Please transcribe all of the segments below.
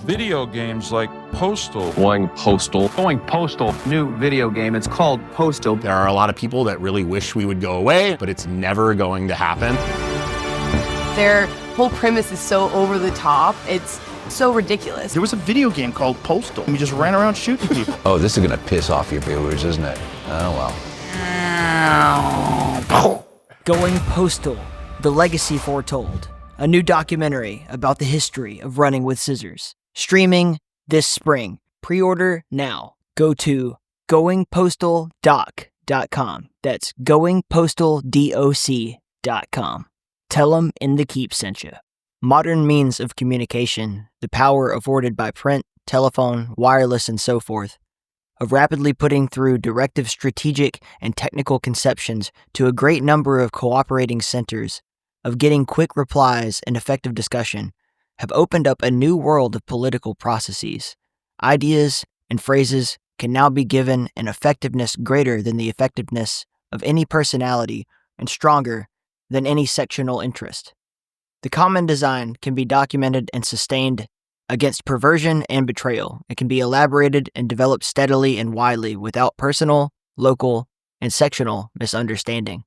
Video games like Postal. Going Postal. Going Postal. New video game. It's called Postal. There are a lot of people that really wish we would go away, but it's never going to happen. Their whole premise is so over the top. It's so ridiculous. There was a video game called Postal. We just ran around shooting people. Oh, this is going to piss off your viewers, isn't it? Oh, well. Going Postal, The Legacy Foretold. A new documentary about the history of running with scissors. Streaming this spring. Pre-order now. Go to goingpostaldoc.com. That's goingpostaldoc.com. Tell them In the Keep sent you. Modern means of communication, the power afforded by print, telephone, wireless, and so forth, of rapidly putting through directive strategic and technical conceptions to a great number of cooperating centers, of getting quick replies and effective discussion, have opened up a new world of political processes. Ideas and phrases can now be given an effectiveness greater than the effectiveness of any personality and stronger than any sectional interest. The common design can be documented and sustained against perversion and betrayal. It can be elaborated and developed steadily and widely without personal, local, and sectional misunderstanding.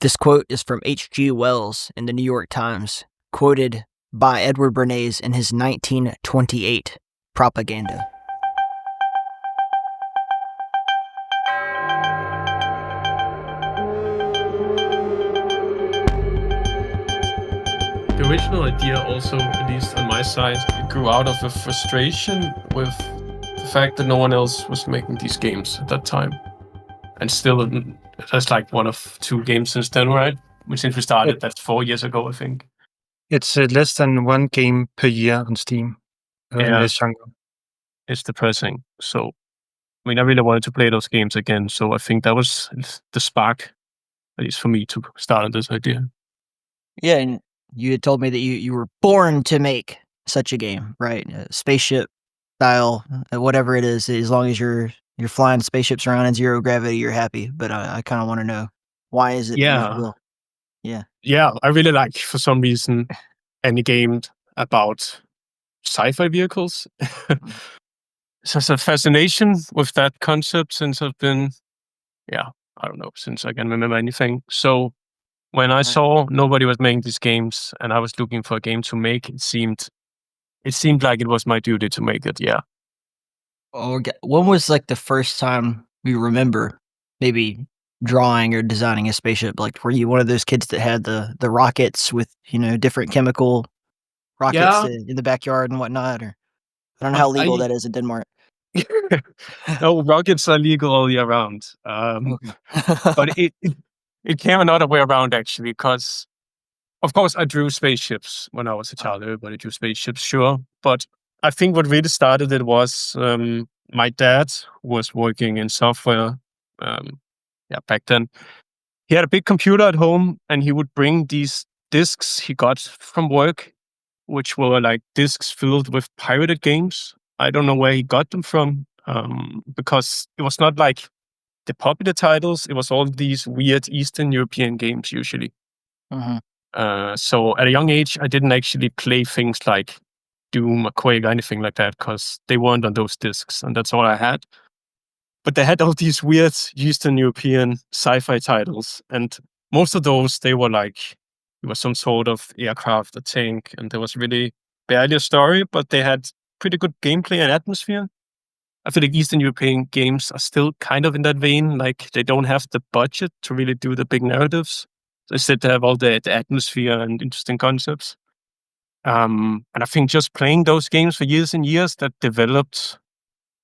This quote is from H.G. Wells in the New York Times, quoted by Edward Bernays in his 1928 propaganda. The original idea also, at least on my side, it grew out of a frustration with the fact that no one else was making these games at that time. And still, that's like one of two games since then, right? Since we started, that's 4 years ago, I think. It's less than one game per year on Steam. In this genre. It's depressing. So, I mean, I really wanted to play those games again. So I think that was the spark, at least for me, to start on this idea. Yeah, and you had told me that you were born to make such a game, right? Spaceship style, whatever it is. As long as you're flying spaceships around in zero gravity, you're happy. But I kind of want to know, why is it? Yeah, I really like, for some reason, any game about sci-fi vehicles. So it's a fascination with that concept since I've been, since I can remember anything. So when I saw nobody was making these games and I was looking for a game to make, it seemed like it was my duty to make it. Yeah. When was like the first time you remember maybe drawing or designing a spaceship? Like, were you one of those kids that had the rockets with, different chemical rockets in the backyard and whatnot? Or I don't know how legal that is in Denmark. No, rockets are legal all year round. But it came another way around, actually, because, of course, I drew spaceships when I was a child. Everybody drew spaceships, sure. But I think what really started it was my dad was working in software back then. He had a big computer at home, and he would bring these discs he got from work, which were like discs filled with pirated games. I don't know where he got them from, because it was not like the popular titles. It was all these weird Eastern European games, usually. So at a young age, I didn't actually play things like Doom or Quake or anything like that, because they weren't on those discs, and that's all I had. But they had all these weird Eastern European sci-fi titles, and most of those, they were like, it was some sort of aircraft, a tank, and there was really barely a story, but they had pretty good gameplay and atmosphere. I feel like Eastern European games are still kind of in that vein, like they don't have the budget to really do the big narratives. Instead, they have all the atmosphere and interesting concepts. And I think just playing those games for years and years, that developed,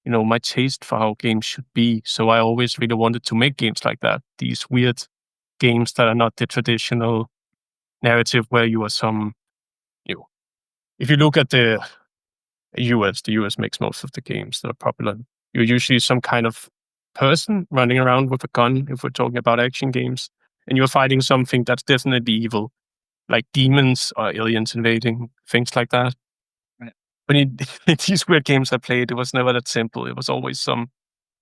my taste for how games should be. So I always really wanted to make games like that. These weird games that are not the traditional narrative where you are some, if you look at the US makes most of the games that are popular. You're usually some kind of person running around with a gun, if we're talking about action games, and you're fighting something that's definitely evil, like demons or aliens invading, things like that. Right. But in these weird games I played, it was never that simple. It was always some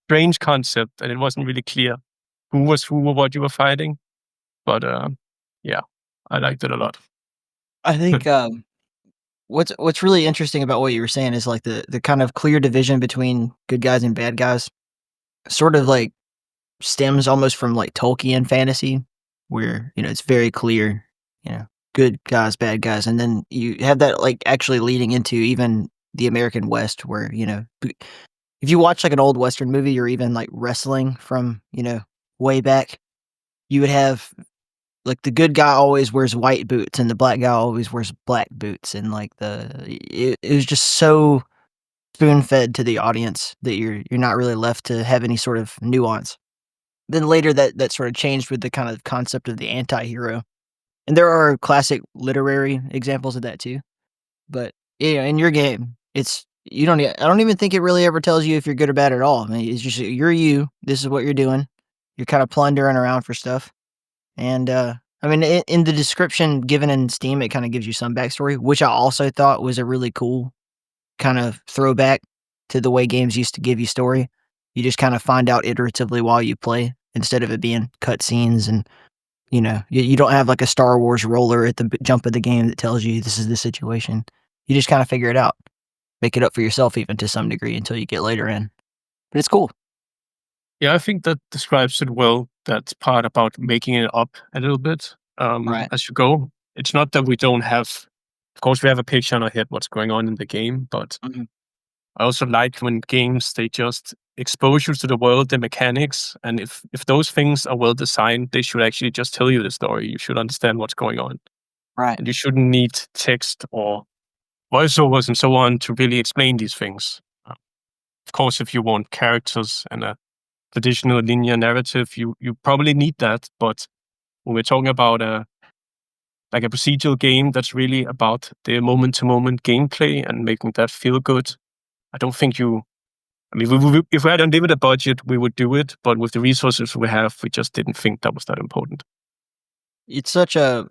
strange concept, and it wasn't really clear who was who or what you were fighting. But I liked it a lot. I think What's really interesting about what you were saying is like the kind of clear division between good guys and bad guys, sort of like stems almost from like Tolkien fantasy, where it's very clear, good guys, bad guys, and then you have that like actually leading into even the American West, where if you watch like an old Western movie or even like wrestling from way back, you would have like the good guy always wears white boots and the black guy always wears black boots, and like it was just so spoon fed to the audience that you're not really left to have any sort of nuance. Then later that sort of changed with the kind of concept of the anti-hero. And there are classic literary examples of that too. But in your game, it's I don't even think it really ever tells you if you're good or bad at all. I mean, it's just you're you. This is what you're doing. You're kind of plundering around for stuff. And I mean, in the description given in Steam, it kind of gives you some backstory, which I also thought was a really cool kind of throwback to the way games used to give you story. You just kind of find out iteratively while you play instead of it being cutscenes, and you don't have like a Star Wars roller at the jump of the game that tells you this is the situation. You just kind of figure it out, make it up for yourself even to some degree until you get later in. But it's cool. Yeah, I think that describes it well. That part about making it up a little bit Right. as you go. It's not that we don't have, of course, we have a picture in our head what's going on in the game, but Mhm. I also like when games they just expose you to the world, the mechanics, and if those things are well designed, they should actually just tell you the story. You should understand what's going on, Right. and you shouldn't need text or voiceovers and so on to really explain these things. Of course, if you want characters and a traditional linear narrative, you probably need that. But when we're talking about like a procedural game that's really about the moment-to-moment gameplay and making that feel good, I don't think you. I mean, if we had unlimited budget, we would do it. But with the resources we have, we just didn't think that was that important. It's such a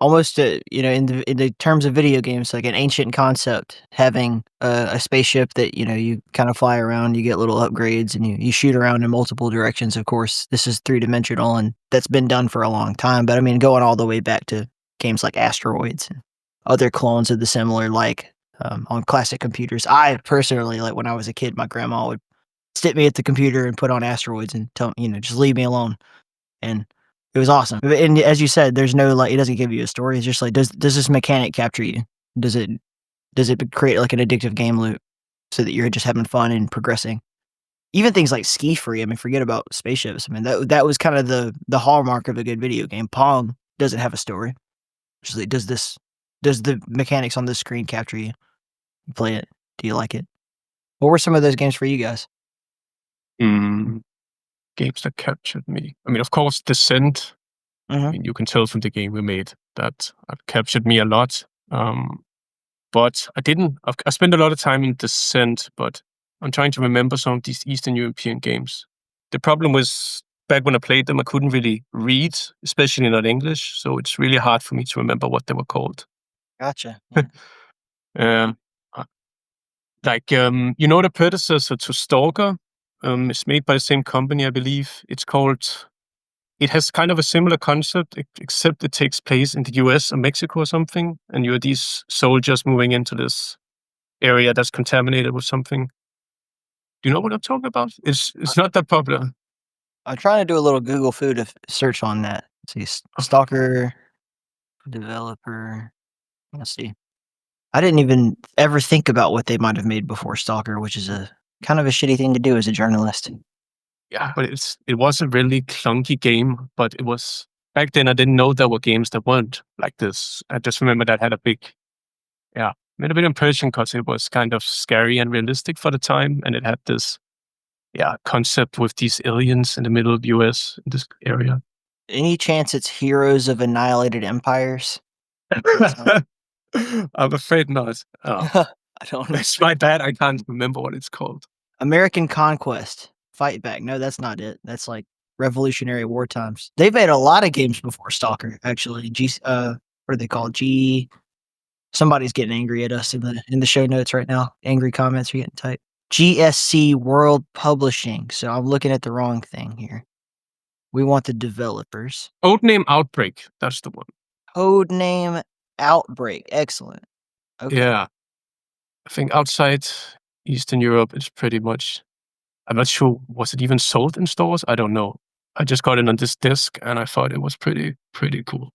almost in the terms of video games, like an ancient concept, having a spaceship that you kind of fly around, you get little upgrades, and you shoot around in multiple directions. Of course, this is 3-dimensional, and that's been done for a long time. But I mean, going all the way back to games like Asteroids and other clones of the similar, like on classic computers. I personally, like when I was a kid, my grandma would sit me at the computer and put on Asteroids and tell just leave me alone. And it was awesome. And as you said, there's no like it doesn't give you a story. It's just like does this mechanic capture you? Does it create like an addictive game loop so that you're just having fun and progressing? Even things like Ski Free, I mean, forget about spaceships. I mean, that was kind of the hallmark of a good video game. Pong doesn't have a story. Just like, does the mechanics on this screen capture you? You play it. Do you like it? What were some of those games for you guys? Games that captured me. I mean, of course, Descent. I Mhm. mean, you can tell from the game we made that captured me a lot. But I didn't. I spent a lot of time in Descent, but I'm trying to remember some of these Eastern European games. The problem was back when I played them, I couldn't really read, especially not English. So it's really hard for me to remember what they were called. Gotcha. Yeah. Uh, like the predecessor to Stalker. It's made by the same company, I believe. It's called. It has kind of a similar concept, except it takes place in the US or Mexico or something, and you're these soldiers moving into this area that's contaminated with something. Do you know what I'm talking about? It's not that popular. I'm trying to do a little Google food search on that. Let's see, Stalker developer. Let's see. I didn't even ever think about what they might have made before Stalker, which is a kind of a shitty thing to do as a journalist. Yeah, but it was a really clunky game, but it was back then I didn't know there were games that weren't like this. I just remember that had made a big impression because it was kind of scary and realistic for the time, and it had this concept with these aliens in the middle of US in this area. Any chance it's Heroes of Annihilated Empires? I'm afraid not. Oh, I don't know. it's my bad. I can't remember what it's called. American Conquest. Fight Back. No, that's not it. That's like Revolutionary War times. They've made a lot of games before Stalker, actually. What are they called? Somebody's getting angry at us in the show notes right now. Angry comments are getting typed. GSC World Publishing. So I'm looking at the wrong thing here. We want the developers. Codename Outbreak. That's the one. Codename Outbreak. Excellent. Okay. Yeah. I think outside Eastern Europe, it's pretty much. I'm not sure. Was it even sold in stores? I don't know. I just got it on this disc, and I thought it was pretty cool.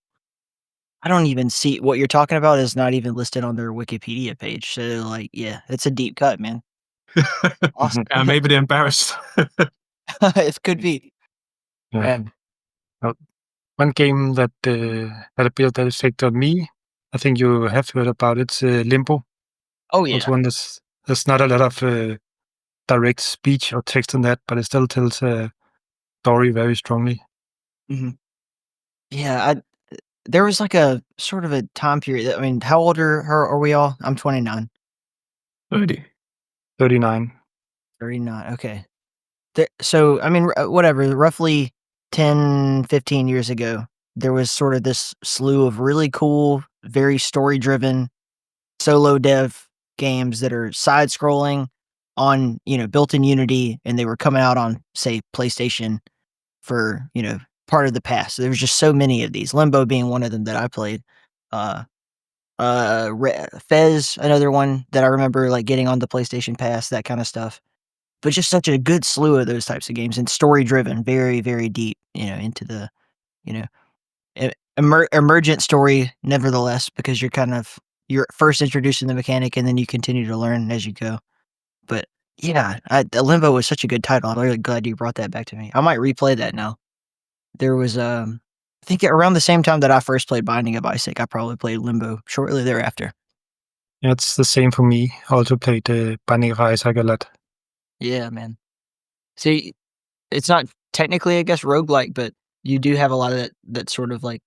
I don't even see what you're talking about is not even listed on their Wikipedia page. So, like, yeah, it's a deep cut, man. Awesome. Yeah, maybe they're embarrassed. It could be. Yeah. Man. One game that had a bit of that effect on me, I think you have heard about it, Limbo. Oh, yeah. It's one there's not a lot of direct speech or text in that, but it still tells a story very strongly. Yeah, there was like a sort of a time period. I mean, how old are we all? I'm 29. 30. 39. 39. Okay. So, I mean, whatever, roughly 10, 15 years ago, there was sort of this slew of really cool, very story driven solo dev games that are side scrolling on, built in Unity, and they were coming out on, say, PlayStation for, part of the past. There was just so many of these, Limbo being one of them that I played. Fez, another one that I remember like getting on the PlayStation Pass, that kind of stuff. But just such a good slew of those types of games and story driven, very, very deep, into the, you know, emergent story, nevertheless, because you're first introducing the mechanic and then you continue to learn as you go. But yeah, Limbo was such a good title. I'm really glad you brought that back to me. I might replay that now. There was, I think around the same time that I first played Binding of Isaac, I probably played Limbo shortly thereafter. Yeah, it's the same for me. I also played Binding of Isaac a lot. Yeah, man. See, it's not technically, I guess, roguelike, but you do have a lot of that sort of like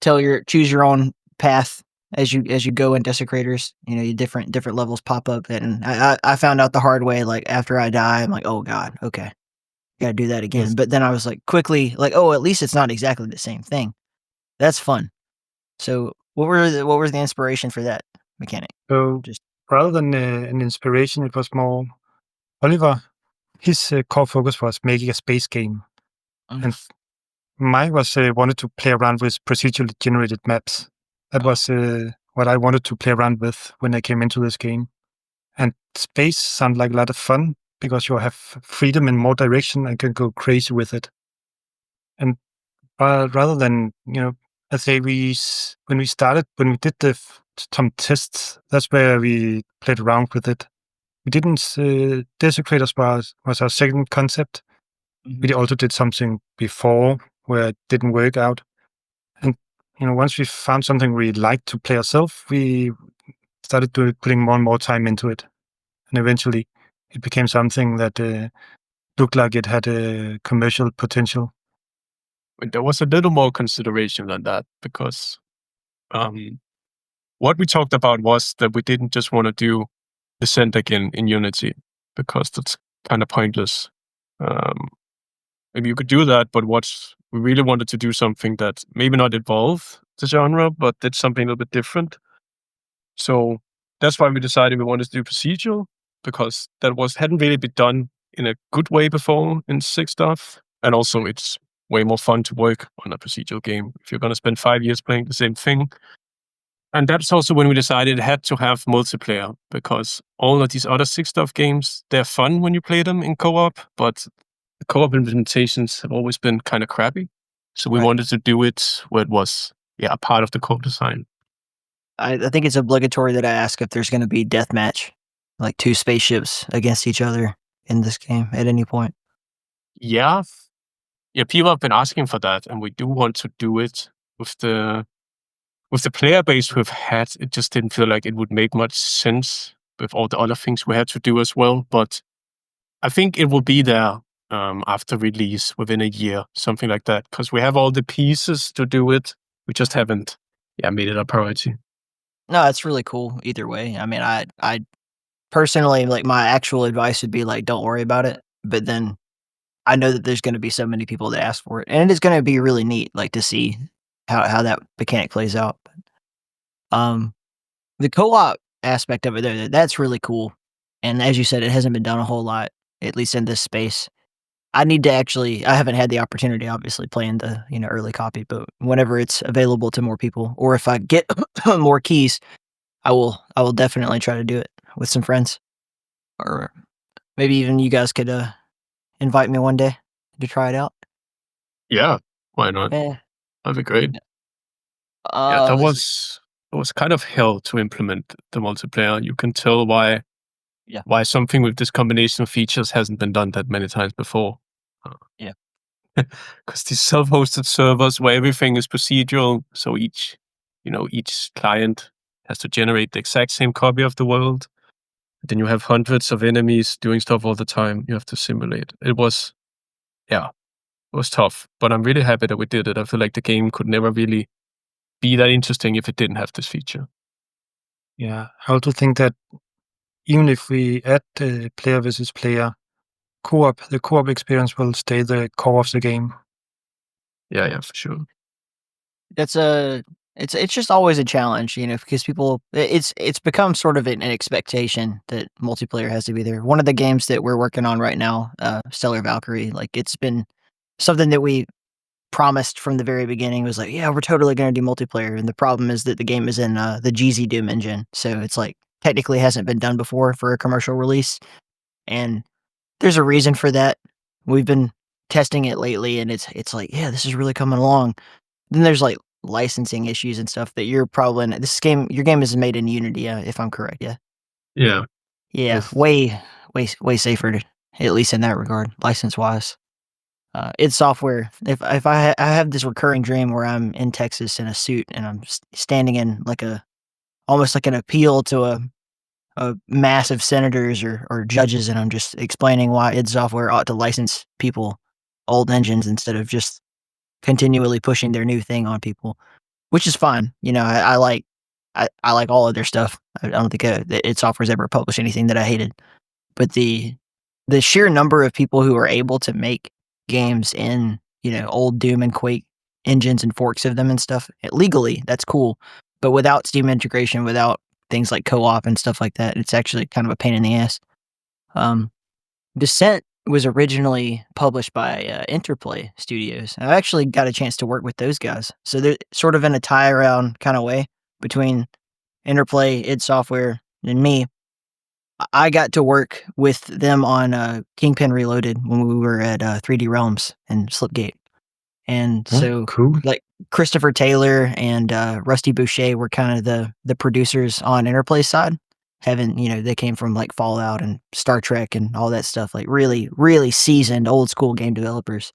choose your own path as you go in Desecrators. You different levels pop up, and I found out the hard way. Like after I die, I'm like, oh god, okay, gotta do that again. Yes. But then I was like, quickly, like, oh, at least it's not exactly the same thing. That's fun. So, what was the inspiration for that mechanic? So Just rather than an inspiration, it was more Oliver. His core focus was making a space game, and mine was wanted to play around with procedurally generated maps. That was what I wanted to play around with when I came into this game. And space sounded like a lot of fun because you have freedom in more direction and can go crazy with it. And rather than, I say when we did some tests, that's where we played around with it. We didn't, Desecrators was our second concept. We also did something before where it didn't work out. And, once we found something we liked to play ourselves, we started putting more and more time into it. And eventually it became something that looked like it had a commercial potential. But there was a little more consideration than that because what we talked about was that we didn't just want to do Descent again in Unity because that's kind of pointless. Maybe you could do that, but we really wanted to do something that maybe not evolve the genre, but did something a little bit different. So that's why we decided we wanted to do procedural, because that hadn't really been done in a good way before in SIG stuff. And also it's way more fun to work on a procedural game if you're going to spend 5 years playing the same thing. And that's also when we decided it had to have multiplayer, because all of these other SIG stuff games, they're fun when you play them in co-op, but the co-op implementations have always been kind of crappy. So we wanted to do it where it was, a part of the core design. I think it's obligatory that I ask if there's going to be deathmatch, like 2 spaceships against each other in this game at any point. Yeah, people have been asking for that, and we do want to do it with the player base we've had. It just didn't feel like it would make much sense with all the other things we had to do as well. But I think it will be there after release within a year, something like that, because we have all the pieces to do it. We just haven't, made it a priority. No, it's really cool either way. I mean, I personally, like, my actual advice would be like, don't worry about it. But then I know that there's going to be so many people that ask for it, and it is going to be really neat, like, to see how that mechanic plays out. But, the co-op aspect of it, that's really cool. And as you said, it hasn't been done a whole lot, at least in this space. I haven't had the opportunity, obviously, playing the early copy, but whenever it's available to more people, or if I get more keys, I will definitely try to do it with some friends, or maybe even you guys could invite me one day to try it out. Yeah, why not? Yeah. That'd be great. Yeah, that was kind of hell to implement the multiplayer. You can tell why Yeah. why something with this combination of features hasn't been done that many times before. Yeah. Because these self-hosted servers where everything is procedural, so each client has to generate the exact same copy of the world. Then you have hundreds of enemies doing stuff all the time. You have to simulate. It was tough, but I'm really happy that we did it. I feel like the game could never really be that interesting if it didn't have this feature. Yeah, I also think that even if we add player versus player co-op, the co-op experience will stay the core of the game. Yeah, for sure. That's it's just always a challenge, because people it's become sort of an expectation that multiplayer has to be there. One of the games that we're working on right now, Stellar Valkyrie, like it's been something that we promised from the very beginning. Was like, yeah, we're totally going to do multiplayer, and the problem is that the game is in the GZ Doom engine, so it's like technically hasn't been done before for a commercial release, and there's a reason for that. We've been testing it lately, and it's like, yeah, this is really coming along. Then there's like licensing issues and stuff that you're probably in. Your game is made in Unity, if I'm correct. Yeah. Yeah. Yeah. Yes. Way safer, at least in that regard, license wise. It's software. If I have this recurring dream where I'm in Texas in a suit and I'm standing in like almost like an appeal to a mass of senators or judges, and I'm just explaining why id Software ought to license people old engines instead of just continually pushing their new thing on people, which is fine. I like all of their stuff. I don't think id Software's ever published anything that I hated, but the sheer number of people who are able to make games in old Doom and Quake engines and forks of them and stuff legally, that's cool. But without Steam integration, without things like co-op and stuff like that, it's actually kind of a pain in the ass. Descent was originally published by Interplay Studios. I actually got a chance to work with those guys, so they're sort of in a tie around kind of way between Interplay, id Software, and me. I got to work with them on Kingpin Reloaded when we were at 3D Realms and Slipgate. And so, cool. like, Christopher Taylor and Rusty Boucher were kind of the producers on Interplay's side. They came from like Fallout and Star Trek and all that stuff, like really, really seasoned old school game developers.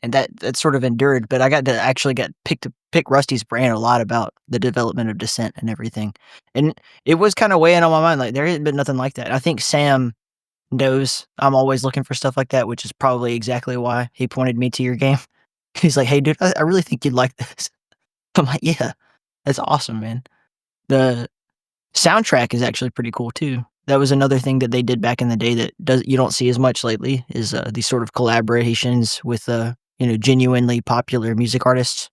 And that sort of endured, but I got to actually pick Rusty's brain a lot about the development of Descent and everything. And it was kind of weighing on my mind. Like, there had been nothing like that. I think Sam knows I'm always looking for stuff like that, which is probably exactly why he pointed me to your game. He's like, hey, dude, I really think you'd like this. I'm like, yeah, that's awesome, man. The soundtrack is actually pretty cool, too. That was another thing that they did back in the day that you don't see as much lately, is these sort of collaborations with genuinely popular music artists.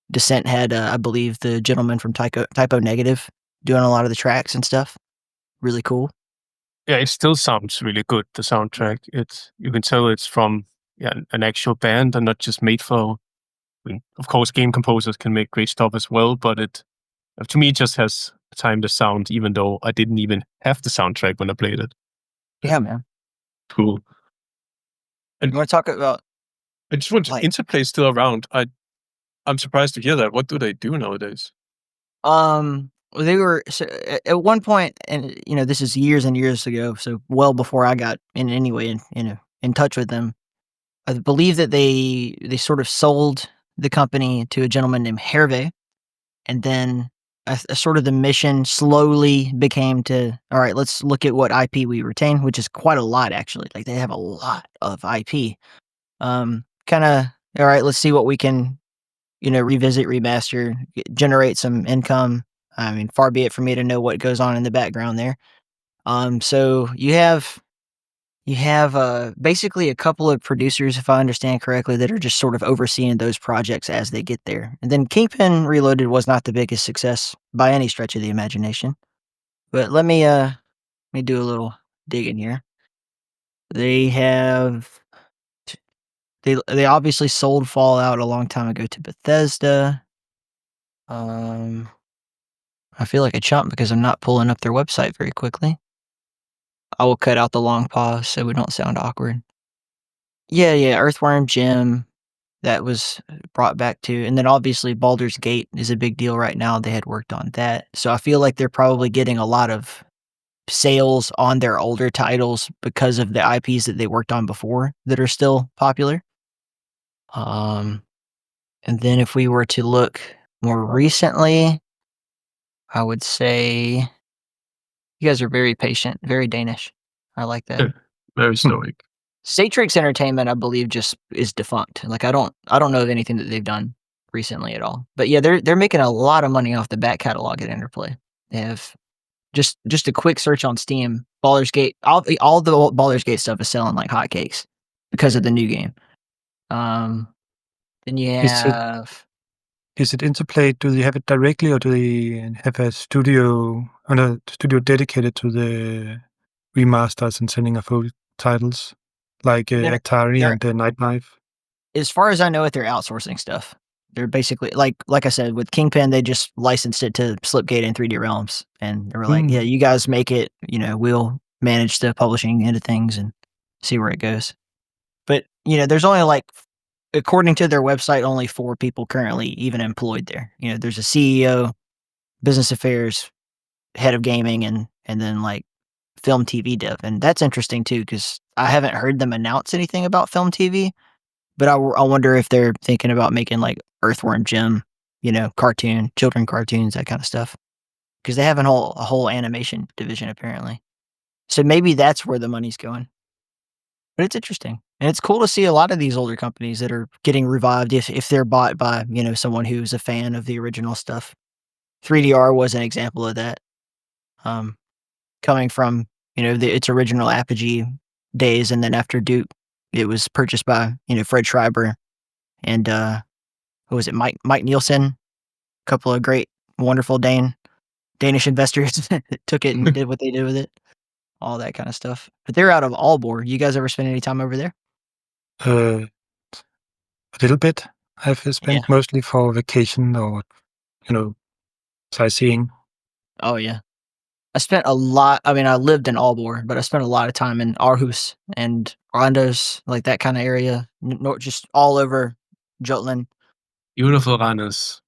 Descent had, I believe, the gentleman from Typo Negative doing a lot of the tracks and stuff. Really cool. Yeah, it still sounds really good, the soundtrack. You can tell it's from an actual band and not just made for... of course, game composers can make great stuff as well, but to me, it just has timeless sound, even though I didn't even have the soundtrack when I played it. Yeah, man. Cool. And you want to talk about... I just want Interplay still around. I'm surprised to hear that. What do they do nowadays? They were at one point, and this is years and years ago, so well before I got in any way in touch with them. I believe that they sort of sold the company to a gentleman named Hervé, and then a sort of the mission slowly became to, all right, let's look at what IP we retain, which is quite a lot actually. Like, they have a lot of IP. Kind of, all right, let's see what we can revisit, remaster, generate some income. I mean, far be it for me to know what goes on in the background there. So you have basically a couple of producers, if I understand correctly, that are just sort of overseeing those projects as they get there. And then Kingpin Reloaded was not the biggest success by any stretch of the imagination. But let me do a little digging here. They obviously sold Fallout a long time ago to Bethesda. I feel like a chump because I'm not pulling up their website very quickly. I will cut out the long pause so we don't sound awkward. Yeah, Earthworm Jim, that was brought back to, and then obviously Baldur's Gate is a big deal right now. They had worked on that. So I feel like they're probably getting a lot of sales on their older titles because of the IPs that they worked on before that are still popular. And then if we were to look more recently, I would say you guys are very patient, very Danish. I like that. Very stoic. Satrix Entertainment, I believe, just is defunct. Like I don't know of anything that they've done recently at all. But yeah, they're making a lot of money off the back catalog at Interplay. They have just a quick search on Steam. Baldur's Gate, all the Baldur's Gate stuff is selling like hotcakes because of the new game. Then you have. Is it Interplay? Do they have it directly, or do they have a studio dedicated to the remasters and sending of old titles, like Atari and Nightlife? As far as I know it, they're outsourcing stuff. They're basically like I said, with Kingpin, they just licensed it to Slipgate and 3D Realms, and they were like, "Yeah, you guys make it. We'll manage the publishing end of things and see where it goes." But there's only like, according to their website, only 4 people currently even employed there. There's a CEO, business affairs, head of gaming, and then like film TV dev, and that's interesting too because I haven't heard them announce anything about film TV. But I wonder if they're thinking about making like Earthworm Jim, children cartoons, that kind of stuff. Because they have a whole animation division apparently. So maybe that's where the money's going. But it's interesting. And it's cool to see a lot of these older companies that are getting revived if they're bought by, someone who's a fan of the original stuff. 3DR was an example of that. Coming from, its original Apogee days, and then after Duke, it was purchased by, Fred Schreiber and who was it, Mike Nielsen, a couple of great, wonderful Danish investors that took it and did what they did with it, all that kind of stuff. But they're out of Aalborg. You guys ever spend any time over there? A little bit. I've spent mostly for vacation or, sightseeing. Oh yeah. I spent a lot. I mean, I lived in Aalborg, but I spent a lot of time in Aarhus and Randers, like that kind of area. Just all over Jutland. Beautiful Randers.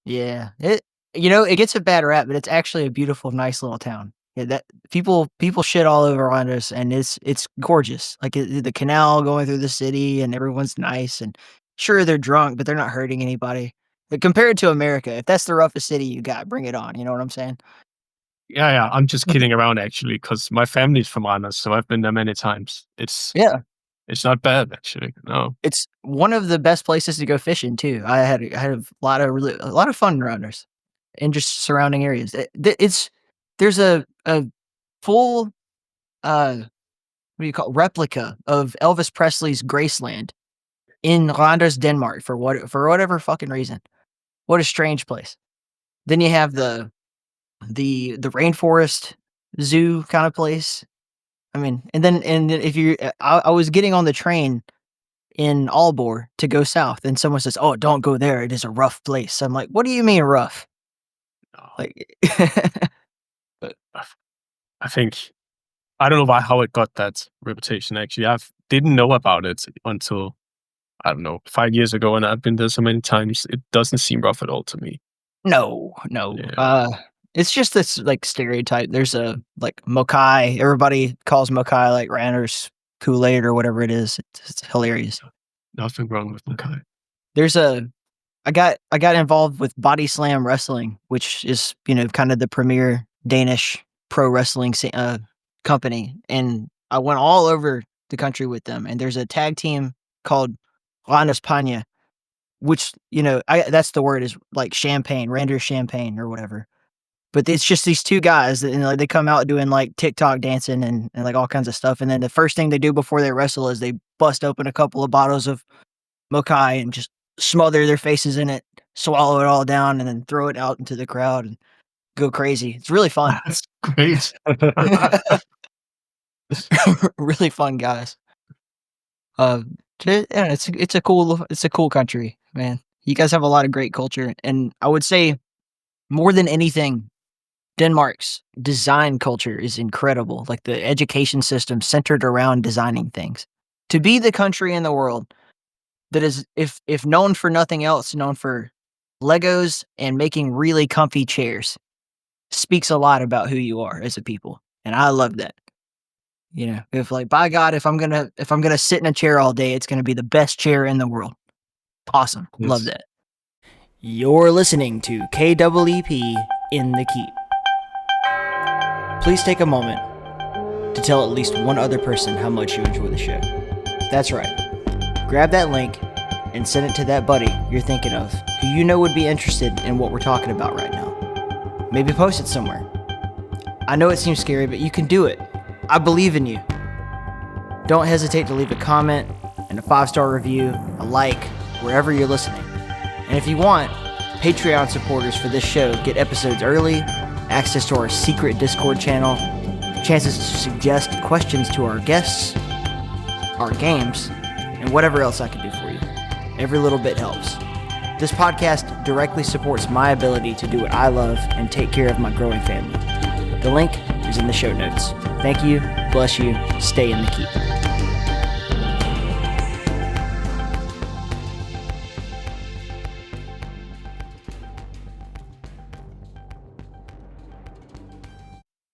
Yeah, it gets a bad rap, but it's actually a beautiful, nice little town. Yeah, that people shit all over Randers, and it's gorgeous. Like the canal going through the city, and everyone's nice. And sure, they're drunk, but they're not hurting anybody. But compared to America, if that's the roughest city you got, bring it on. You know what I'm saying? Yeah. I'm just kidding around actually, because my family's from Randers, so I've been there many times. It's not bad actually. No, it's one of the best places to go fishing too. I had a lot of fun in Randers and just surrounding areas. There's a full what do you call replica of Elvis Presley's Graceland in Randers, Denmark for whatever fucking reason. What a strange place. Then you have the rainforest zoo kind of place. I mean, and then if you, I was getting on the train in Aalborg to go south, and someone says, "Oh, don't go there. It is a rough place." I'm like, "What do you mean rough?" Like, but I think I don't know how it got that reputation. Actually, I didn't know about it until, I don't know, 5 years ago, and I've been there so many times. It doesn't seem rough at all to me. No. Yeah. It's just this like stereotype. There's a like Mokai. Everybody calls Mokai like Rander's Kool-Aid or whatever it is. It's hilarious. Nothing wrong with Mokai. There's I got involved with Body Slam Wrestling, which is kind of the premier Danish pro wrestling company, and I went all over the country with them. And there's a tag team called Randers Panya, which that's the word, is like champagne, Randers champagne or whatever. But it's just these 2 guys that they come out doing like TikTok dancing and like all kinds of stuff. And then the first thing they do before they wrestle is they bust open a couple of bottles of Mokai and just smother their faces in it, swallow it all down, and then throw it out into the crowd and go crazy. It's really fun. That's great. Really fun guys. It's a cool country, man. You guys have a lot of great culture, and I would say more than anything, Denmark's design culture is incredible. Like the education system centered around designing things. To be the country in the world that is, if known for nothing else, known for Legos and making really comfy chairs, speaks a lot about who you are as a people. And I love that. You know, if like, by God, if I'm gonna sit in a chair all day, it's gonna be the best chair in the world. Awesome. Yes. Love that. You're listening to KEEP in the Keep. Please take a moment to tell at least one other person how much you enjoy the show. That's right. Grab that link and send it to that buddy you're thinking of who you know would be interested in what we're talking about right now. Maybe post it somewhere. I know it seems scary, but you can do it. I believe in you. Don't hesitate to leave a comment and a 5-star review, a like, wherever you're listening. And if you want, Patreon supporters for this show get episodes early, access to our secret Discord channel, chances to suggest questions to our guests, our games, and whatever else I can do for you. Every little bit helps. This podcast directly supports my ability to do what I love and take care of my growing family. The link is in the show notes. Thank you, bless you, stay in the keep.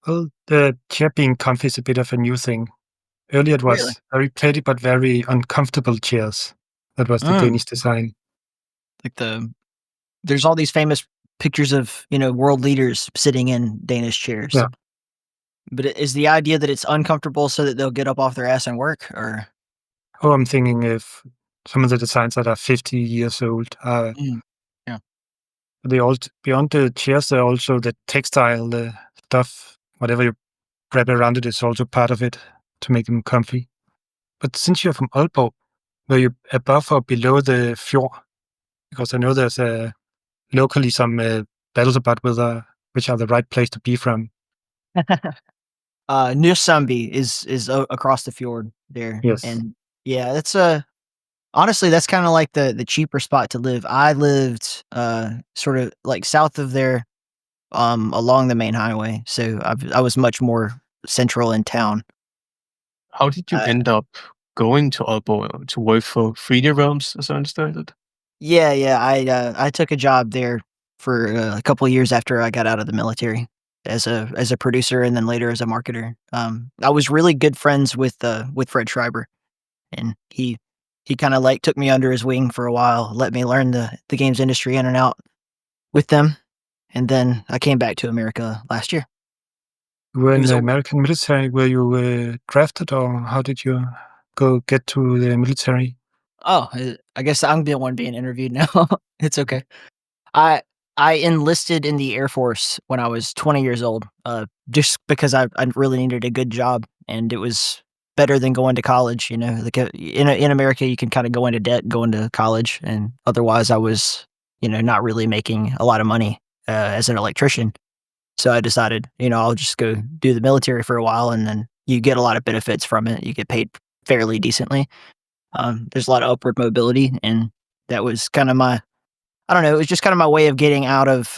Well, the chair being comfy is a bit of a new thing. Earlier it was Really? very pretty but very uncomfortable chairs. That was the Danish design. Like there's all these famous pictures of, world leaders sitting in Danish chairs. Yeah. But is the idea that it's uncomfortable so that they'll get up off their ass and work, or? Oh, I'm thinking if some of the designs that are 50 years old are Yeah. they all beyond the chairs. There are also the textile, the stuff, whatever you wrap around it is also part of it to make them comfy. But since you're from Aalborg, were you above or below the fjord? Because I know there's locally some battles about which are the right place to be from. Nørresundby is across the fjord there. Yes. And yeah, that's honestly, that's kind of like the cheaper spot to live. I lived sort of like south of there, along the main highway. So I was much more central in town. How did you end up going to Aalborg to work for 3D Realms, as I understand it? Yeah. I took a job there for a couple of years after I got out of the military as a producer, and then later as a marketer. I was really good friends with Fred Schreiber, and he kind of like took me under his wing for a while, let me learn the games industry in and out with them, and then I came back to America last year. You were in was the a- American military. Were you drafted, or how did you get to the military? Oh, I guess I'm the one being interviewed now. It's okay. I enlisted in the Air Force when I was 20 years old, just because I really needed a good job, and it was better than going to college. Like in America, you can kind of go into debt going to college, and otherwise, I was not really making a lot of money as an electrician. So I decided, I'll just go do the military for a while, and then you get a lot of benefits from it. You get paid fairly decently. There's a lot of upward mobility, and that was kind of I don't know, it was just kind of my way of getting out of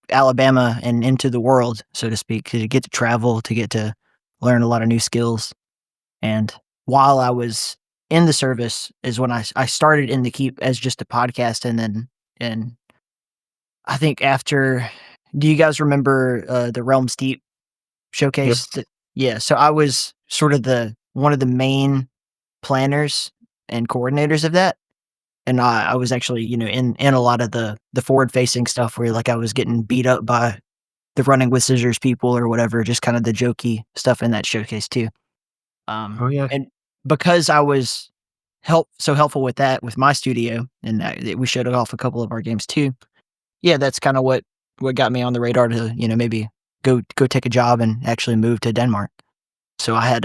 Alabama and into the world, so to speak, to get to travel, to get to learn a lot of new skills. And while I was in the service is when I started In the Keep as just a podcast, and I think after, do you guys remember the Realms Deep showcase? Yes. Yeah, so I was sort of one of the main planners and coordinators of that. And I was actually, in a lot of the forward-facing stuff where, like, I was getting beat up by the running with scissors people or whatever, just kind of the jokey stuff in that showcase too. Oh yeah. And because I was so helpful with that, with my studio, and we showed off a couple of our games too. Yeah, that's kind of what got me on the radar to, maybe go take a job and actually move to Denmark. So I had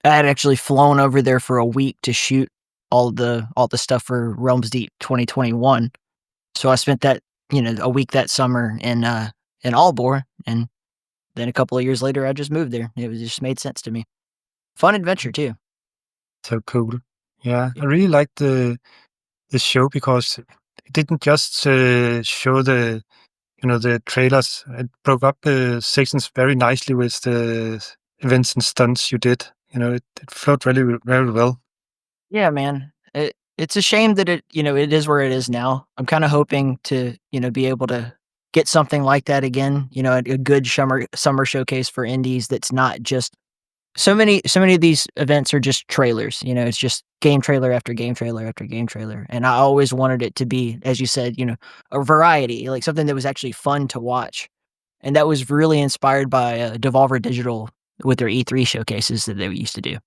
actually flown over there for a week to shoot all the stuff for Realms Deep 2021. So I spent that, a week that summer in Aalborg, and then a couple of years later I just moved there. It just made sense to me. Fun adventure too. So cool. Yeah, I really liked the show because it didn't just show the the trailers. It broke up sections very nicely with the events and stunts you did. It flowed really, very well. Yeah, man. It's a shame that it is where it is now. I'm kind of hoping to, be able to get something like that again. A good summer showcase for indies that's not just so many of these events are just trailers. It's just game trailer after game trailer after game trailer. And I always wanted it to be, as you said, a variety, like something that was actually fun to watch. And that was really inspired by Devolver Digital with their E3 showcases that they used to do.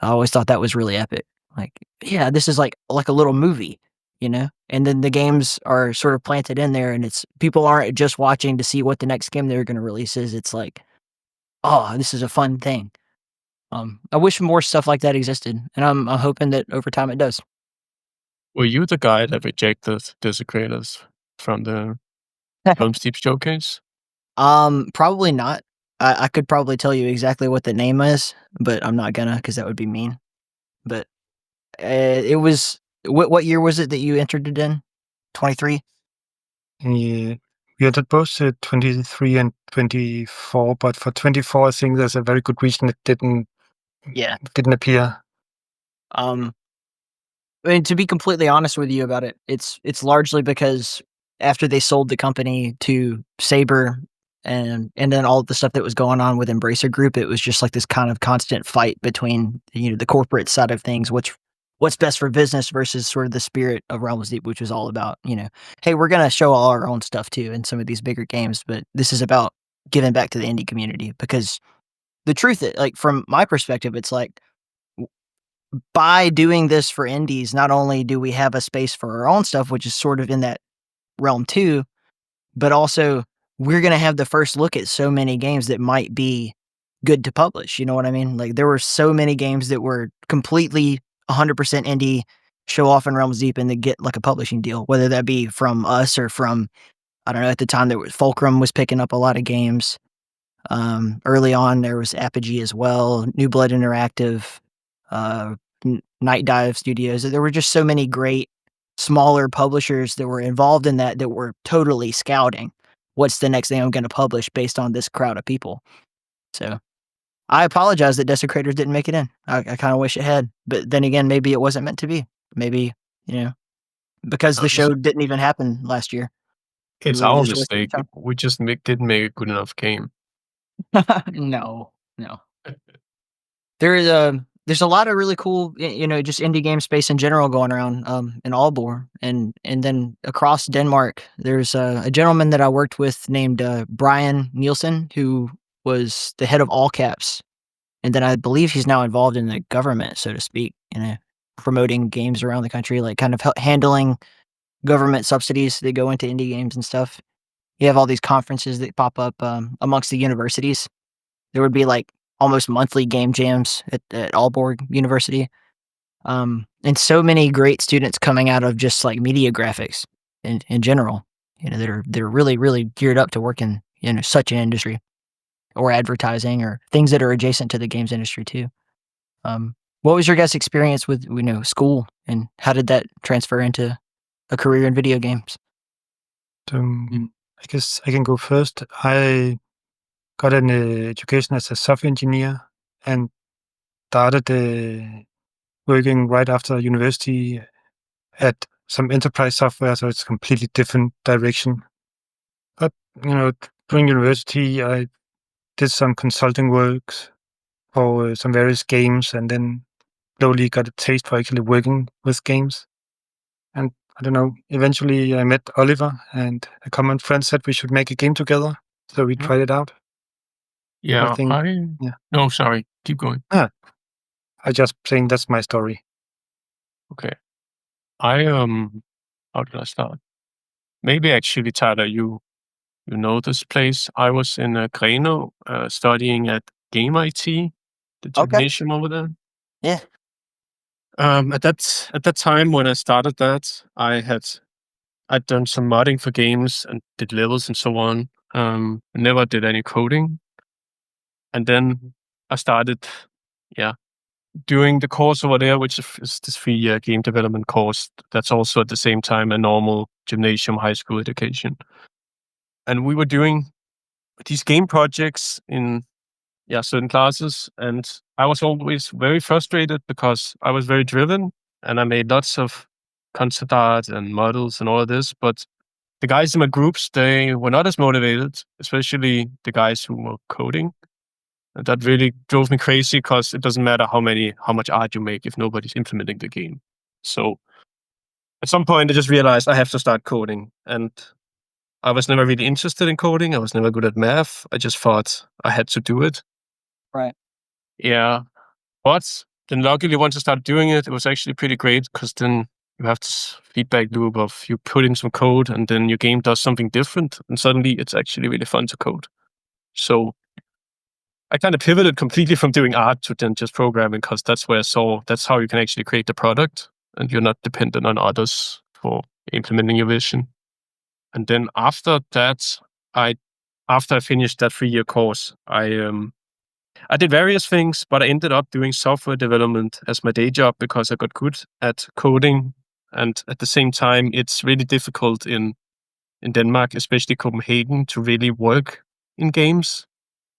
I always thought that was really epic. Like, yeah, this is like a little movie, And then the games are sort of planted in there, and it's people aren't just watching to see what the next game they're going to release is. It's like, oh, this is a fun thing. I wish more stuff like that existed, and I'm hoping that over time it does. Were you the guy that rejected Desecrators from the Film Steep showcase? Probably not. I could probably tell you exactly what the name is, but I'm not gonna because that would be mean. But it was what year was it that you entered it in? 23. We entered both 23 and 24, but for 24, I think there's a very good reason it didn't appear. I mean, to be completely honest with you about it, it's largely because after they sold the company to Saber and then all the stuff that was going on with Embracer Group, it was just like this kind of constant fight between the corporate side of things, what's best for business versus sort of the spirit of Realms Deep, which was all about, hey, we're gonna show all our own stuff too in some of these bigger games, but this is about giving back to the indie community because the truth, like from my perspective, it's like by doing this for indies, not only do we have a space for our own stuff, which is sort of in that realm too, but also we're going to have the first look at so many games that might be good to publish. You know what I mean? Like there were so many games that were completely 100% indie, show off in Realms Deep, and they get like a publishing deal, whether that be from us or from, I don't know, at the time there was Fulcrum was picking up a lot of games. Early on, there was Apogee as well, New Blood Interactive, Night Dive Studios. There were just so many great smaller publishers that were involved in that were totally scouting what's the next thing I'm going to publish based on this crowd of people. So I apologize that Desecrators didn't make it in. I kind of wish it had, but then again, maybe it wasn't meant to be. Maybe, because the show didn't even happen last year. It's We our just wasted mistake. time. We just didn't make a good enough game. No. There's a lot of really cool, just indie game space in general going around in Aalborg, and then across Denmark. There's a gentleman that I worked with named Brian Nielsen, who was the head of All Caps, and then I believe he's now involved in the government, so to speak, promoting games around the country, like kind of handling government subsidies that go into indie games and stuff. You have all these conferences that pop up amongst the universities. There would be like almost monthly game jams at Aalborg University. And so many great students coming out of just like media graphics in general, that are really, really geared up to work in, such an industry or advertising or things that are adjacent to the games industry too. What was your guys' experience with, school, and how did that transfer into a career in video games? I guess I can go first. I got an education as a software engineer and started working right after university at some enterprise software, so it's a completely different direction. But, during university, I did some consulting work for some various games, and then slowly got a taste for actually working with games. And I don't know, eventually I met Oliver, and a common friend said we should make a game together. So we tried it out. Yeah, think- No, sorry. Keep going. I just saying that's my story. Okay. How did I start? Maybe actually, Tyler, you know this place. I was in Greno studying at Game IT, the gymnasium over there. Yeah. At that time when I started that, I'd done some modding for games and did levels and so on. Never did any coding. And then I started, doing the course over there, which is this 3-year game development course. That's also at the same time a normal gymnasium high school education. and we were doing these game projects in certain classes, and I was always very frustrated because I was very driven and I made lots of concept art and models and all of this, but the guys in my groups, they were not as motivated, especially the guys who were coding. And that really drove me crazy because it doesn't matter how much art you make if nobody's implementing the game. So at some point I just realized I have to start coding, and I was never really interested in coding. I was never good at math. I just thought I had to do it. Right. Yeah. But then luckily once I started doing it, it was actually pretty great because then you have this feedback loop of you put in some code and then your game does something different and suddenly it's actually really fun to code. So I kind of pivoted completely from doing art to then just programming because that's where I saw that's how you can actually create the product and you're not dependent on others for implementing your vision. And then after that, after I finished that 3-year course, I did various things, but I ended up doing software development as my day job because I got good at coding. And at the same time, it's really difficult in Denmark, especially Copenhagen, to really work in games.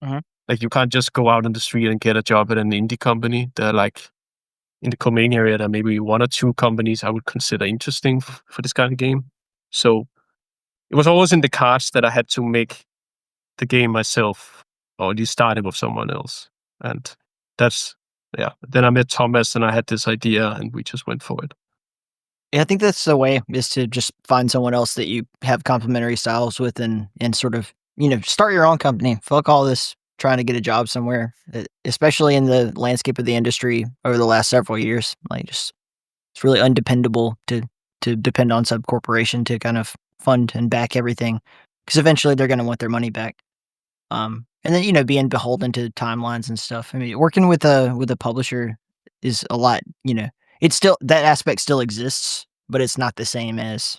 Mhm. Like you can't just go out on the street and get a job at an indie company. They're like in the Copenhagen area, there are maybe 1 or 2 companies I would consider interesting for this kind of game. So it was always in the cards that I had to make the game myself, or at least start it with someone else. And that's, Then I met Thomas and I had this idea and we just went for it. Yeah, I think that's the way, is to just find someone else that you have complementary styles with and sort of, start your own company. Fuck all this trying to get a job somewhere, especially in the landscape of the industry over the last several years. Like, just it's really undependable to depend on some corporation to kind of fund and back everything, because eventually they're going to want their money back. And then being beholden to timelines and stuff. I mean, working with a publisher is a lot. It's still, that aspect still exists, but it's not the same as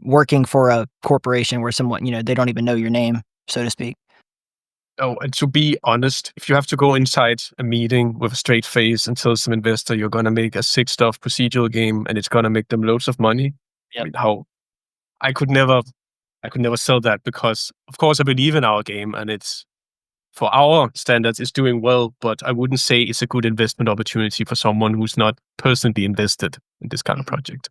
working for a corporation where someone they don't even know your name, so to speak. Oh, and to be honest, if you have to go inside a meeting with a straight face and tell some investor you're going to make a 6-stuff procedural game and it's going to make them loads of money, Yep. I mean, I could never sell that because, of course, I believe in our game and it's, for our standards, it's doing well, but I wouldn't say it's a good investment opportunity for someone who's not personally invested in this kind of project.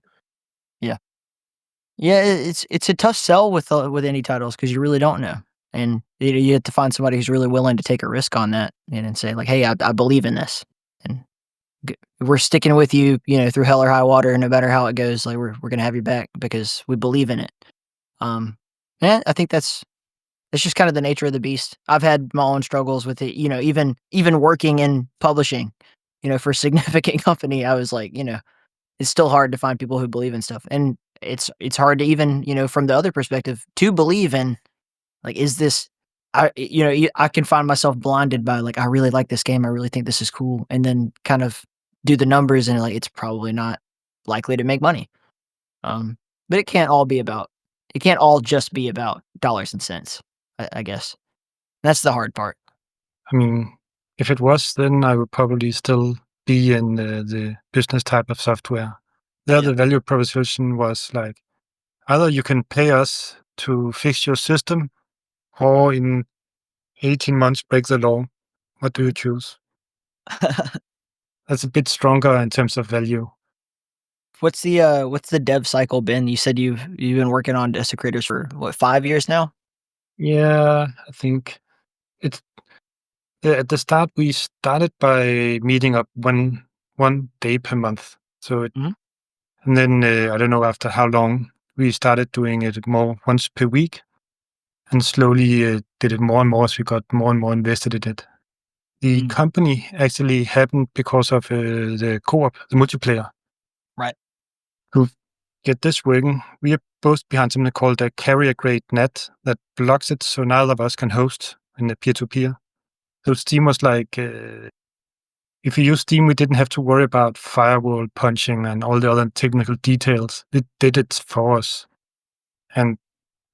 Yeah, it's a tough sell with any titles because you really don't know, and you have to find somebody who's really willing to take a risk on that and say like, hey, I believe in this, and we're sticking with you, through hell or high water, no matter how it goes. Like we're gonna have your back because we believe in it. Yeah, I think that's just kind of the nature of the beast. I've had my own struggles with it, even working in publishing, for a significant company. I was like, it's still hard to find people who believe in stuff, and it's hard to even, from the other perspective, to believe in, like, is this, I can find myself blinded by like, I really like this game, I really think this is cool, and then kind of do the numbers and like, it's probably not likely to make money. But it can't all just be about dollars and cents. I guess that's the hard part. I mean, if it was, then I would probably still be in the business type of software. There, the value proposition was like, either you can pay us to fix your system, or in 18 months break the law. What do you choose? That's a bit stronger in terms of value. What's the dev cycle been? You said you've been working on Desecrators for what, 5 years now? Yeah, I think it's at the start we started by meeting up one day per month. So Mhm. and then I don't know after how long we started doing it more once per week, and slowly did it more and more as we got more and more invested in it. The company actually happened because of the co-op, the multiplayer. Right. To get this working, we are both behind something called a carrier-grade net that blocks it so neither of us can host in a peer-to-peer. So Steam was like, if you use Steam, we didn't have to worry about firewall punching and all the other technical details. It did it for us. And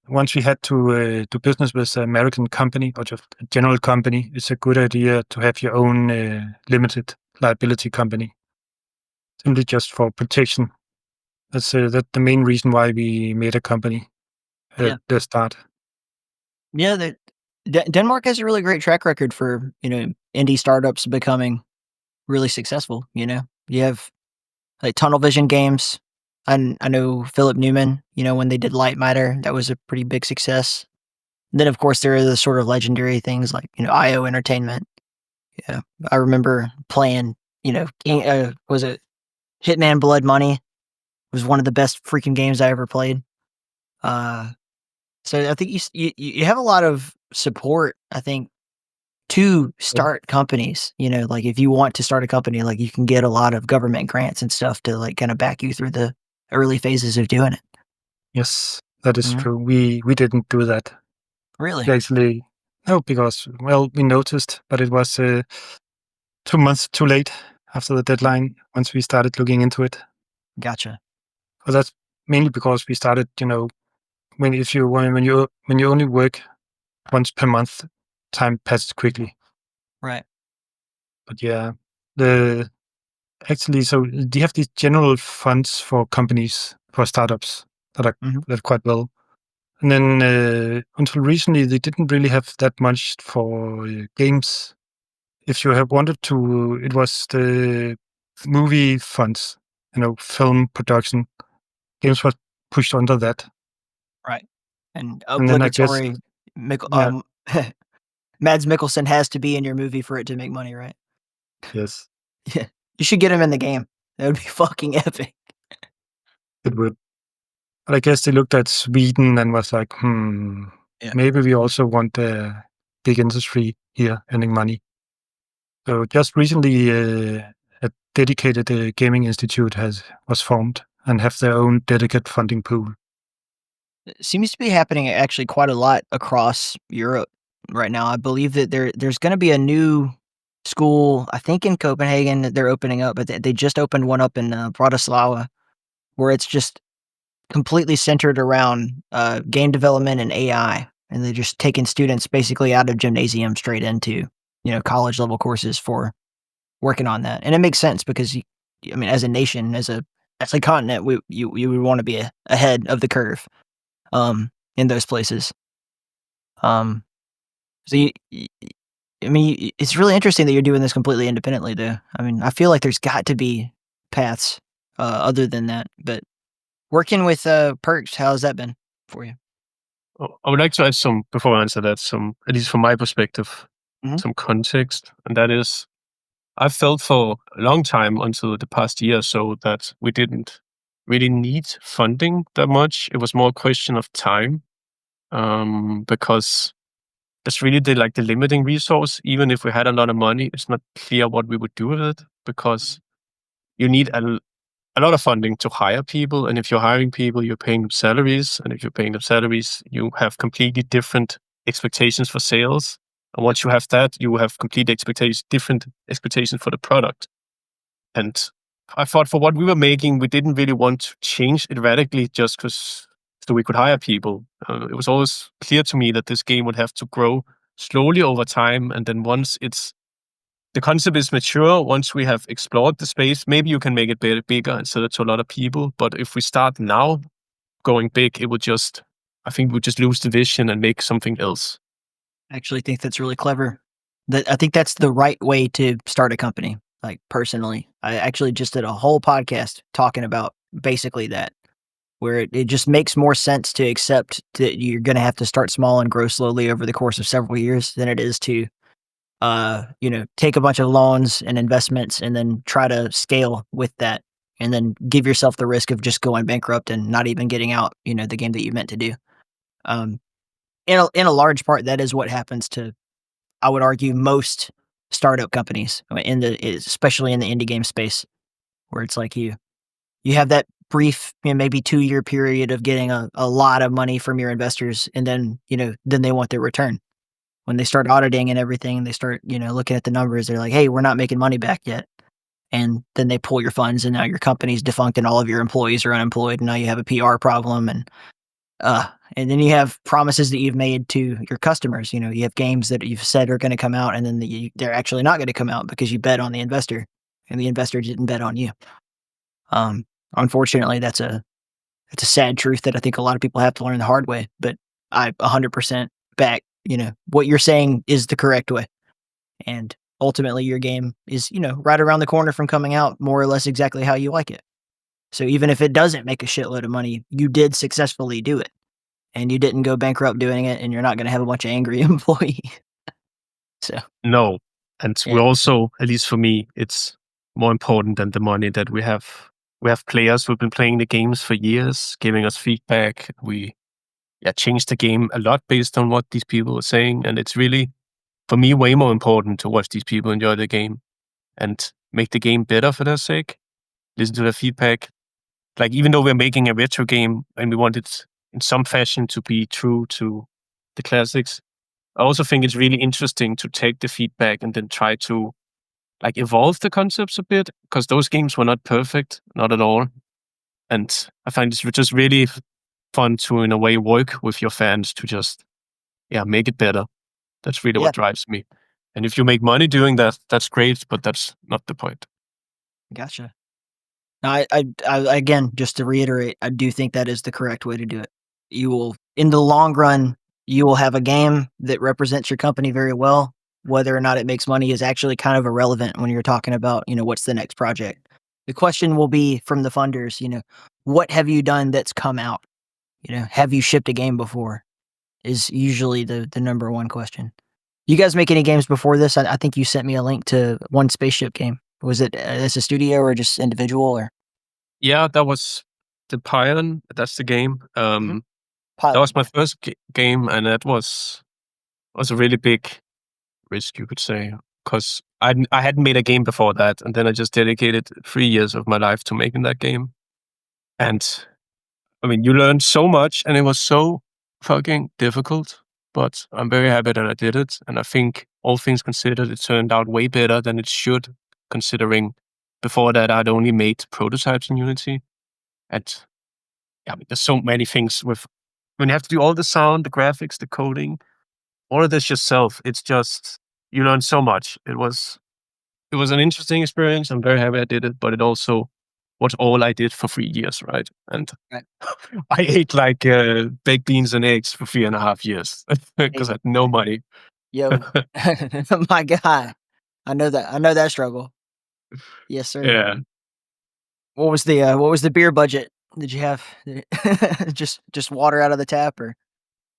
once we had to do business with an American company or just a general company, it's a good idea to have your own limited liability company, simply just for protection. That's the main reason why we made a company. at Yeah. the start. Yeah, Denmark has a really great track record for, indie startups becoming really successful, You have like Tunnel Vision games. I know Philip Newman, when they did Light Miter, that was a pretty big success. And then of course there are the sort of legendary things like, IO Entertainment. Yeah. I remember playing, was it Hitman Blood Money? Was one of the best freaking games I ever played. So I think you have a lot of support, I think, to start companies. Like if you want to start a company, like you can get a lot of government grants and stuff to like kind of back you through the early phases of doing it. Yes, that is Mhm. true. We didn't do that. Really? We actually, no, because, well, we noticed, but it was 2 months too late after the deadline once we started looking into it. Gotcha. But that's mainly because we started, when you only work once per month, time passes quickly. Right. But yeah, so they have these general funds for companies, for startups that are Mhm. that quite well. And then until recently, they didn't really have that much for games. If you have wanted to, it was the movie funds, film production. Games was pushed under that. Right. And And then I guess, obligatory, yeah, Mads Mikkelsen has to be in your movie for it to make money, right? yes, Yeah. You should get him in the game. That would be fucking epic. it would. But I guess they looked at Sweden and was like, Yeah. maybe we also want a big industry here earning money. So just recently, a dedicated gaming institute was formed and have their own dedicated funding pool. It seems to be happening actually quite a lot across Europe right now. I believe that there's going to be a new school, I think in Copenhagen that they're opening up, but they just opened one up in Bratislava where it's just completely centered around game development and AI. And they're just taking students basically out of gymnasium straight into, college level courses for working on that. And it makes sense because, as a nation, as a continent, you would want to be ahead of the curve in those places. Um, so it's really interesting that you're doing this completely independently, though. I mean, I feel like there's got to be paths other than that. But working with Perks, how's that been for you? I would like to add some, before I answer that, at least from my perspective, Mhm. some context. And that is, I felt for a long time until the past year or so that we didn't really need funding that much. It was more a question of time, because that's really the limiting resource. Even if we had a lot of money, it's not clear what we would do with it because you need a lot of funding to hire people. And if you're hiring people, you're paying them salaries. And if you're paying them salaries, you have completely different expectations for sales. And once you have that, you have different expectations for the product. And I thought for what we were making, we didn't really want to change it radically just because so we could hire people. It was always clear to me that this game would have to grow slowly over time. And then once the concept is mature, once we have explored the space, maybe you can make it bigger and sell it to a lot of people. But if we start now going big, I think we'll just lose the vision and make something else. I actually think that's really clever. I think that's the right way to start a company. Like personally, I actually just did a whole podcast talking about basically that, where it just makes more sense to accept that you're going to have to start small and grow slowly over the course of several years than it is to, take a bunch of loans and investments and then try to scale with that and then give yourself the risk of just going bankrupt and not even getting out, the game that you meant to do. Um, in a large part, that is what happens to, I would argue, most startup companies especially in the indie game space, where it's like you have that brief, maybe 2-year period of getting a lot of money from your investors, and then then they want their return. When they start auditing and everything, they start looking at the numbers. They're like, hey, we're not making money back yet, and then they pull your funds, and now your company's defunct, and all of your employees are unemployed, and now you have a PR problem, and then you have promises that you've made to your customers. You have games that you've said are going to come out, and then they're actually not going to come out because you bet on the investor, and the investor didn't bet on you. Unfortunately, that's It's a sad truth that I think a lot of people have to learn the hard way, but I 100% back, what you're saying is the correct way. And ultimately your game is, right around the corner from coming out more or less exactly how you like it. So even if it doesn't make a shitload of money, you did successfully do it. And you didn't go bankrupt doing it, and you're not going to have a bunch of angry employees. So No. And we Yeah. also, at least for me, it's more important than the money that we have players who've been playing the games for years, giving us feedback. We changed the game a lot based on what these people are saying. And it's really, for me, way more important to watch these people enjoy the game and make the game better for their sake. Listen to their feedback. Like, even though we're making a retro game and we want it in some fashion to be true to the classics, I also think it's really interesting to take the feedback and then try to evolve the concepts a bit, because those games were not perfect, not at all. And I find it's just really fun to, in a way, work with your fans to just, make it better. That's really what drives me. And if you make money doing that, that's great, but that's not the point. Gotcha. Now, I again, just to reiterate, I do think that is the correct way to do it. You will, in the long run, you will have a game that represents your company very well. Whether or not it makes money is actually kind of irrelevant when you're talking about, what's the next project. The question will be from the funders, what have you done that's come out? Have you shipped a game before? Is usually the number one question. You guys make any games before this? I think you sent me a link to one spaceship game. Was it as a studio or just individual? Or Yeah, that was the Pion. That's the game. That was my first game, and that was a really big risk, you could say, because I hadn't made a game before that, and then I just dedicated 3 years of my life to making that game. And I mean, you learned so much, and it was so fucking difficult, but I'm very happy that I did it. And I think, all things considered, it turned out way better than it should, considering before that I'd only made prototypes in Unity. And I mean, there's so many things when you have to do all the sound, the graphics, the coding, all of this yourself. It's just, you learn so much. It was an interesting experience. I'm very happy I did it, but it also was all I did for 3 years, right? And I ate baked beans and eggs for 3.5 years because I had no money. Yo, my God, I know that struggle. Yes, sir. Yeah. What was the beer budget? Did you have just water out of the tap, or?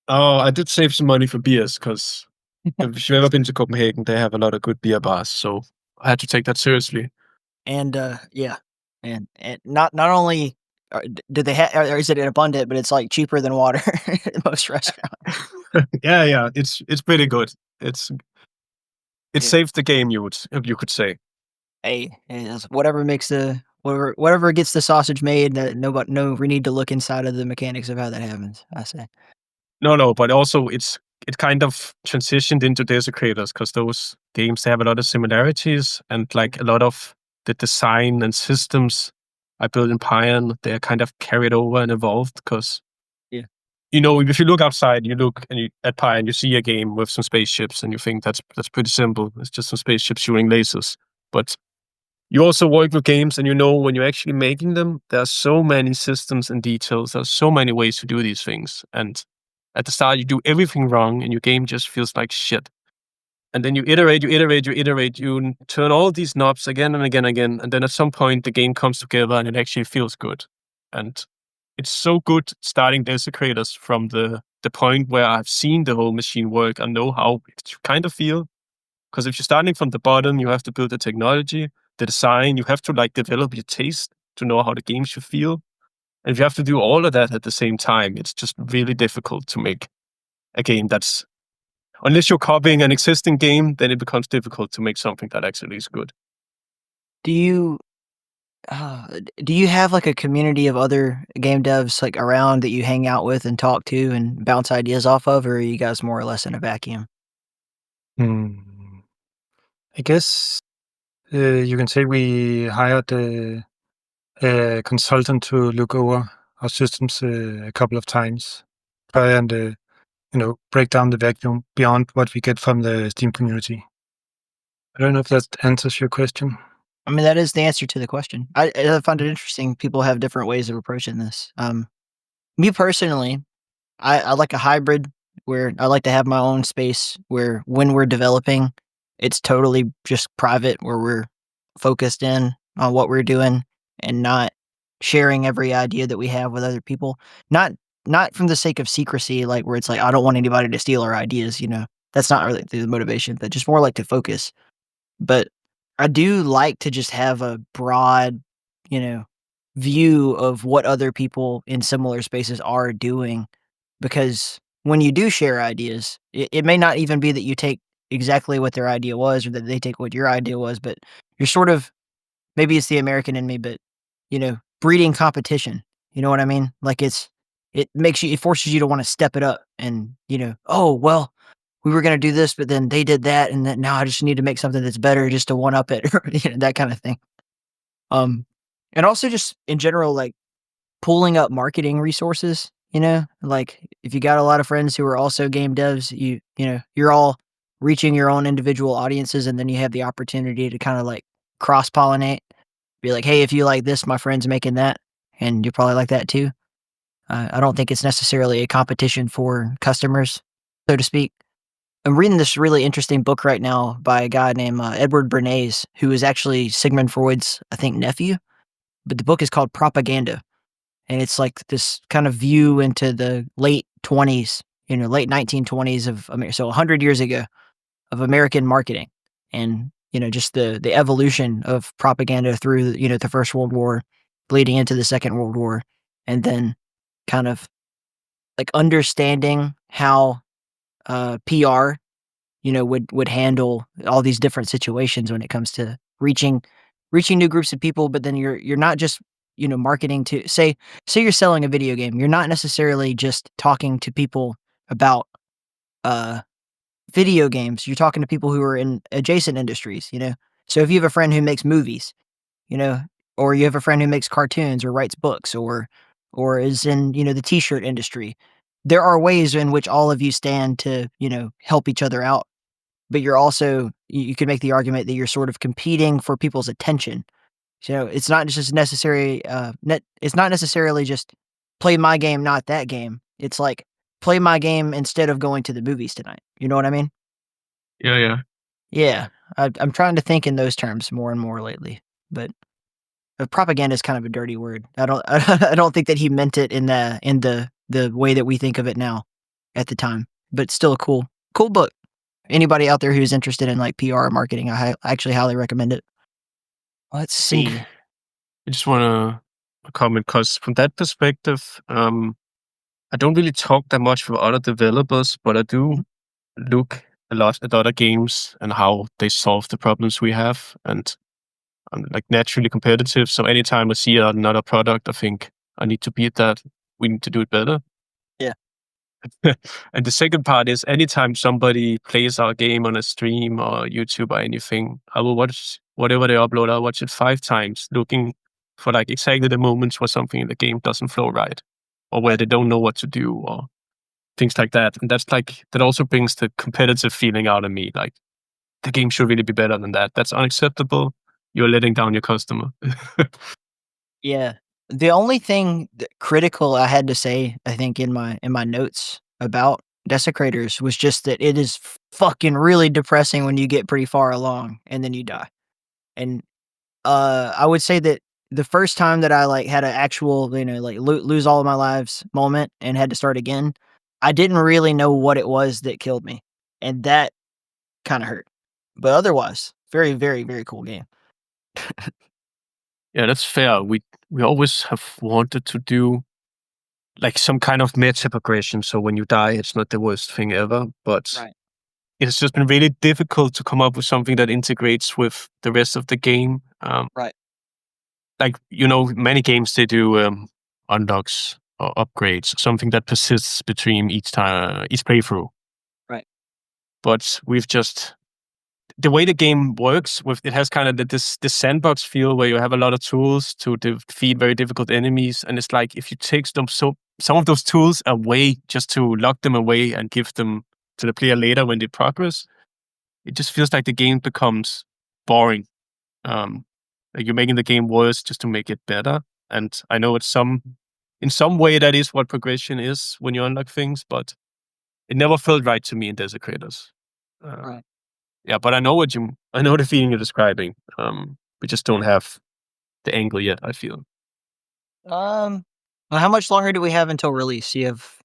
Oh, I did save some money for beers, because if you've ever been to Copenhagen, they have a lot of good beer bars. So I had to take that seriously. And and not only do they have, or is it abundant, but it's cheaper than water at most restaurants. Yeah, it's pretty good. It saves the game, you could say. Hey, whatever makes whatever gets the sausage made. That we need to look inside of the mechanics of how that happens, I say. No, but also it kind of transitioned into Desecrators, because those games, they have a lot of similarities, and a lot of the design and systems I built in Pion, they're kind of carried over and evolved, because if you look outside, at Pion, you see a game with some spaceships, and you think that's pretty simple. It's just some spaceships shooting lasers. But you also work with games, and when you're actually making them, there are so many systems and details. There's so many ways to do these things. And at the start, you do everything wrong, and your game just feels like shit. And then you iterate, you turn all these knobs again and again, and then at some point, the game comes together, and it actually feels good. And it's so good starting Desecrators from the point where I've seen the whole machine work and know how it should kind of feel. Because if you're starting from the bottom, you have to build the technology, the design, you have to develop your taste to know how the game should feel. And if you have to do all of that at the same time, it's just really difficult to make a game that's, unless you're copying an existing game, then it becomes difficult to make something that actually is good. Do you have a community of other game devs around that you hang out with and talk to and bounce ideas off of, or are you guys more or less in a vacuum? I guess you can say we hired a consultant to look over our systems a couple of times, try and break down the vacuum beyond what we get from the Steam community. I don't know if that answers your question. I mean, that is the answer to the question. I find it interesting. People have different ways of approaching this. Me personally, I like a hybrid where I like to have my own space where when we're developing, it's totally just private, where we're focused in on what we're doing and not sharing every idea that we have with other people. Not not from the sake of secrecy, like where it's like I don't want anybody to steal our ideas, you know. That's not really the motivation, but just more like to focus. But I do like to just have a broad, you know, view of what other people in similar spaces are doing, because when you do share ideas, it may not even be that you take exactly what their idea was or that they take what your idea was, but you're sort of, maybe it's the American in me, but breeding competition. You know what I mean? Like it forces you to want to step it up and, oh, well, we were going to do this, but then they did that. And then now I just need to make something that's better just to one up it, or, that kind of thing. Um, and also just in general, like pulling up marketing resources, like if you got a lot of friends who are also game devs, you're all reaching your own individual audiences, and then you have the opportunity to kind of like cross pollinate, be like, hey, if you like this, my friend's making that, and you probably like that too. I don't think it's necessarily a competition for customers, so to speak. I'm reading this really interesting book right now by a guy named Edward Bernays, who is actually Sigmund Freud's, I think, nephew. But the book is called Propaganda, and it's like this kind of view into the late 20s, late 1920s of America, so 100 years ago, of American marketing, and just the evolution of propaganda through the First World War, bleeding into the Second World War, and then kind of like understanding how PR would handle all these different situations when it comes to reaching new groups of people. But then you're not just marketing to say you're selling a video game. You're not necessarily just talking to people about uh video games. You're talking to people who are in adjacent industries. So if you have a friend who makes movies, you know or you have a friend who makes cartoons or writes books, or is in the t-shirt industry, there are ways in which all of you stand to help each other out. But you're also, you could make the argument that you're sort of competing for people's attention. So it's not just necessary. It's not necessarily just play my game, not that game. It's like play my game instead of going to the movies tonight. You know what I mean? Yeah, yeah. Yeah, I'm trying to think in those terms more and more lately. But propaganda is kind of a dirty word. I don't I don't think that he meant it in the way that we think of it now at the time. But still a cool book. Anybody out there who's interested in like PR or marketing, I actually highly recommend it. Let's see. I just want to comment because from that perspective, I don't really talk that much with other developers, but I do look a lot at other games and how they solve the problems we have. And I'm like naturally competitive. So anytime I see another product, I think I need to beat that. We need to do it better. Yeah. And the second part is anytime somebody plays our game on a stream or YouTube or anything, I will watch whatever they upload. I'll watch it 5 times, looking for like exactly the moments where something in the game doesn't flow right, or where they don't know what to do, or things like that. And that's like, that also brings the competitive feeling out of me. Like the game should really be better than that. That's unacceptable. You're letting down your customer. Yeah. The only thing critical I had to say, I think, in my notes about Desecrators was just that it is fucking really depressing when you get pretty far along and then you die. And I would say that the first time that I like had an actual, like lose all of my lives moment and had to start again, I didn't really know what it was that killed me, and that kind of hurt. But otherwise, very, very, very cool game. Yeah, that's fair. We always have wanted to do like some kind of meta progression, so when you die, it's not the worst thing ever. But Right. it's just been really difficult to come up with something that integrates with the rest of the game. Right. Like many games they do unlocks or upgrades, something that persists between each playthrough. Right. But we've just, the way the game works, with it has kind of this sandbox feel where you have a lot of tools to defeat very difficult enemies, and it's like if you take some of those tools away just to lock them away and give them to the player later when they progress, it just feels like the game becomes boring. Like you're making the game worse just to make it better. And I know at some in some way that is what progression is when you unlock things, but it never felt right to me in Desecrators. Right. Yeah, but I know the feeling you're describing. We just don't have the angle yet, I feel. Well, how much longer do we have until release? You have,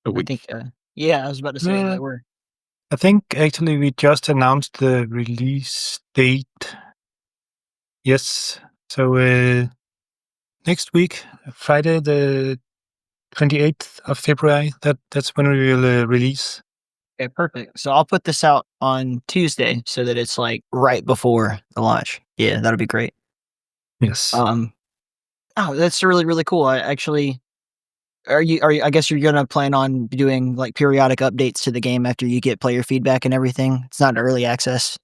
A week. I think, yeah, I was about to say that we're. I think actually we just announced the release date. Yes. So next week, Friday the 28th of February, that's when we will release. Okay, perfect. So I'll put this out on Tuesday so that it's like right before the launch. Yeah, that'll be great. Yes. Oh, that's really, really cool. I actually, are you, I guess you're going to plan on doing like periodic updates to the game after you get player feedback and everything. It's not early access.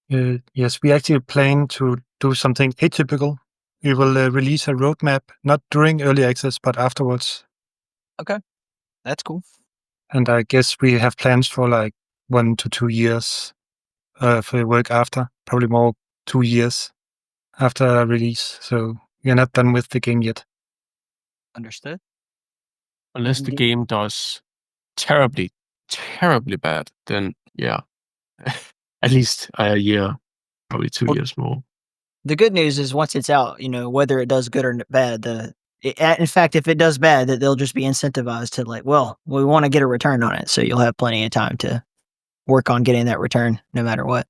Yes, we actually plan to do something atypical. We will release a roadmap, not during early access, but afterwards. Okay. That's cool. And I guess we have plans for like 1 to 2 years for the work after, probably more 2 years after release. So we are not done with the game yet. Understood. Unless the game does terribly, terribly bad, then yeah, at least a year, probably 2 years more. The good news is once it's out, whether it does good or bad, in fact, if it does bad, that they'll just be incentivized to like, well, we want to get a return on it. So you'll have plenty of time to work on getting that return no matter what.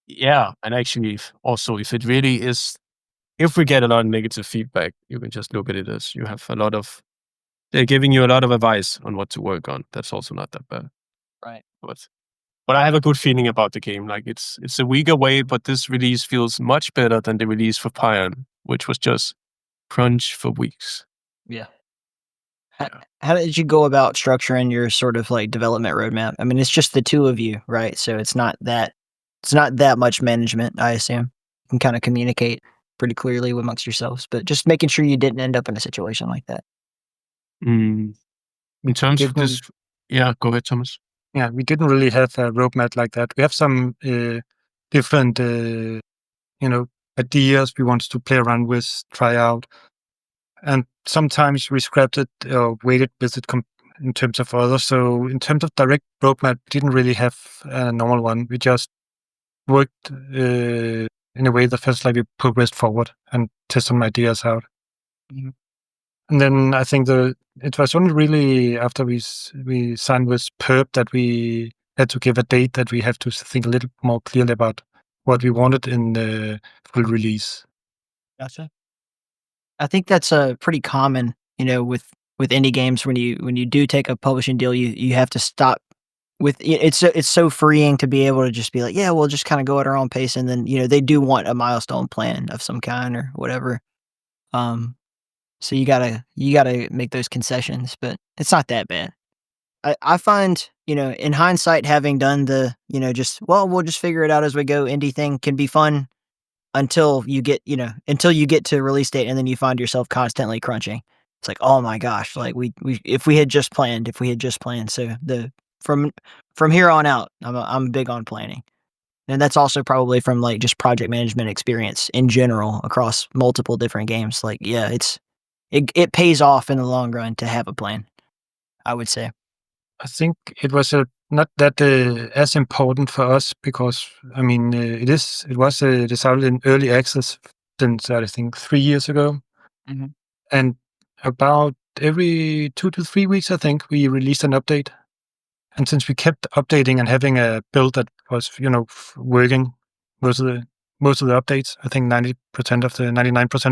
Yeah, and actually also if it really is, if we get a lot of negative feedback, you can just look at it as you have they're giving you a lot of advice on what to work on. That's also not that bad. Right. But I have a good feeling about the game. Like it's a week away, but this release feels much better than the release for Pion, which was just crunch for weeks. Yeah. How did you go about structuring your sort of like development roadmap? I mean, it's just the two of you, right? So it's not that much management, I assume. You can kind of communicate pretty clearly amongst yourselves, but just making sure you didn't end up in a situation like that. In terms of this, yeah, go ahead, Thomas. Yeah, we didn't really have a roadmap like that. We have some different, ideas we wanted to play around with, try out. And sometimes we scrapped it or waited with it in terms of others. So in terms of direct roadmap, we didn't really have a normal one. We just worked in a way that feels like we progressed forward and test some ideas out. Mm-hmm. And then I think it was only really after we signed with Perp that we had to give a date that we have to think a little more clearly about what we wanted in the full release. Gotcha. I think that's pretty common, with indie games when you do take a publishing deal, you have to stop with it's so freeing to be able to just be like, yeah, we'll just kind of go at our own pace, and then they do want a milestone plan of some kind or whatever. So you gotta make those concessions, but it's not that bad. I find, in hindsight, having done the, we'll just figure it out as we go indie thing can be fun until you get to release date and then you find yourself constantly crunching. It's like, oh my gosh, like if we had just planned. So from here on out, I'm big on planning. And that's also probably from like just project management experience in general across multiple different games. Like, yeah, it pays off in the long run to have a plan, I would say. I think it was not that as important for us because, I mean, it was decided in early access since, I think, 3 years ago. Mm-hmm. And about every 2 to 3 weeks, I think, we released an update. And since we kept updating and having a build that was, working most of the updates, I think 99%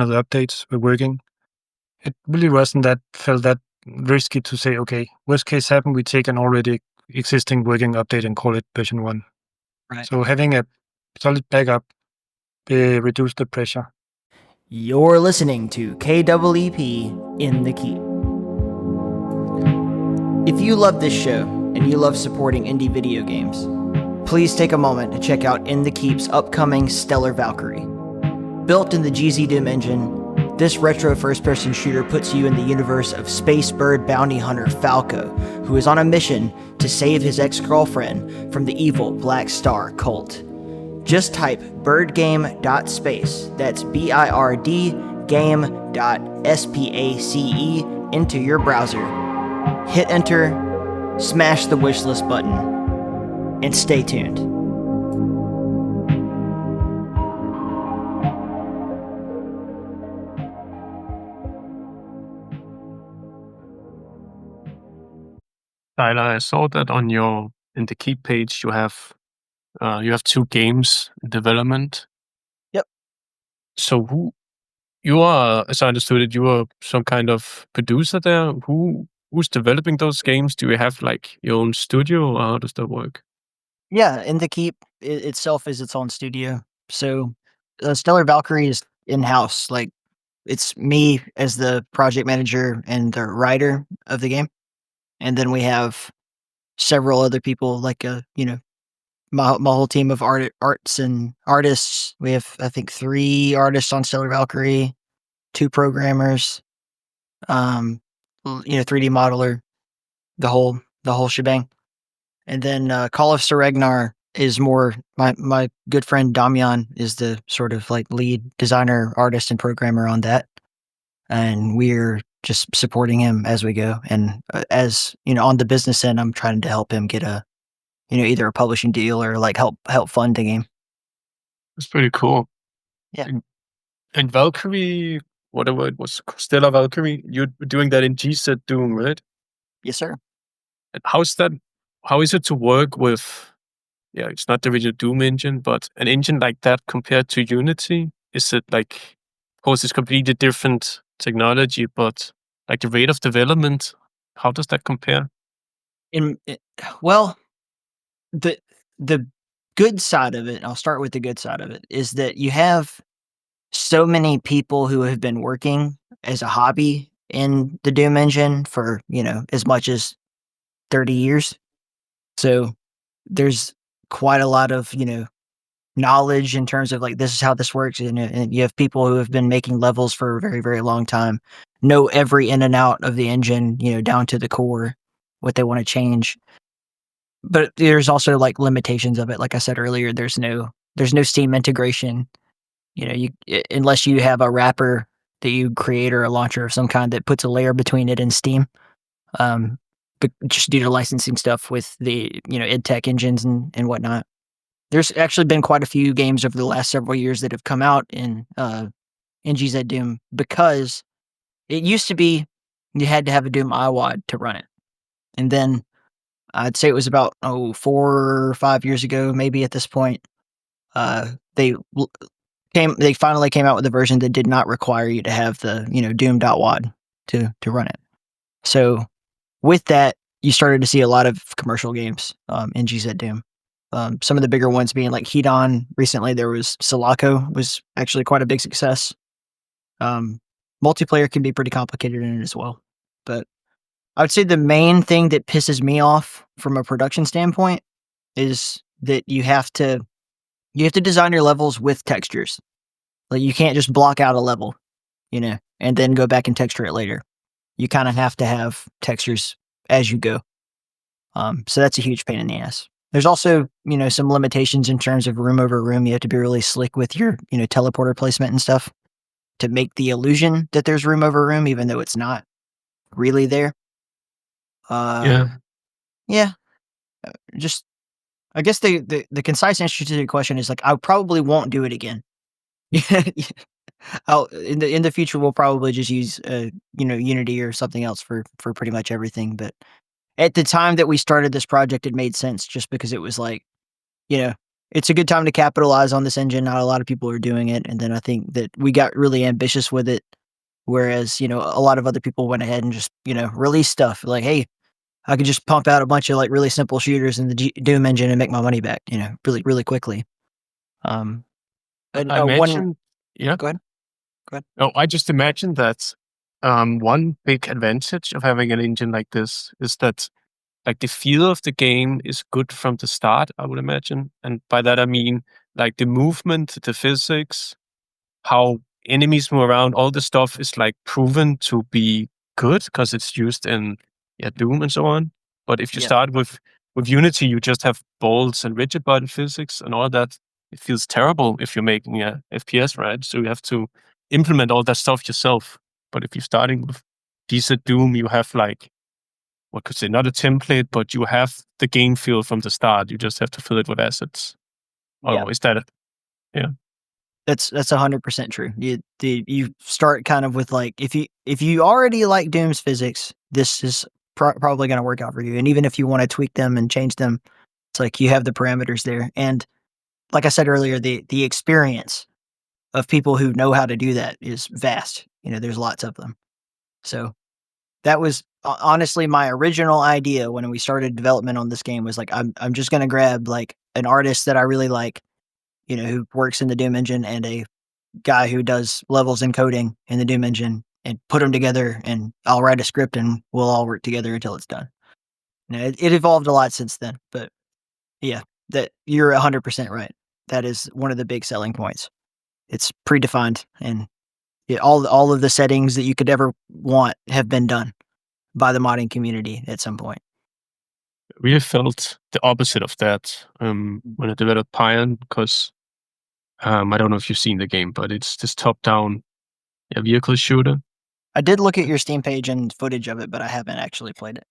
of the updates were working. It really wasn't felt that risky to say, okay, worst case happen, we take an already existing working update and call it version 1. Right. So having a solid backup reduced the pressure. You're listening to KEEP in the Keep. If you love this show and you love supporting indie video games, please take a moment to check out In the Keep's upcoming Stellar Valkyrie. Built in the GZ Doom engine, this retro first-person shooter puts you in the universe of space bird bounty hunter Falco, who is on a mission to save his ex-girlfriend from the evil Black Star cult. Just type birdgame.space, that's BIRD game.space into your browser, hit enter, smash the wishlist button, and stay tuned. Tyler, I saw that on in the Keep page you have 2 games in development. Yep. So you are, as I understood it, you are some kind of producer there. Who's developing those games? Do you have like your own studio, or how does that work? Yeah, In the Keep itself is its own studio. So Stellar Valkyrie is in-house. Like, it's me as the project manager and the writer of the game. And then we have several other people, like, my whole team of arts and artists. We have, I think, 3 artists on Stellar Valkyrie, 2 programmers, 3D modeler, the whole shebang. And then Call of Sir Ragnar is more my good friend Damian is the sort of like lead designer, artist, and programmer on that. And we're just supporting him as we go. And as on the business end, I'm trying to help him get a either a publishing deal or like help fund the game. It's pretty cool. Yeah. And Valkyrie, whatever it was, Stellar Valkyrie, you're doing that in GZ Doom, right? Yes, sir. And how is it to work with, it's not the original Doom engine, but an engine like that compared to Unity? Is it like, of course, it's completely different technology, but like the rate of development, how does that compare? Well, the good side of it, and I'll start with the good side of it, is that you have so many people who have been working as a hobby in the Doom engine for, as much as 30 years. So there's quite a lot of, knowledge in terms of like, this is how this works. And you have people who have been making levels for a very, very long time, know every in and out of the engine, down to the core, what they want to change. But there's also like limitations of it. Like I said earlier, there's no Steam integration. Unless you have a wrapper that you create or a launcher of some kind that puts a layer between it and Steam. But just due to licensing stuff with the EdTech engines and whatnot. There's actually been quite a few games over the last several years that have come out in GZ Doom because it used to be you had to have a Doom iWad to run it. And then I'd say it was about 4 or 5 years ago, maybe at this point, they finally came out with a version that did not require you to have the Doom.wad to run it. So with that, you started to see a lot of commercial games in GZ Doom. Some of the bigger ones being like Hedon. Recently, there was Sulaco was actually quite a big success. Multiplayer can be pretty complicated in it as well. But I would say the main thing that pisses me off from a production standpoint is that you have to design your levels with textures. Like, you can't just block out a level, and then go back and texture it later. You kind of have to have textures as you go. So that's a huge pain in the ass. There's also, some limitations in terms of room over room. You have to be really slick with your, teleporter placement and stuff to make the illusion that there's room over room, even though it's not really there. Yeah. Just, I guess the concise answer to the question is like, I probably won't do it again. In the future, we'll probably just use, Unity or something else for pretty much everything. But at the time that we started this project, it made sense just because it was like, it's a good time to capitalize on this engine. Not a lot of people are doing it. And then I think that we got really ambitious with it. Whereas, a lot of other people went ahead and just, release stuff like, hey, I could just pump out a bunch of like really simple shooters in the Doom engine and make my money back, really, really quickly. I mentioned, yeah. Go ahead. Oh, I just imagined that one big advantage of having an engine like this is that like the feel of the game is good from the start, I would imagine. And by that I mean like the movement, the physics, how enemies move around, all the stuff is like proven to be good because it's used in Doom and so on. But if you start with Unity, you just have bolts and rigid body physics and all that. It feels terrible if you're making a FPS, right? So you have to implement all that stuff yourself. But if you're starting with Decent Doom, you have like, what could say, not a template, but you have the game feel from the start. You just have to fill it with assets. Yeah. Oh, is that it? Yeah. That's 100% true. You start kind of with like, if you already like Doom's physics, this is probably going to work out for you. And even if you want to tweak them and change them, it's like you have the parameters there. And like I said earlier, the experience of people who know how to do that is vast. There's lots of them. So that was honestly my original idea when we started development on this game, was like, I'm just going to grab like an artist that I really like, who works in the Doom engine, and a guy who does levels and coding in the Doom engine, and put them together, and I'll write a script and we'll all work together until it's done. It evolved a lot since then, but yeah, that you're 100% right. That is one of the big selling points. It's predefined, and all of the settings that you could ever want have been done by the modding community at some point. We have felt the opposite of that when I developed Pion, because I don't know if you've seen the game, but it's this top-down vehicle shooter. I did look at your Steam page and footage of it, but I haven't actually played it.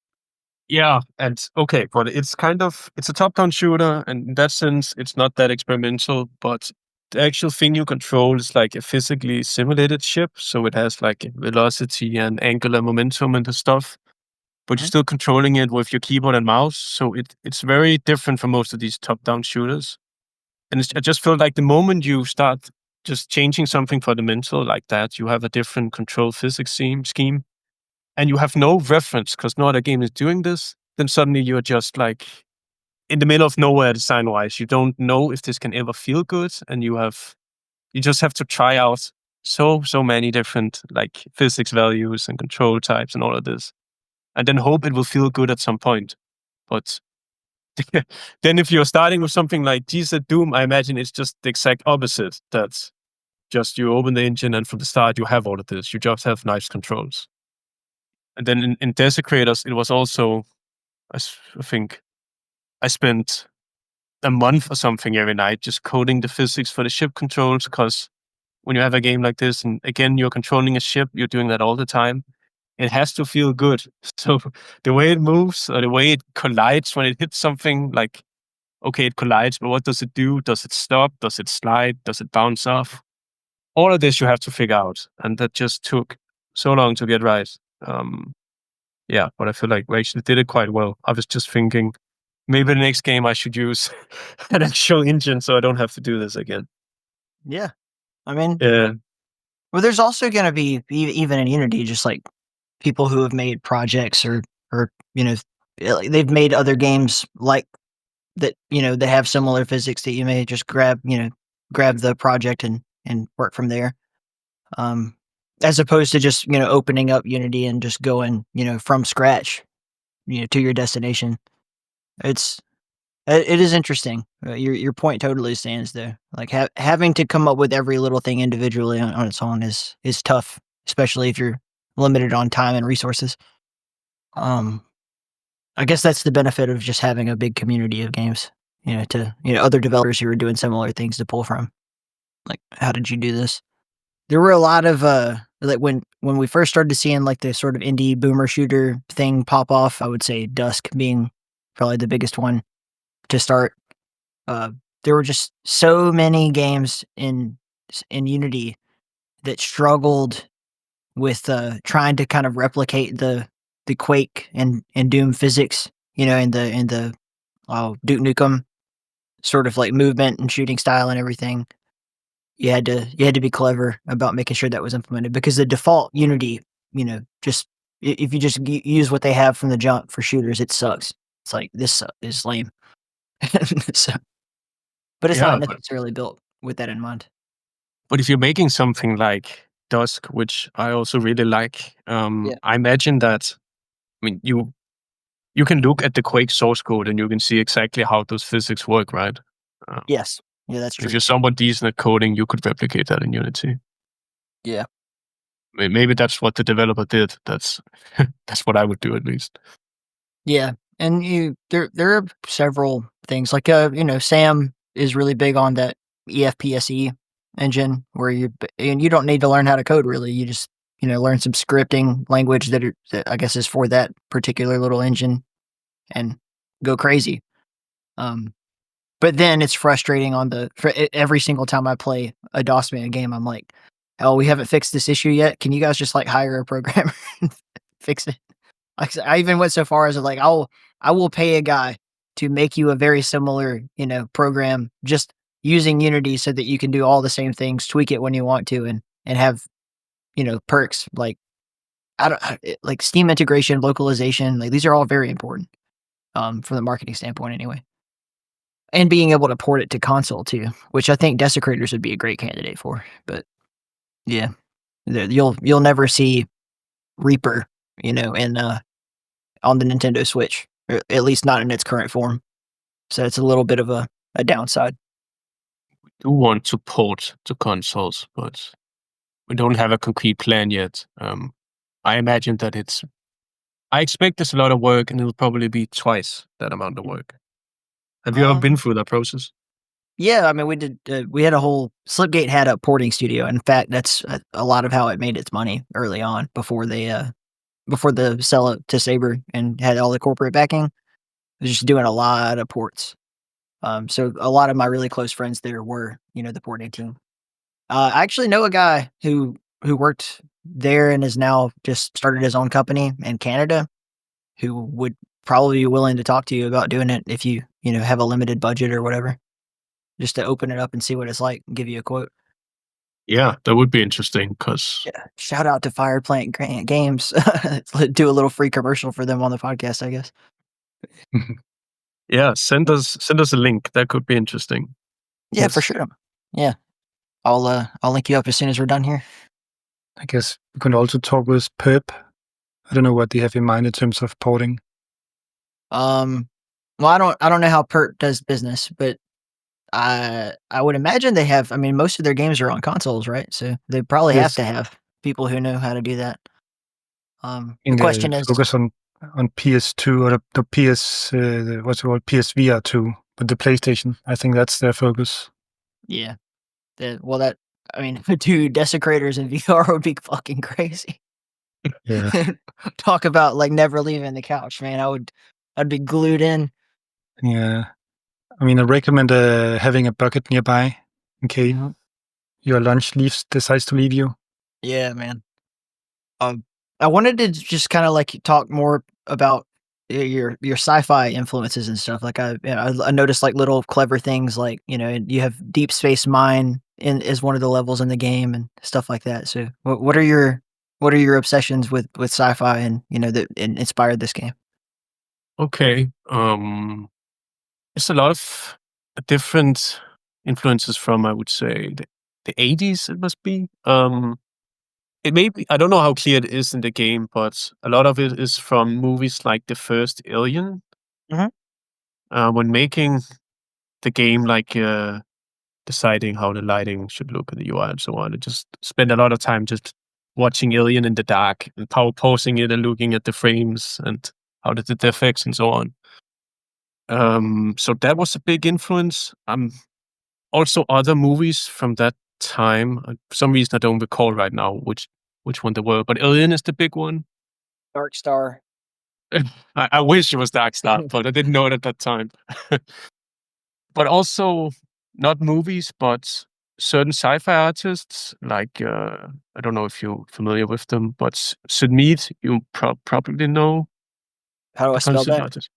Yeah, and okay, but it's a top-down shooter, and in that sense, it's not that experimental, but the actual thing you control is like a physically simulated ship, so it has like velocity and angular momentum and the stuff, but you're still controlling it with your keyboard and mouse, so it's very different from most of these top-down shooters. And I just feel like the moment you start just changing something fundamental like that, you have a different control physics scheme, and you have no reference because no other game is doing this, then suddenly you're just like in the middle of nowhere design-wise. You don't know if this can ever feel good, and you just have to try out so many different like physics values and control types and all of this, and then hope it will feel good at some point. But then if you're starting with something like Decent Doom, I imagine it's just the exact opposite. That's just you open the engine and from the start you have all of this. You just have nice controls. And then in Desecrators, it was also, I think, I spent a month or something every night just coding the physics for the ship controls, because when you have a game like this, and again, you're controlling a ship, you're doing that all the time, it has to feel good. So the way it moves or the way it collides when it hits something, like, okay, it collides, but what does it do? Does it stop? Does it slide? Does it bounce off? All of this you have to figure out. And that just took so long to get right. Yeah, but I feel like we actually did it quite well. I was just thinking, maybe the next game I should use an actual engine so I don't have to do this again. Yeah. I mean, Yeah. well, there's also going to be, even in Unity, just like people who have made projects or they've made other games like that, that have similar physics, that you may just grab the project and work from there. As opposed to just, opening up Unity and just going, from scratch, to your destination. It is interesting. Your point totally stands there. Like having to come up with every little thing individually on its own is tough, especially if you're limited on time and resources. I guess that's the benefit of just having a big community of games, to other developers who are doing similar things to pull from. Like, how did you do this? There were a lot of like when we first started seeing like the sort of indie boomer shooter thing pop off, I would say Dusk being probably the biggest one to start. There were just so many games in Unity that struggled with trying to kind of replicate the Quake and Doom physics, in the Duke Nukem sort of like movement and shooting style and everything. You had to be clever about making sure that was implemented, because the default Unity, just if you just use what they have from the jump for shooters, it sucks. It's like, this is lame. So, but it's not necessarily built with that in mind. But if you're making something like Dusk, which I also really like, I imagine that, I mean, you can look at the Quake source code and you can see exactly how those physics work, right? Yes. Yeah, that's true. If you're somewhat decent at coding, you could replicate that in Unity. Yeah. Maybe that's what the developer did. That's what I would do, at least. Yeah. And there are several things like, Sam is really big on that EFPSE engine where and you don't need to learn how to code really. You just, learn some scripting language that I guess is for that particular little engine and go crazy. But then it's frustrating for every single time I play a DOSman game, I'm like, oh, we haven't fixed this issue yet. Can you guys just like hire a programmer and fix it? I even went so far as like, I will pay a guy to make you a very similar, program just using Unity so that you can do all the same things, tweak it when you want to, and have, perks like like Steam integration, localization. Like these are all very important from the marketing standpoint, anyway. And being able to port it to console too, which I think Desecrators would be a great candidate for. But yeah, you'll never see Reaper, in on the Nintendo Switch, or at least not in its current form. So it's a little bit of a downside. We do want to port to consoles, but we don't have a concrete plan yet. I imagine that I expect there's a lot of work, and it'll probably be twice that amount of work. Have you ever been through that process? Yeah, I mean, we did. We had a whole Slipgate had a porting studio. In fact, that's a lot of how it made its money early on before the sell it to Saber and had all the corporate backing. It was just doing a lot of ports. So a lot of my really close friends there were, the porting team. I actually know a guy who worked there and is now just started his own company in Canada, who would probably be willing to talk to you about doing it if you have a limited budget or whatever, just to open it up and see what it's like and give you a quote. Yeah, that would be interesting because shout out to Fireplant Games. Do a little free commercial for them on the podcast, I guess. Yeah, send us a link. That could be interesting. Yeah, yes. For sure. Yeah, I'll link you up as soon as we're done here. I guess we can also talk with Perp. I don't know what they have in mind in terms of porting. Well, I don't know how Perp does business, but I would imagine they have. I mean, most of their games are on consoles, right? So they probably have to have people who know how to do that. The question is focus on PS2 or the PS what's it called, PSVR 2, but the PlayStation. I think that's their focus. Yeah. Dude, Desecrators in VR would be fucking crazy. Yeah. Talk about like never leaving the couch, man. I'd be glued in. Yeah. I mean, I recommend having a bucket nearby in case your lunch decides to leave you. Yeah, man. I wanted to just kind of like talk more about your sci-fi influences and stuff. Like I noticed like little clever things, like you have Deep Space Mine as one of the levels in the game and stuff like that. So what are your obsessions with sci-fi and that inspired this game? Okay. There's a lot of different influences from, I would say, the 80s, it must be. It may be, I don't know how clear it is in the game, but a lot of it is from movies like the first Alien. When making the game, like deciding how the lighting should look in the UI and so on, I just spend a lot of time just watching Alien in the dark and pausing it and looking at the frames and how they did the effects and so on. So that was a big influence. Also other movies from that time. For some reason I don't recall right now which one they were, but Alien is the big one. Dark Star. I wish it was Dark Star, but I didn't know it at that time. But also not movies, but certain sci-fi artists, like I don't know if you're familiar with them, but Sid Mead, you probably know. How do I spell that? Artist.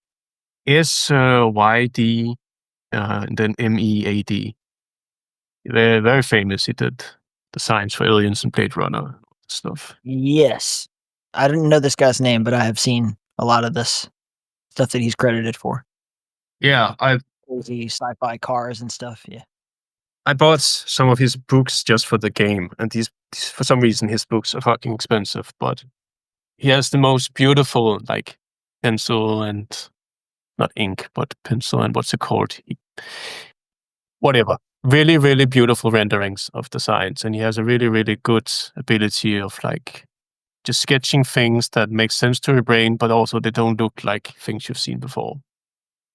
SYD and then MEAD. They're very famous. He did the science for Aliens and Blade Runner stuff. Yes. I didn't know this guy's name, but I have seen a lot of this stuff that he's credited for. Yeah, crazy sci-fi cars and stuff. Yeah. I bought some of his books just for the game, and these for some reason his books are fucking expensive, but he has the most beautiful like pencil and not ink, but pencil and what's it called? Whatever. Really, really beautiful renderings of the science, and he has a really, really good ability of like just sketching things that make sense to your brain, but also they don't look like things you've seen before.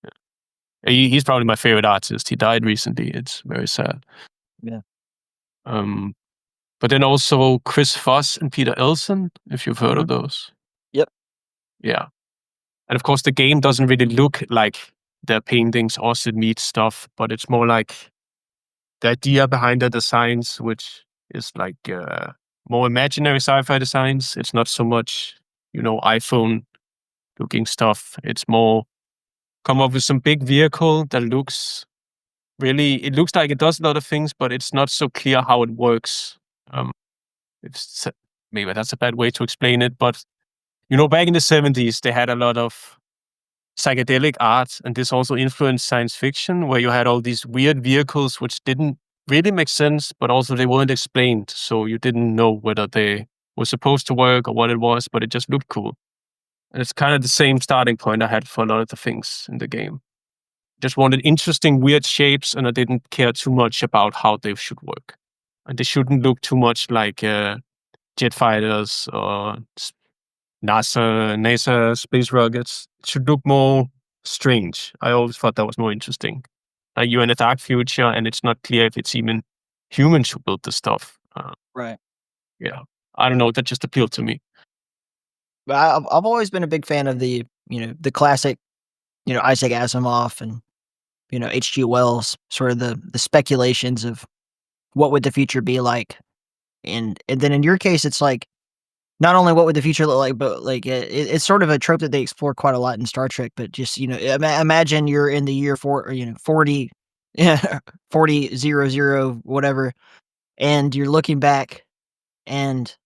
Yeah. He's probably my favorite artist. He died recently. It's very sad. Yeah. But then also Chris Voss and Peter Elson, if you've heard of those. Yep. Yeah. And of course, the game doesn't really look like their paintings or Sid Mead stuff, but it's more like the idea behind the designs, which is like more imaginary sci-fi designs. It's not so much, iPhone-looking stuff. It's more come up with some big vehicle that looks it looks like it does a lot of things, but it's not so clear how it works. It's maybe that's a bad way to explain it, but back in the 70s, they had a lot of psychedelic art, and this also influenced science fiction, where you had all these weird vehicles which didn't really make sense, but also they weren't explained, so you didn't know whether they were supposed to work or what it was, but it just looked cool. And it's kind of the same starting point I had for a lot of the things in the game. Just wanted interesting, weird shapes, and I didn't care too much about how they should work. And they shouldn't look too much like jet fighters or NASA space rockets. It should look more strange. I always thought that was more interesting. Like you're in a dark future, and it's not clear if it's even humans who built the stuff. Right. Yeah, I don't know. That just appealed to me. But I've always been a big fan of the classic, Isaac Asimov and H.G. Wells, sort of the speculations of what would the future be like, and then in your case, it's like not only what would the future look like, but like it's sort of a trope that they explore quite a lot in Star Trek. But just imagine you're in the year 40, 4000 whatever, and you're looking back, and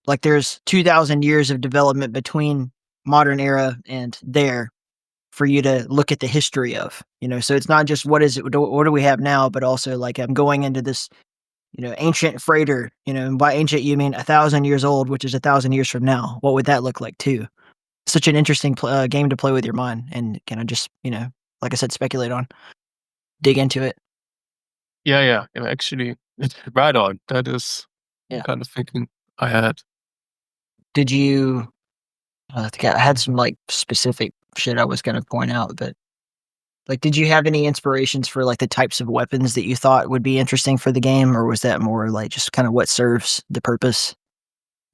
like there's 2,000 years of development between modern era and there for you to look at the history of, so it's not just what do we have now, but also like I'm going into this, ancient freighter, and by ancient you mean 1,000 years old, which is 1,000 years from now. What would that look like too? Such an interesting game to play with your mind and kind of just, like I said, speculate on, dig into it. Yeah. Actually, right on. That is the kind of thinking I had. Did you? I think I had some like specific shit I was going to point out, but like, did you have any inspirations for like the types of weapons that you thought would be interesting for the game, or was that more like just kind of what serves the purpose?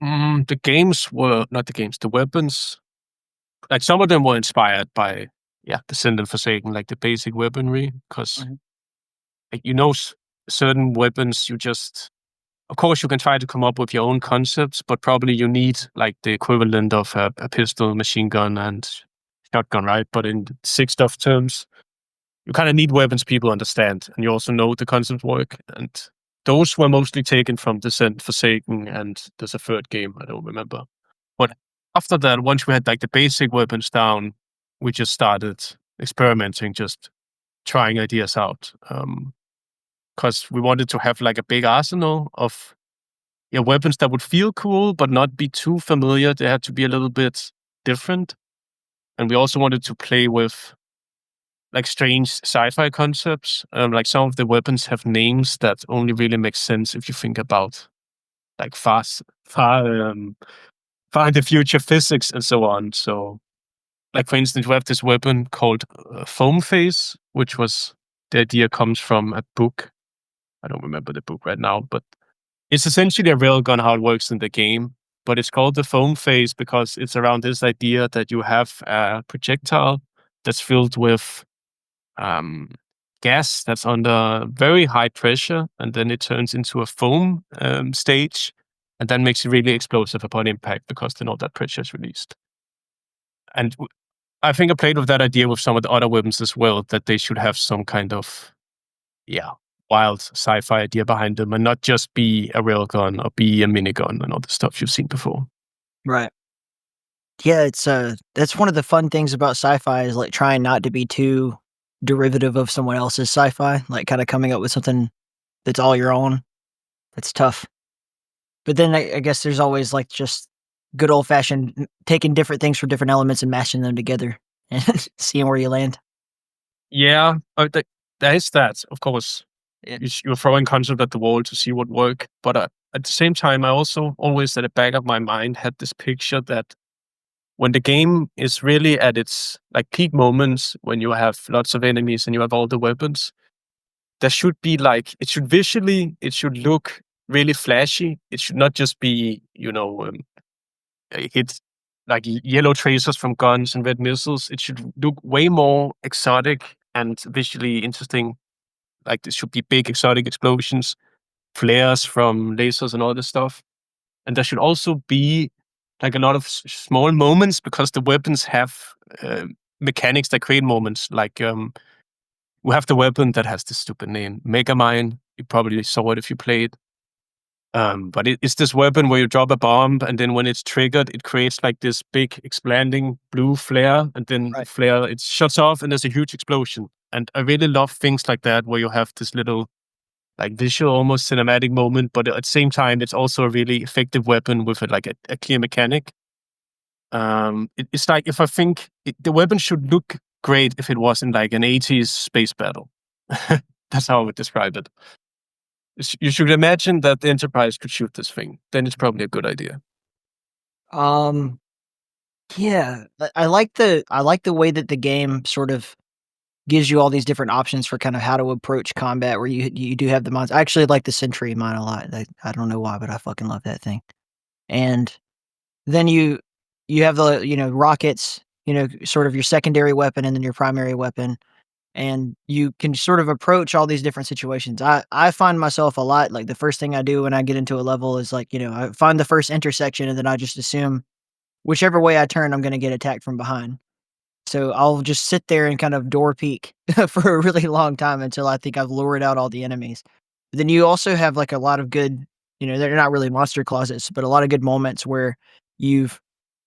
The games were not the games. The weapons, like some of them were inspired by Descendant Forsaken, like the basic weaponry, because certain weapons of course you can try to come up with your own concepts, but probably you need like the equivalent of a pistol, machine gun, and shotgun, right? But in sick stuff terms, you kind of need weapons people understand, and you also know the concepts work. And those were mostly taken from Descent Forsaken, and there's a third game I don't remember. But after that, once we had like the basic weapons down, we just started experimenting, just trying ideas out. Because we wanted to have like a big arsenal of weapons that would feel cool, but not be too familiar. They had to be a little bit different. And we also wanted to play with like strange sci-fi concepts. Like some of the weapons have names that only really make sense if you think about like far in the future physics and so on. So, like for instance, we have this weapon called Foam Phase, which was the idea comes from a book. I don't remember the book right now, but it's essentially a railgun how it works in the game. But it's called the Foam Phase because it's around this idea that you have a projectile that's filled with gas that's under very high pressure, and then it turns into a foam stage, and then makes it really explosive upon impact because then all that pressure is released. And I think I played with that idea with some of the other weapons as well, that they should have some kind of wild sci-fi idea behind them and not just be a railgun or be a minigun and all the stuff you've seen before. Right. Yeah, it's that's one of the fun things about sci-fi is like trying not to be too derivative of someone else's sci-fi, like kind of coming up with something that's all your own. That's tough. But then I guess there's always like just good old-fashioned taking different things from different elements and mashing them together and seeing where you land. Yeah, there is that, of course. Yeah. You're throwing concept at the wall to see what work. But at the same time, I also always at the back of my mind had this picture that when the game is really at its like peak moments, when you have lots of enemies and you have all the weapons, there should be like, it should look really flashy. It should not just be, hit like yellow tracers from guns and red missiles. It should look way more exotic and visually interesting. Like there should be big exotic explosions, flares from lasers and all this stuff. And there should also be like a lot of small moments because the weapons have mechanics that create moments. Like we have the weapon that has this stupid name, Megamine. You probably saw it if you played. But it's this weapon where you drop a bomb, and then when it's triggered, it creates like this big expanding blue flare, and then the flare it shuts off, and there's a huge explosion. And I really love things like that where you have this little like visual, almost cinematic moment, but at the same time, it's also a really effective weapon with a clear mechanic. It's like if I think the weapon should look great if it wasn't like an 80s space battle. That's how I would describe it. You should imagine that the Enterprise could shoot this thing. Then it's probably a good idea. Yeah, I like the way that the game sort of gives you all these different options for kind of how to approach combat. Where you do have the mines. I actually like the Sentry mine a lot. I don't know why, but I fucking love that thing. And then you have the rockets. Sort of your secondary weapon and then your primary weapon. And you can sort of approach all these different situations. I find myself a lot like the first thing I do when I get into a level is like, I find the first intersection and then I just assume whichever way I turn, I'm going to get attacked from behind. So I'll just sit there and kind of door peek for a really long time until I think I've lured out all the enemies. But then you also have like a lot of good, they're not really monster closets, but a lot of good moments where you've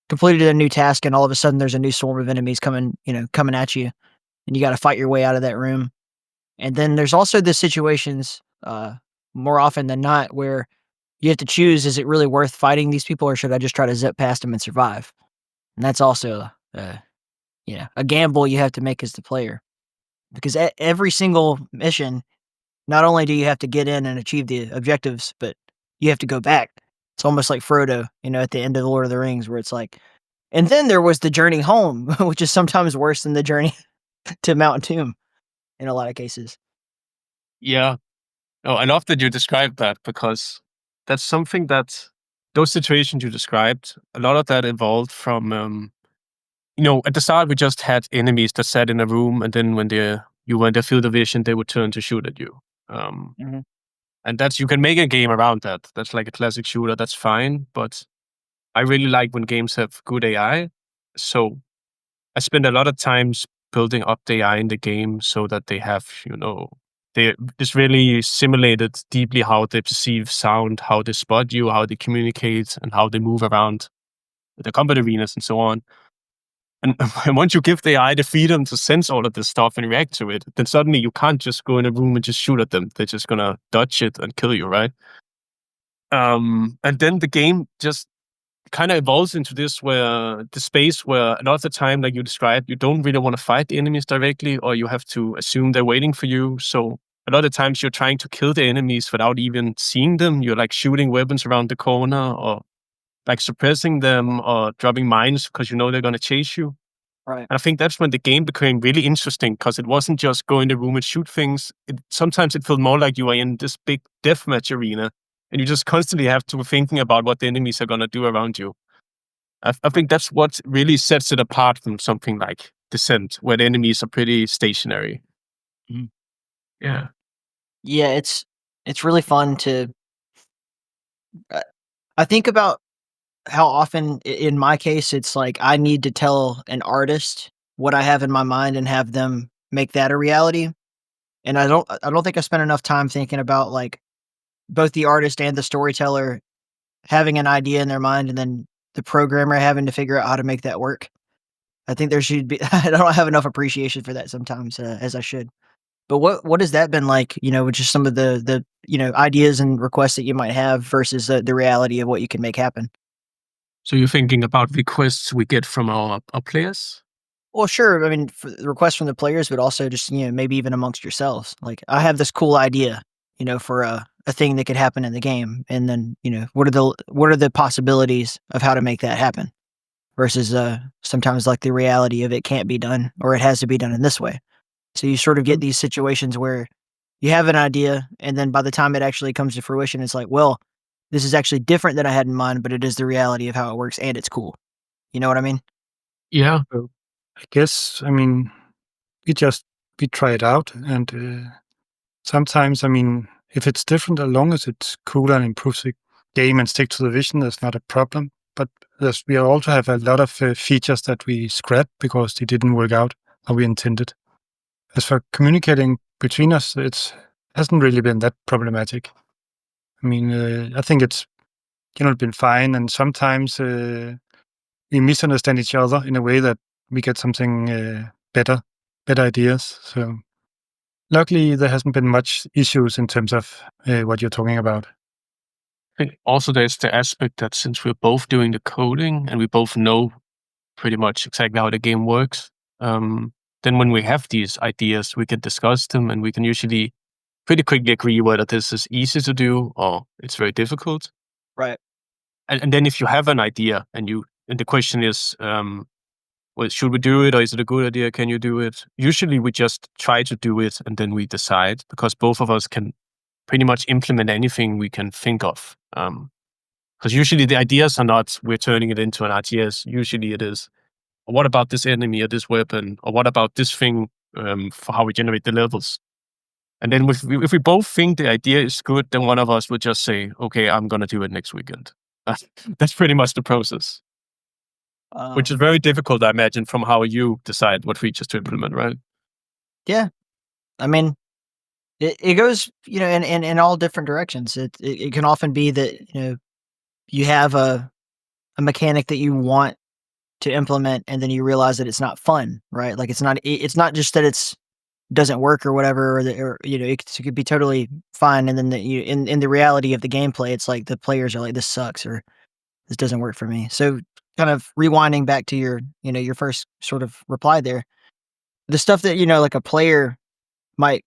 completed a new task and all of a sudden there's a new swarm of enemies coming at you. And you got to fight your way out of that room. And then there's also the situations, more often than not, where you have to choose: is it really worth fighting these people, or should I just try to zip past them and survive? And that's also, a gamble you have to make as the player, because every single mission, not only do you have to get in and achieve the objectives, but you have to go back. It's almost like Frodo, at the end of the Lord of the Rings, where it's like, and then there was the journey home, which is sometimes worse than the journey to Mount Tomb in a lot of cases. Yeah. Oh, I love that you described that because that's something that those situations you described, a lot of that evolved from, at the start we just had enemies that sat in a room, and then when you were in their field of vision, they would turn to shoot at you. And you can make a game around that. That's like a classic shooter. That's fine. But I really like when games have good AI. So I spend a lot of times building up the AI in the game so that they have, they just really simulated deeply how they perceive sound, how they spot you, how they communicate, and how they move around the combat arenas and so on. And once you give the AI the freedom to sense all of this stuff and react to it, then suddenly you can't just go in a room and just shoot at them. They're just gonna dodge it and kill you, right? And then the game just kind of evolves into this where the space where a lot of the time, like you described, you don't really want to fight the enemies directly, or you have to assume they're waiting for you. So a lot of times you're trying to kill the enemies without even seeing them. You're like shooting weapons around the corner, or like suppressing them, or dropping mines because they're going to chase you. Right. And I think that's when the game became really interesting, because it wasn't just go in the room and shoot things. Sometimes it felt more like you were in this big deathmatch arena, and you just constantly have to be thinking about what the enemies are going to do around you. I think that's what really sets it apart from something like Descent, where the enemies are pretty stationary. Mhm. Yeah. Yeah, it's really fun to. I think about how often, in my case, it's like I need to tell an artist what I have in my mind and have them make that a reality. And I don't think I spent enough time thinking about like both the artist and the storyteller having an idea in their mind, and then the programmer having to figure out how to make that work. I think there should be. I don't have enough appreciation for that sometimes, as I should. But what has that been like? With just some of the ideas and requests that you might have versus the reality of what you can make happen. So you're thinking about requests we get from our players? Well, sure. I mean, requests from the players, but also just maybe even amongst yourselves. Like, I have this cool idea, for a thing that could happen in the game, and then what are the possibilities of how to make that happen, versus sometimes like the reality of it can't be done, or it has to be done in this way. So you sort of get these situations where you have an idea, and then by the time it actually comes to fruition, it's like, well, this is actually different than I had in mind, but it is the reality of how it works, and it's cool. You know what I mean? Yeah. I guess, we try it out, and sometimes, if it's different, as long as it's cool and improves the game and stick to the vision, that's not a problem. But we also have a lot of features that we scrap because they didn't work out how we intended. As for communicating between us, it hasn't really been that problematic. I think it's been fine, and sometimes we misunderstand each other in a way that we get something better ideas. So luckily, there hasn't been much issues in terms of what you're talking about. I think also there's the aspect that since we're both doing the coding and we both know pretty much exactly how the game works, then when we have these ideas, we can discuss them and we can usually pretty quickly agree whether this is easy to do or it's very difficult. Right. And then if you have an idea and the question is, well, should we do it or is it a good idea? Can you do it? Usually we just try to do it and then we decide because both of us can pretty much implement anything we can think of. Because usually the ideas are not, we're turning it into an RTS. Usually it is, what about this enemy or this weapon? Or what about this thing for how we generate the levels? And then if we both think the idea is good, then one of us will just say, okay, I'm going to do it next weekend. That's pretty much the process. Which is very difficult, I imagine, from how you decide what features to implement, right? Yeah. It goes, in all different directions. It can often be that, you have a mechanic that you want to implement and then you realize that it's not fun, right? Like it's not just that it's doesn't work or whatever, it could be totally fine. And then in the reality of the gameplay, it's like the players are like, this sucks or this doesn't work for me. So kind of rewinding back to your first sort of reply there, the stuff that, like a player might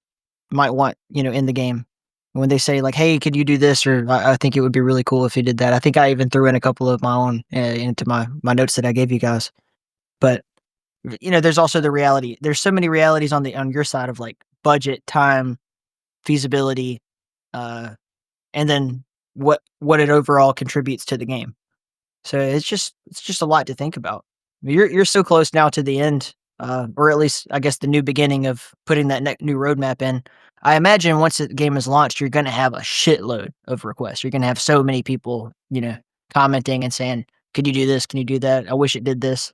want, in the game when they say like, hey, could you do this? Or I think it would be really cool if you did that. I think I even threw in a couple of my own into my notes that I gave you guys. But, there's also the reality. There's so many realities on your side of like budget, time, feasibility, and then what it overall contributes to the game. So it's just a lot to think about. You're so close now to the end, or at least I guess the new beginning of putting that new roadmap in. I imagine once the game is launched, you're going to have a shitload of requests. You're going to have so many people, commenting and saying, "Could you do this? Can you do that? I wish it did this."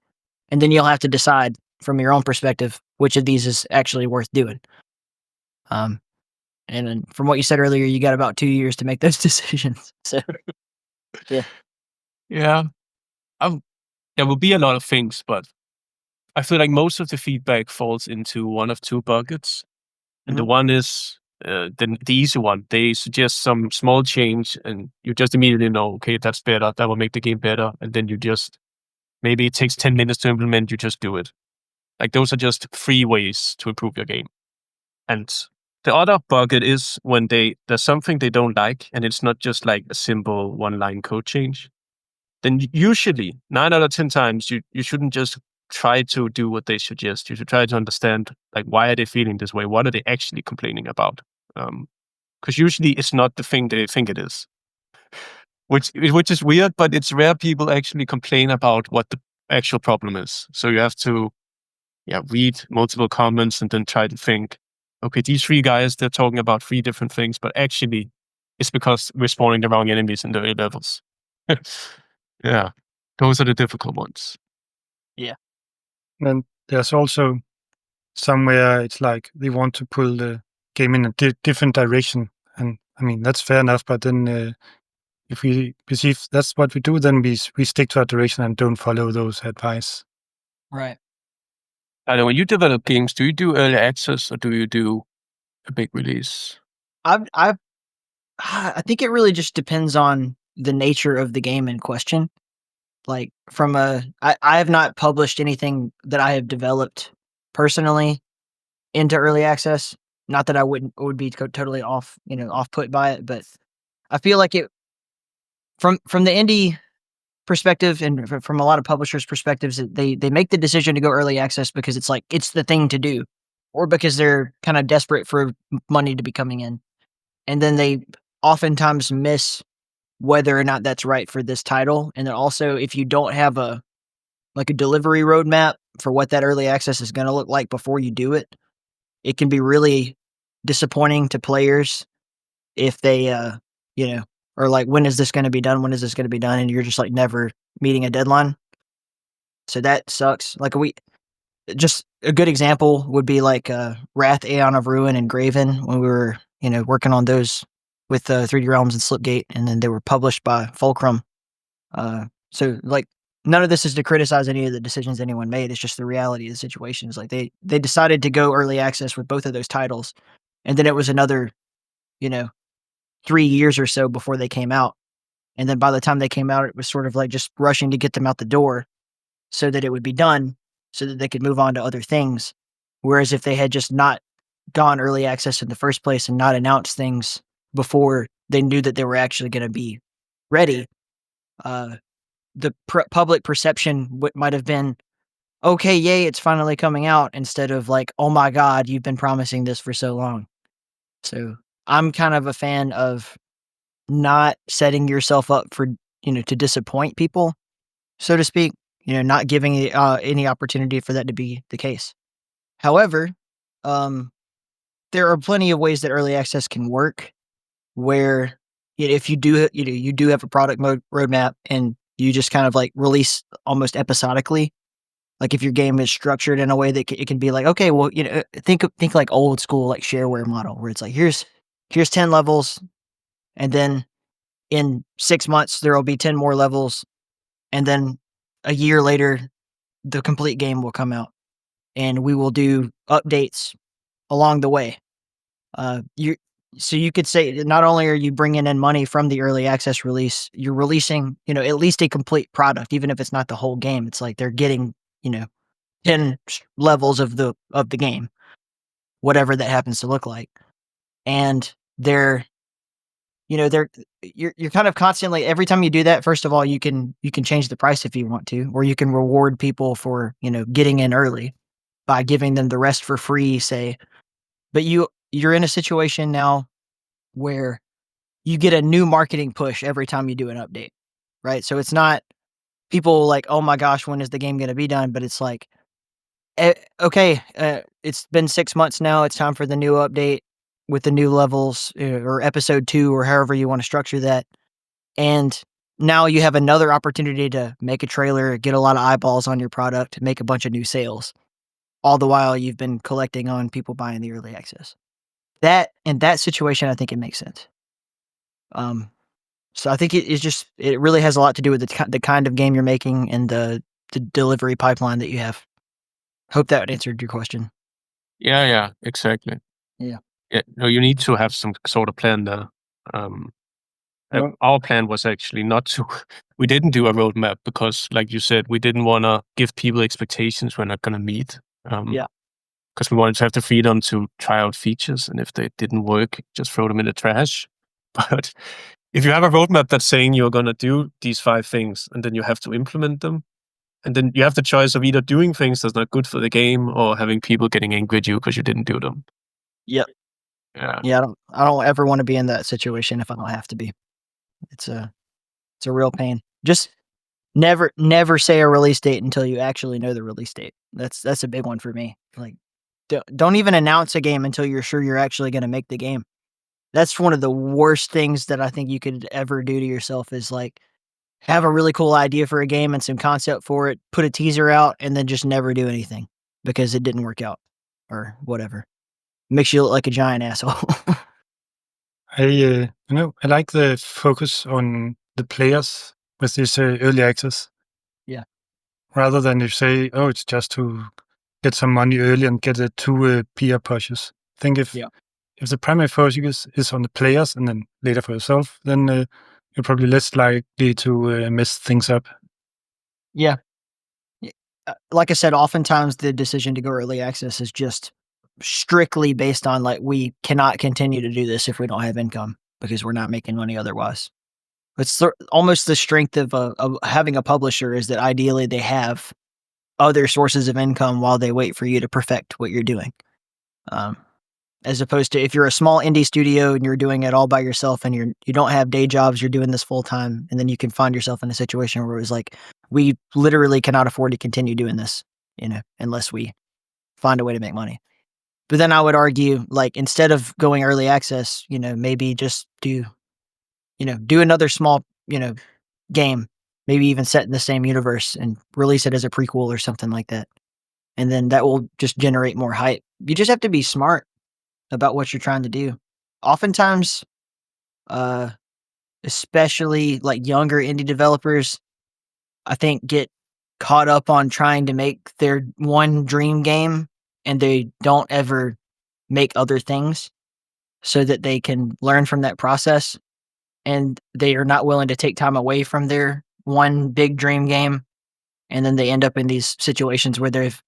And then you'll have to decide from your own perspective which of these is actually worth doing. And then from what you said earlier, you got about 2 years to make those decisions. So, yeah. Yeah. There will be a lot of things, but I feel like most of the feedback falls into one of two buckets. And the one is the easy one. They suggest some small change and you just immediately know, okay, that's better. That will make the game better. And then maybe it takes 10 minutes to implement, you just do it. Like those are just free ways to improve your game. And the other bucket is when there's something they don't like and it's not just like a simple one-line code change. Then usually 9 out of 10 times you shouldn't just try to do what they suggest. You should try to understand like why are they feeling this way? What are they actually complaining about? Because usually it's not the thing they think it is, which is weird. But it's rare people actually complain about what the actual problem is. So you have to read multiple comments and then try to think, okay, these 3 guys, they're talking about 3 different things, but actually it's because we're spawning the wrong enemies in the early levels. Yeah, those are the difficult ones. Yeah. And there's also somewhere it's like they want to pull the game in a different direction. And that's fair enough. But then if we perceive that's what we do, then we stick to our direction and don't follow those advice. Right. I know when you develop games, do you do early access or do you do a big release? I think it really just depends on the nature of the game in question. Like I have not published anything that I have developed personally into early access. Not that I would be totally off put by it, but I feel like it from the indie perspective and from a lot of publishers' perspectives, they make the decision to go early access because it's like it's the thing to do. or because they're kind of desperate for money to be coming in. And then they oftentimes miss whether or not that's right for this title. And then also, if you don't have a delivery roadmap for what that early access is going to look like before you do it, it can be really disappointing to players if they, are like, when is this going to be done? When is this going to be done? And you're just like never meeting a deadline. So that sucks. Just a good example would be like Wrath, Aeon of Ruin, and Graven when we were, working on those with 3D Realms and Slipgate, and then they were published by Fulcrum. So like none of this is to criticize any of the decisions anyone made. It's just the reality of the situation. Is like they decided to go early access with both of those titles, and then it was another, 3 years or so before they came out. And then by the time they came out, it was sort of like just rushing to get them out the door so that it would be done, so that they could move on to other things. Whereas if they had just not gone early access in the first place and not announced things before they knew that they were actually going to be ready, the public perception might have been, okay, yay, it's finally coming out, instead of like, oh my God, you've been promising this for so long. So I'm kind of a fan of not setting yourself up for, to disappoint people, so to speak, not giving any opportunity for that to be the case. However, there are plenty of ways that early access can work where if you do, you do have a product roadmap and you just kind of like release almost episodically. Like if your game is structured in a way that it can be like, okay, well, think like old school, like shareware model, where it's like, here's 10 levels. And then in 6 months, there will be 10 more levels. And then a year later, the complete game will come out and we will do updates along the way. So you could say not only are you bringing in money from the early access release, you're releasing, at least a complete product, even if it's not the whole game. It's like they're getting, 10 levels of the game, whatever that happens to look like. And you're kind of constantly, every time you do that, first of all, you can change the price if you want to, or you can reward people for, getting in early by giving them the rest for free, say. But you're in a situation now where you get a new marketing push every time you do an update, right? So it's not people like, oh my gosh, when is the game going to be done? But it's like, okay, it's been 6 months now. It's time for the new update with the new levels, or episode 2, or however you want to structure that. And now you have another opportunity to make a trailer, get a lot of eyeballs on your product, make a bunch of new sales. All the while you've been collecting on people buying the early access. That, in that situation, I think it makes sense. So I think it really has a lot to do with the kind of game you're making and the delivery pipeline that you have. Hope that answered your question. Yeah, exactly. Yeah. No, you need to have some sort of plan there. Our plan was actually not to. We didn't do a roadmap because, like you said, we didn't want to give people expectations we're not going to meet. Because we wanted to have the freedom to try out features, and if they didn't work, just throw them in the trash. But if you have a roadmap that's saying you're going to do these 5 things, and then you have to implement them, and then you have the choice of either doing things that's not good for the game or having people getting angry at you because you didn't do them. Yep. Yeah. I don't ever want to be in that situation if I don't have to be. It's a real pain. Just never say a release date until you actually know the release date. That's a big one for me. Like, don't even announce a game until you're sure you're actually going to make the game. That's one of the worst things that I think you could ever do to yourself, is like have a really cool idea for a game and some concept for it, put a teaser out, and then just never do anything because it didn't work out or whatever. Makes you look like a giant asshole. I like the focus on the players with this early access. Yeah. Rather than you say, oh, it's just to get some money early and get it 2 peer pushes. I think if the primary focus is on the players and then later for yourself, then you're probably less likely to mess things up. Yeah. Like I said, oftentimes the decision to go early access is just strictly based on like, we cannot continue to do this if we don't have income because we're not making money otherwise. It's almost the strength of having a publisher is that ideally they have other sources of income while they wait for you to perfect what you're doing. As opposed to if you're a small indie studio and you're doing it all by yourself and you don't have day jobs, you're doing this full time, and then you can find yourself in a situation where it's like, we literally cannot afford to continue doing this, unless we find a way to make money. But then I would argue, like, instead of going early access, maybe just do another small, game, maybe even set in the same universe and release it as a prequel or something like that. And then that will just generate more hype. You just have to be smart about what you're trying to do. Oftentimes, especially like younger indie developers, I think get caught up on trying to make their one dream game and they don't ever make other things so that they can learn from that process. And they are not willing to take time away from their one big dream game. And then they end up in these situations where they've,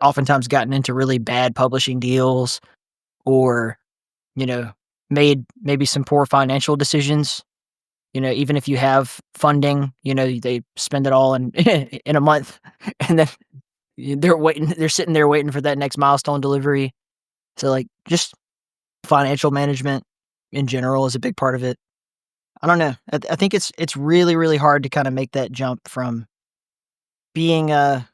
oftentimes gotten into really bad publishing deals or, made maybe some poor financial decisions. Even if you have funding, they spend it all in in a month, and then they're sitting there waiting for that next milestone delivery. So like just financial management in general is a big part of it. I don't know. I think it's really, really hard to kind of make that jump from being a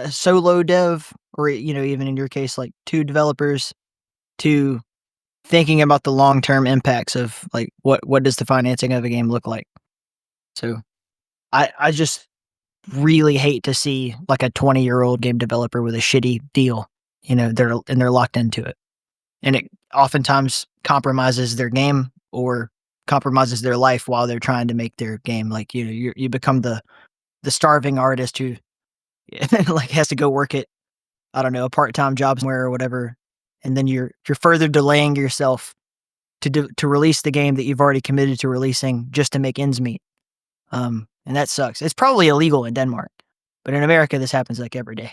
solo dev or, even in your case, like 2 developers to thinking about the long-term impacts of like what does the financing of a game look like. So I just really hate to see like a 20-year-old game developer with a shitty deal, they're locked into it. And it oftentimes compromises their game or compromises their life while they're trying to make their game. Like, you become the starving artist who like has to go work at, I don't know, a part-time job somewhere or whatever. And then you're further delaying yourself to release the game that you've already committed to releasing just to make ends meet. And that sucks. It's probably illegal in Denmark, but in America, this happens like every day.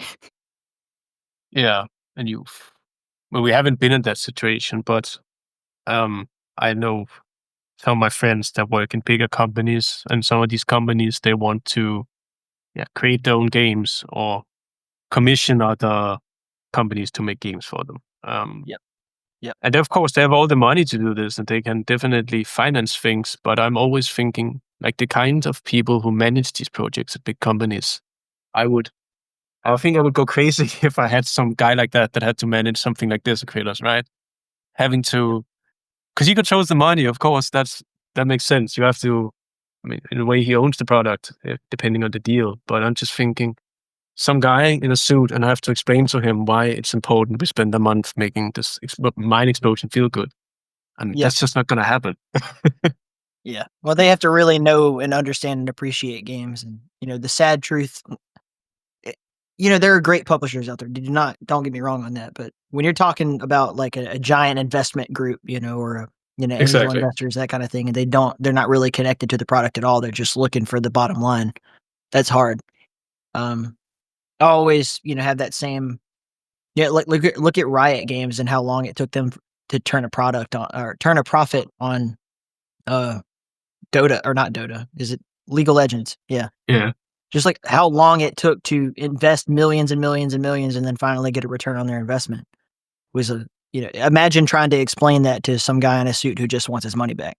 Yeah, and we haven't been in that situation, but I know some of my friends that work in bigger companies, and some of these companies, they want to create their own games or commission other companies to make games for them. Yep. And of course, they have all the money to do this, and they can definitely finance things. But I'm always thinking, like, the kind of people who manage these projects at big companies, I think I would go crazy if I had some guy like that had to manage something like Desecrators, right? Having to, because he controls the money, of course, that makes sense. You have to, in a way, he owns the product, depending on the deal. But I'm just thinking, some guy in a suit, and I have to explain to him why it's important we spend a month making this mine explosion feel good. And that's just not going to happen. Yeah. Well, they have to really know and understand and appreciate games. And, the sad truth, there are great publishers out there. Don't get me wrong on that. But when you're talking about like a giant investment group, or angel Exactly. investors, that kind of thing, and they're not really connected to the product at all. They're just looking for the bottom line. That's hard. I always, have that same, look at Riot Games and how long it took them to turn a product on or turn a profit on, Dota or not Dota. Is it League of Legends? Yeah. Yeah. Just like how long it took to invest millions and millions and millions and then finally get a return on their investment was imagine trying to explain that to some guy in a suit who just wants his money back.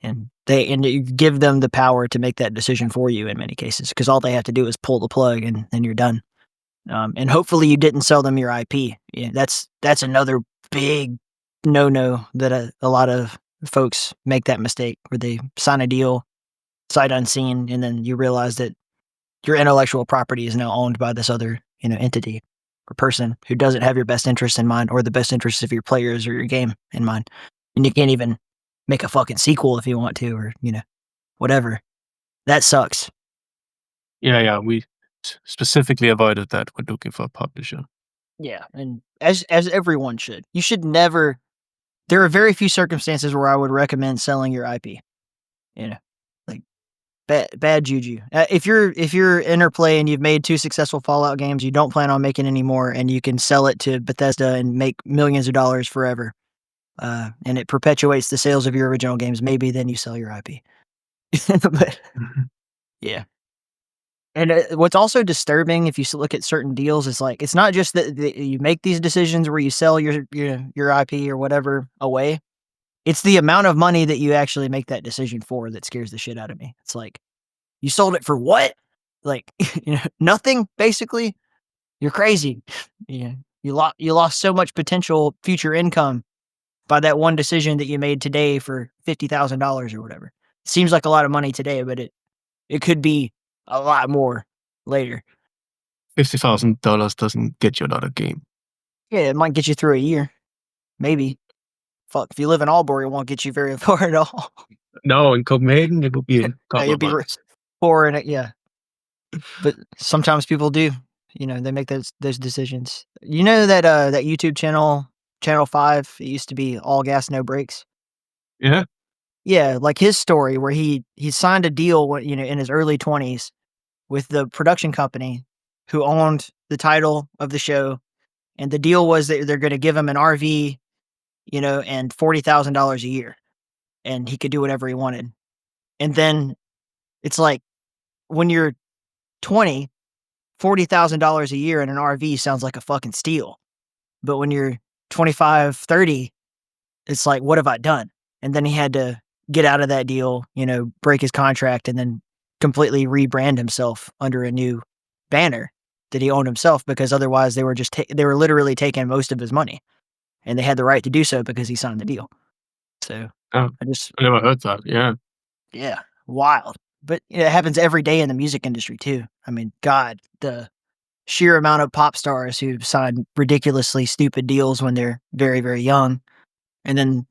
And you give them the power to make that decision for you in many cases, because all they have to do is pull the plug and then you're done. And hopefully you didn't sell them your IP. Yeah, that's another big no-no that a lot of folks make that mistake where they sign a deal sight unseen, and then you realize that your intellectual property is now owned by this other, entity or person who doesn't have your best interest in mind or the best interests of your players or your game in mind. And you can't even make a fucking sequel if you want to, or, whatever. That sucks. Yeah. We specifically avoided that when looking for a publisher. Yeah. And as everyone should. You should never. There are very few circumstances where I would recommend selling your IP. Like bad juju. If you're Interplay and you've made 2 successful Fallout games, you don't plan on making any more, and you can sell it to Bethesda and make millions of dollars forever, and it perpetuates the sales of your original games, maybe then you sell your IP. But yeah. And what's also disturbing, if you look at certain deals, is like it's not just that you make these decisions where you sell your IP or whatever away. It's the amount of money that you actually make that decision for that scares the shit out of me. It's like, you sold it for what? Like, nothing, basically. You're crazy. Yeah, you lost so much potential future income by that one decision that you made today for $50,000 or whatever. It seems like a lot of money today, but it could be a lot more later. $50,000 doesn't get you another game. Yeah, it might get you through a year, maybe. Fuck, if you live in Aalborg, it won't get you very far at all. No, in Copenhagen it will be a couple You'd of be months. poor in it, yeah. But sometimes people do. They make those decisions. You know that that YouTube channel, Channel 5, it used to be All Gas No Brakes. Yeah. Yeah, like his story where he signed a deal when, in his early 20s with the production company who owned the title of the show, and the deal was that they're going to give him an RV, and $40,000 a year, and he could do whatever he wanted. And then it's like, when you're 20, $40,000 a year in an RV sounds like a fucking steal. But when you're 25, 30, it's like, what have I done? And then he had to get out of that deal, break his contract, and then completely rebrand himself under a new banner that he owned himself, because otherwise they were they were literally taking most of his money, and they had the right to do so because he signed the deal. So Oh, I never heard that. yeah, wild. But it happens every day in the music industry too. I mean, God, the sheer amount of pop stars who sign ridiculously stupid deals when they're very, very young. And then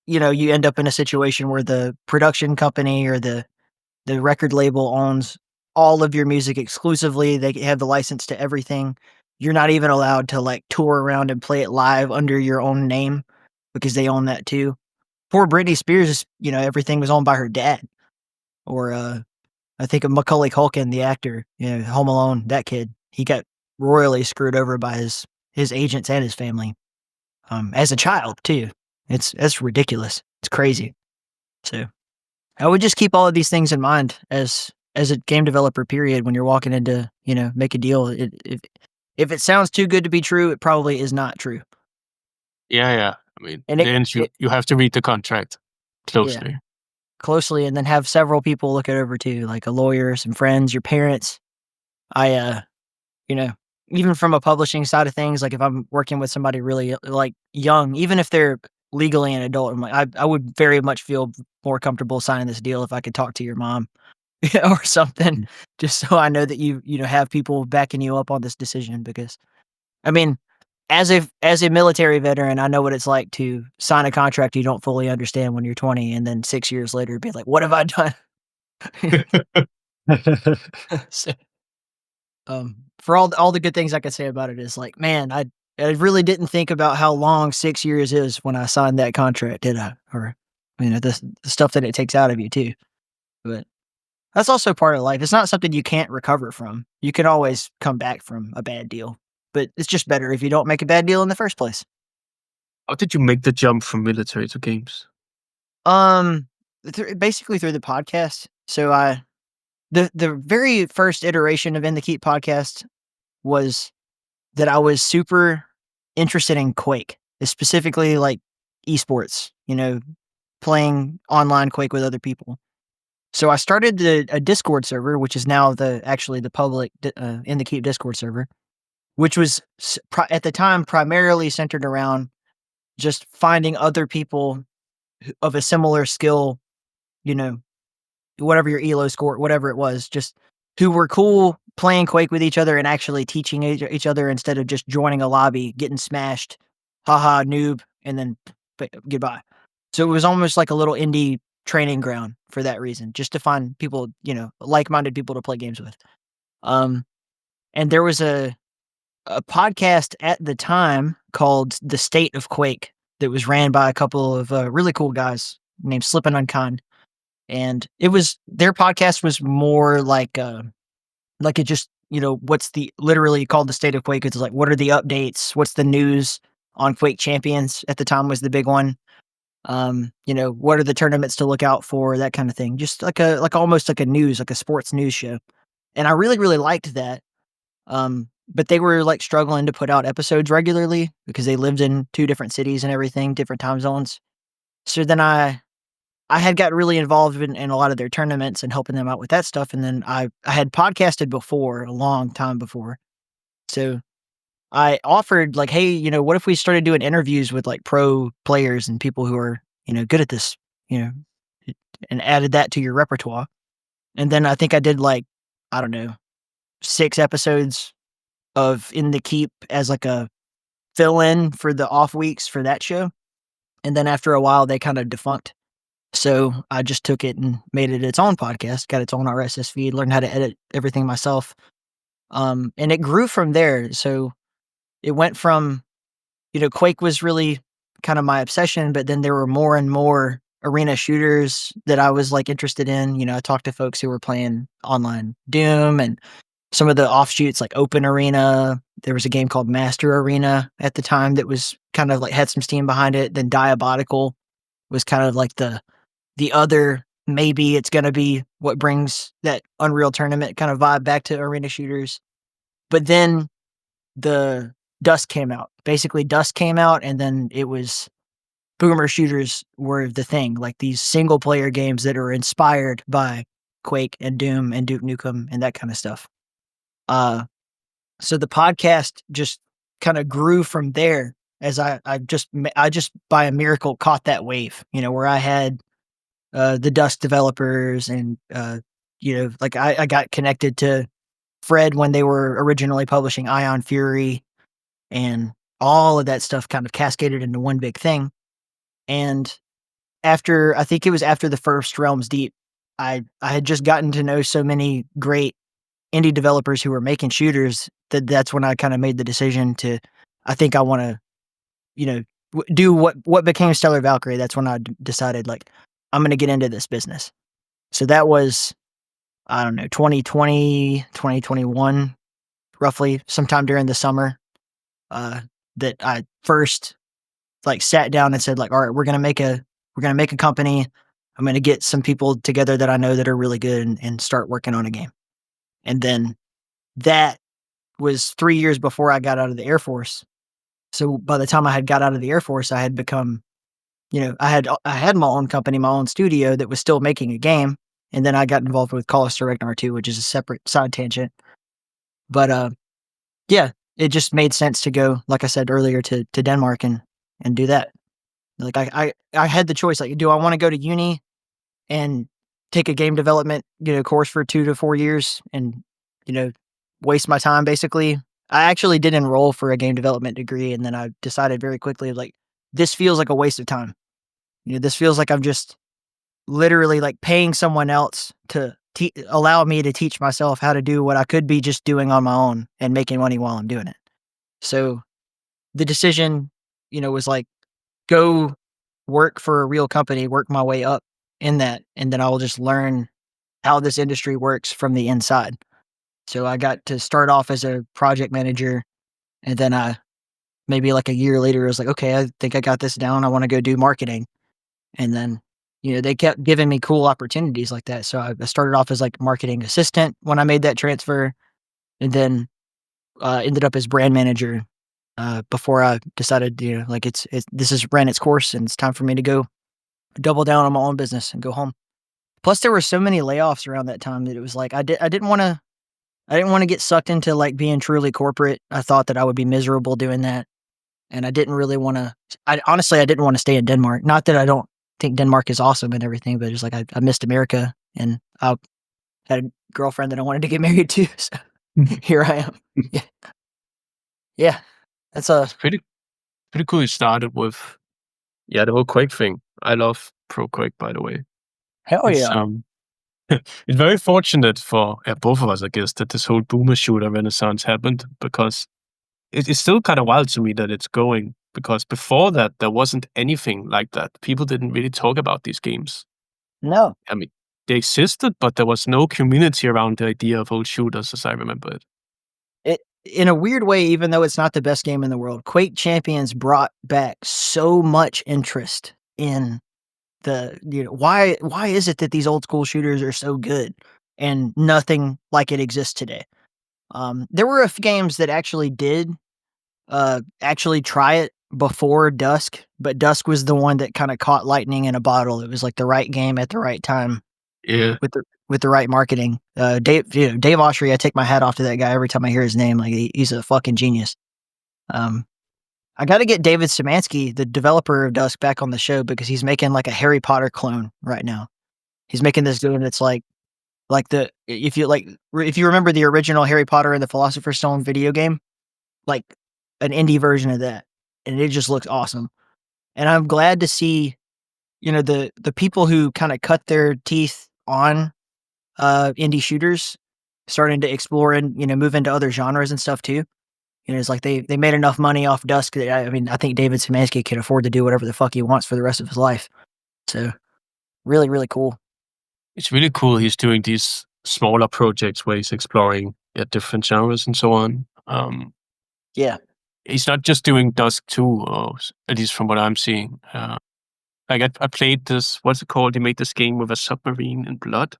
you end up in a situation where the production company or the record label owns all of your music exclusively. They have the license to everything. You're not even allowed to like tour around and play it live under your own name because they own that too. Poor Britney Spears, everything was owned by her dad. Or I think of Macaulay Culkin, the actor, Home Alone, that kid. He got royally screwed over by his agents and his family. As a child too. That's ridiculous. It's crazy. So I would just keep all of these things in mind as a game developer, period, when you're walking into, make a deal. If it sounds too good to be true, it probably is not true. Yeah. I mean, And you have to read the contract closely. Yeah, closely, and then have several people look it over too, like a lawyer, some friends, your parents. Even from a publishing side of things, like if I'm working with somebody really like young, even if they're legally an adult, I'm like, I would very much feel more comfortable signing this deal if I could talk to your mom or something, just so I know that you have people backing you up on this decision. Because, I mean, as a military veteran, I know what it's like to sign a contract you don't fully understand when you're 20, and then 6 years later be like, what have I done? So, for all the good things I could say about it is like, man, I really didn't think about how long 6 years is when I signed that contract, did I? Or, the stuff that it takes out of you too. But that's also part of life. It's not something you can't recover from. You can always come back from a bad deal, but it's just better if you don't make a bad deal in the first place. How did you make the jump from military to games? Basically through the podcast. So the very first iteration of In the Keep podcast was that I was super interested in Quake, specifically like esports, playing online Quake with other people. So I started a Discord server, which is now the public In the Keep Discord server, which was at the time primarily centered around just finding other people of a similar skill, whatever your ELO score, whatever it was, just who were cool playing Quake with each other and actually teaching each other instead of just joining a lobby, getting smashed, haha, noob, and then goodbye. So it was almost like a little indie training ground for that reason, just to find people, like-minded people to play games with. And there was a podcast at the time called The State of Quake that was ran by a couple of really cool guys named Slip and Unkind. And their podcast was more like it just, what's literally called The State of Quake. It's like, what are the updates? What's the news on Quake Champions at the time was the big one. What are the tournaments to look out for? That kind of thing. Just like almost like a sports news show. And I really, really liked that. But they were like struggling to put out episodes regularly because they lived in 2 different cities and everything, different time zones. So then I had got really involved in a lot of their tournaments and helping them out with that stuff. And then I had podcasted before, a long time before. So I offered like, hey, what if we started doing interviews with like pro players and people who are, good at this, and added that to your repertoire. And then I think I did like, I don't know, 6 episodes of In the Keep as like a fill-in for the off weeks for that show. And then after a while, they kind of defunct. So I just took it and made it its own podcast, got its own RSS feed, learned how to edit everything myself. And it grew from there. So it went from, Quake was really kind of my obsession, but then there were more and more arena shooters that I was like interested in. I talked to folks who were playing online Doom and some of the offshoots like Open Arena. There was a game called Master Arena at the time that was kind of like had some steam behind it. Then Diabotical was kind of like the other, maybe it's going to be what brings that Unreal Tournament kind of vibe back to arena shooters. But then the Dust came out. Basically, Dust came out, and then it was boomer shooters were the thing, like these single player games that are inspired by Quake and Doom and Duke Nukem and that kind of stuff. So the podcast just kind of grew from there as I just by a miracle caught that wave, where I had the Dust developers and, like I got connected to Fred when they were originally publishing Ion Fury, and all of that stuff kind of cascaded into one big thing. And I think it was after the first Realms Deep, I had just gotten to know so many great indie developers who were making shooters that's when I kind of made the decision I think I want to, do what became Stellar Valkyrie. That's when I decided like, I'm going to get into this business. So that was, I don't know, 2020, 2021, roughly sometime during the summer, that I first like sat down and said like, all right, we're going to make a company. I'm going to get some people together that I know that are really good and start working on a game. And then that was 3 years before I got out of the Air Force. So by the time I had got out of the Air Force, I had become, I had my own company, my own studio that was still making a game. And then I got involved with Call of Ragnar 2, which is a separate side tangent. But yeah, it just made sense to go, like I said earlier, to Denmark and do that. Like I had the choice, like, do I want to go to uni and take a game development, course for 2 to 4 years and, waste my time basically. I actually did enroll for a game development degree, and then I decided very quickly, like, this feels like a waste of time. This feels like I'm just literally like paying someone else to allow me to teach myself how to do what I could be just doing on my own and making money while I'm doing it. So the decision, was like, go work for a real company, work my way up in that, and then I will just learn how this industry works from the inside. So I got to start off as a project manager, and then maybe like a year later, I was like, okay, I think I got this down. I want to go do marketing. And then, they kept giving me cool opportunities like that. So I started off as like marketing assistant when I made that transfer, and then ended up as brand manager before I decided, like this has ran its course and it's time for me to go double down on my own business and go home. Plus, there were so many layoffs around that time that it was like I didn't want to get sucked into like being truly corporate. I thought that I would be miserable doing that, and I didn't really want to. Honestly, I didn't want to stay in Denmark. Not that I don't think Denmark is awesome and everything, but it's like I missed America, and I had a girlfriend that I wanted to get married to. So here I am. Yeah. That's It's pretty cool. You started with, the whole Quake thing. I love Pro Quake, by the way. hell It's, yeah. It's very fortunate for both of us, I guess, that this whole boomer shooter renaissance happened, because it's still kind of wild to me that it's going, because before that, there wasn't anything like that. People didn't really talk about these games. No. I mean, they existed, but there was no community around the idea of old shooters, as I remember it. In a weird way, even though it's not the best game in the world, Quake Champions brought back so much interest in the, why is it that these old school shooters are so good? and nothing like it exists today. There were a few games that actually did actually try it before Dusk, but Dusk was the one that kind of caught lightning in a bottle. It was like the right game at the right time. Yeah. With the right marketing. Dave Oshry, I take my hat off to that guy every time I hear his name. Like he's a fucking genius. I got to get David Szymanski, the developer of Dusk, back on the show because he's making like a Harry Potter clone right now. He's making this game that's like if you remember the original Harry Potter and the Philosopher's Stone video game, like an indie version of that, and it just looks awesome. And I'm glad to see, the people who kind of cut their teeth on indie shooters starting to explore and move into other genres and stuff too. It's like they made enough money off Dusk that I think David Szymanski can afford to do whatever the fuck he wants for the rest of his life. So really, really cool. It's really cool he's doing these smaller projects where he's exploring different genres and so on. Yeah. He's not just doing Dusk 2, or at least from what I'm seeing. I played this, what's it called? He made this game with a submarine and blood.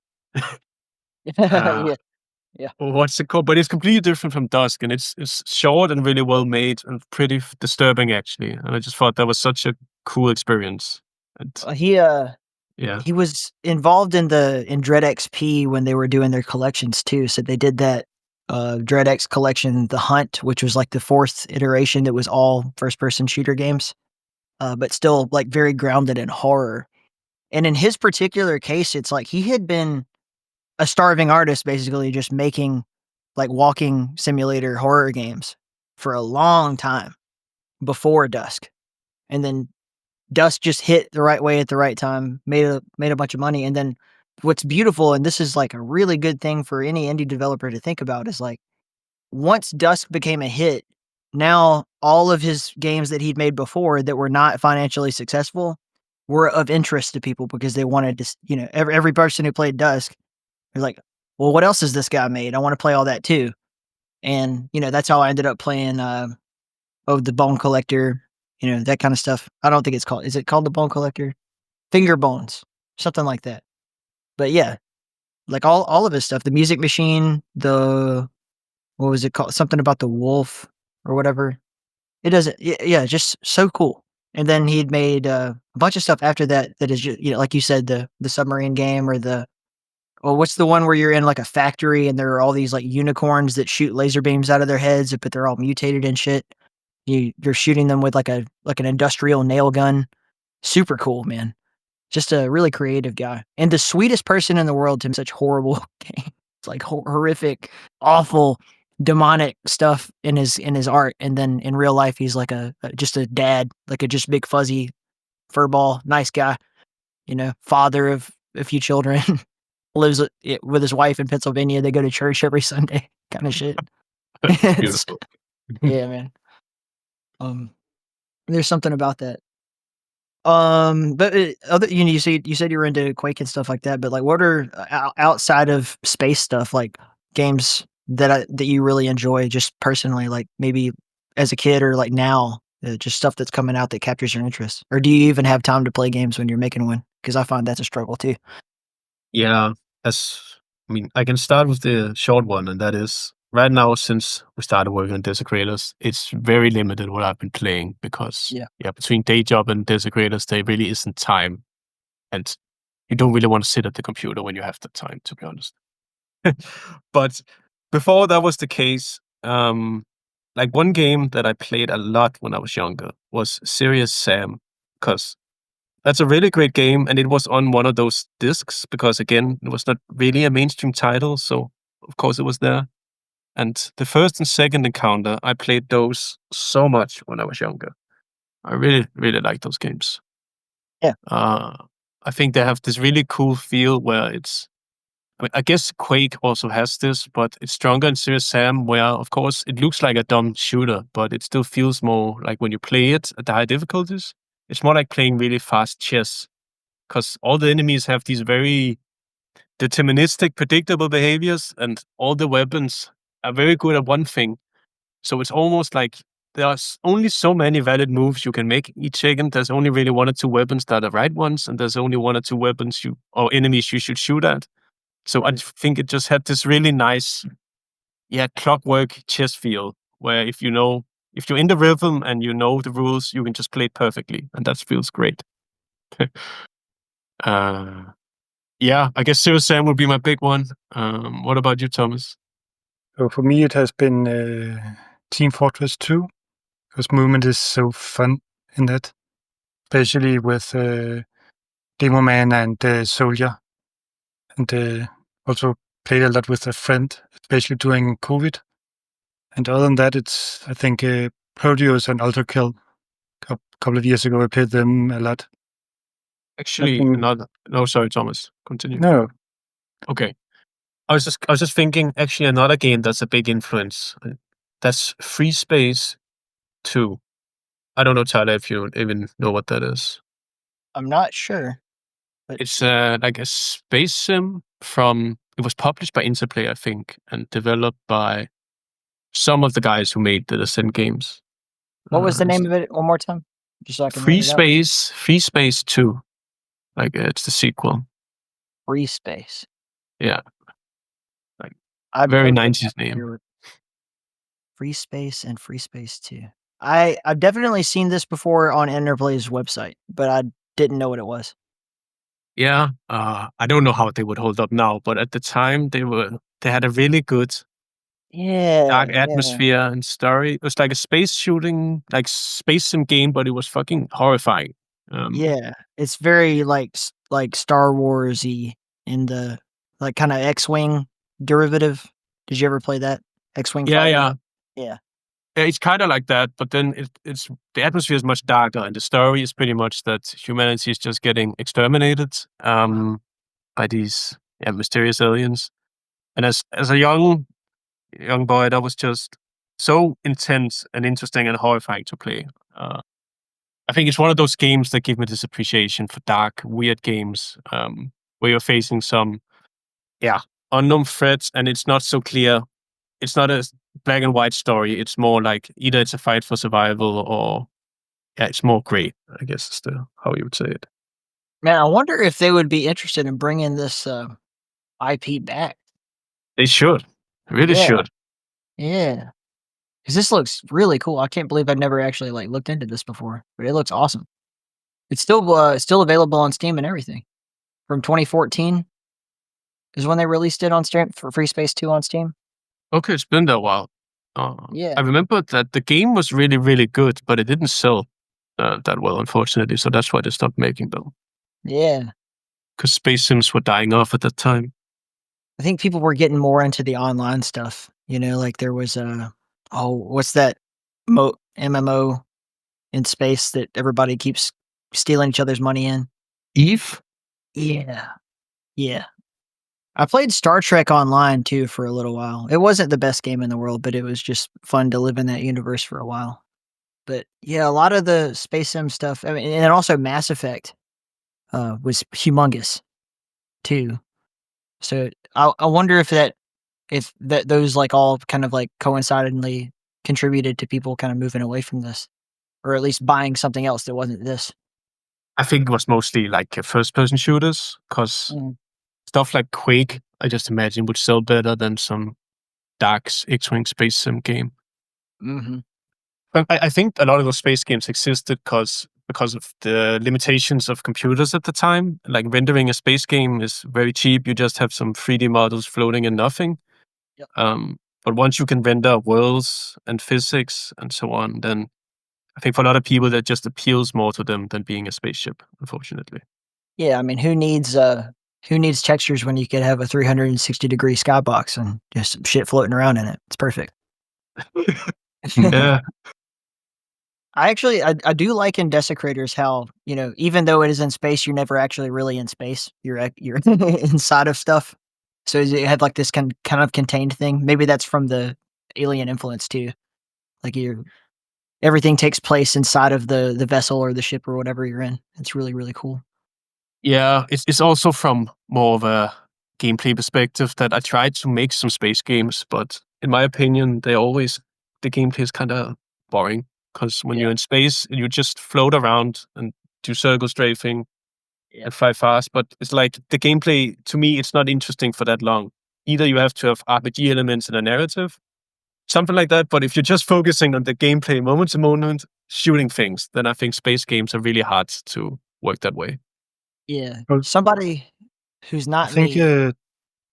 Yeah. What's it called? But it's completely different from Dusk, and it's short and really well made and pretty disturbing actually. And I just thought that was such a cool experience. And, he was involved in Dread XP when they were doing their collections too. So they did that Dread X collection, The Hunt, which was like the 4th iteration that was all first-person shooter games, but still like very grounded in horror. And in his particular case, it's like he had been a starving artist, basically just making like walking simulator horror games for a long time before Dusk. And then Dusk just hit the right way at the right time, made a bunch of money. And then what's beautiful, and this is like a really good thing for any indie developer to think about, is like once Dusk became a hit, now all of his games that he'd made before that were not financially successful were of interest to people because they wanted to, every person who played Dusk, they're like, well, what else has this guy made? I want to play all that too. And, that's how I ended up playing, the Bone Collector, that kind of stuff. I don't think is it called the Bone Collector? Finger Bones, something like that. But yeah, like all of his stuff, the Music Machine, what was it called? Something about the wolf or whatever. It doesn't, yeah, just so cool. And then he'd made a bunch of stuff after that is just, like you said, the submarine game or what's the one where you're in like a factory and there are all these like unicorns that shoot laser beams out of their heads, but they're all mutated and shit. You're shooting them with like an industrial nail gun. Super cool, man. Just a really creative guy. And the sweetest person in the world to make such horrible games. It's like horrific, awful, demonic stuff in his art. And then in real life, he's like just a dad, like a just big fuzzy furball, nice guy, father of a few children. Lives with his wife in Pennsylvania. They go to church every Sunday, kind of shit. beautiful. Yeah, man. There's something about that. But you said you were into Quake and stuff like that. But like, what are outside of space stuff, like games that you really enjoy, just personally, like maybe as a kid or like now, just stuff that's coming out that captures your interest? Or do you even have time to play games when you're making one? Because I find that's a struggle too. Yeah, I can start with the short one, and that is right now, since we started working on Desecrators, it's very limited what I've been playing because, between day job and Desecrators, there really isn't time. And you don't really want to sit at the computer when you have the time, to be honest. But before that was the case, like one game that I played a lot when I was younger was Serious Sam, because that's a really great game, and it was on one of those discs because, again, it was not really a mainstream title, so of course it was there. And the first and second encounter, I played those so much when I was younger. I really, really like those games. Yeah. I think they have this really cool feel where I guess Quake also has this, but it's stronger in Serious Sam, where, of course, it looks like a dumb shooter, but it still feels more like when you play it at the high difficulties, it's more like playing really fast chess, because all the enemies have these very deterministic, predictable behaviors, and all the weapons are very good at one thing. So it's almost like there's only so many valid moves you can make each second. There's only really 1 or 2 weapons that are the right ones, and there's only 1 or 2 weapons or enemies you should shoot at. So I think it just had this really nice, clockwork chess feel where if you're in the rhythm and you know the rules, you can just play it perfectly, and that feels great. I guess Zero Sam would be my big one. What about you, Thomas? So for me, it has been Team Fortress 2, because movement is so fun in that, especially with Demo Man and Soldier. And also played a lot with a friend, especially during COVID. And other than that, it's, I think, Proteus and Ultra Kill. A couple of years ago, I played them a lot. Actually, no, sorry, Thomas. Continue. No. Okay. I was just thinking, actually, another game that's a big influence. That's Free Space 2. I don't know, Tyler, if you even know what that is. I'm not sure. But It's like a space sim it was published by Interplay, I think, and developed by some of the guys who made the Ascent games. what was the name of it? One more time, just so I can. Free Space 2. Like it's the sequel. Free Space. Yeah. Like Very 90s name. Free Space and Free Space 2. I've definitely seen this before on Interplay's website, but I didn't know what it was. Yeah, I don't know how they would hold up now, but at the time they had a really good dark atmosphere and story. It was like a space shooting, like space sim game, but it was fucking horrifying. It's very like Star Wars-y in the like kind of X-Wing derivative. Did you ever play that X-Wing? Yeah. Yeah. It's kind of like that, but then it's the atmosphere is much darker, and the story is pretty much that humanity is just getting exterminated by these mysterious aliens. And as a young boy, that was just so intense and interesting and horrifying to play. I think it's one of those games that give me this appreciation for dark, weird games where you're facing some unknown threats, and it's not so clear. It's not a black and white story. It's more like either it's a fight for survival or it's more gray, I guess is how you would say it. Man, I wonder if they would be interested in bringing this IP back. They should. Really should. Yeah. Because this looks really cool. I can't believe I've never actually like looked into this before, but it looks awesome. It's still available on Steam and everything. From 2014 is when they released it on Steam for Free Space 2 on Steam. Okay, it's been there a while. Yeah. I remember that the game was really, really good, but it didn't sell that well, unfortunately. So that's why they stopped making them. Yeah. Because space sims were dying off at that time. I think people were getting more into the online stuff. You know, like there was what's that MMO in space that everybody keeps stealing each other's money in? Eve? Yeah. I played Star Trek Online too for a little while. It wasn't the best game in the world, but it was just fun to live in that universe for a while. But yeah, a lot of the space sim stuff, I mean, and also Mass Effect was humongous too. So I wonder if those like all kind of like coincidentally contributed to people kind of moving away from this, or at least buying something else that wasn't this. I think it was mostly like first-person shooters, because stuff like Quake, I just imagine, would sell better than some dark X-Wing space sim game. Mm-hmm. But I think a lot of those space games existed because of the limitations of computers at the time. Like rendering a space game is very cheap. You just have some 3D models floating in nothing. Yep. But once you can render worlds and physics and so on, then I think for a lot of people that just appeals more to them than being a spaceship, unfortunately. Yeah, I mean, who needs textures when you could have a 360-degree skybox and just some shit floating around in it? It's perfect. Yeah. I do like in Desecrators how, you know, even though it is in space, you're never actually really in space. You're inside of stuff. So you have like this kind of contained thing. Maybe that's from the alien influence too. Like everything takes place inside of the vessel or the ship or whatever you're in. It's really, really cool. Yeah, it's also from more of a gameplay perspective that I tried to make some space games, but in my opinion, the gameplay is kind of boring, because when you're in space, you just float around and do circle strafing. and fly fast, but it's like the gameplay, to me, it's not interesting for that long. Either you have to have RPG elements and a narrative, something like that, but if you're just focusing on the gameplay moment to moment, shooting things, then I think space games are really hard to work that way. Yeah. Well, Somebody who's I not think me.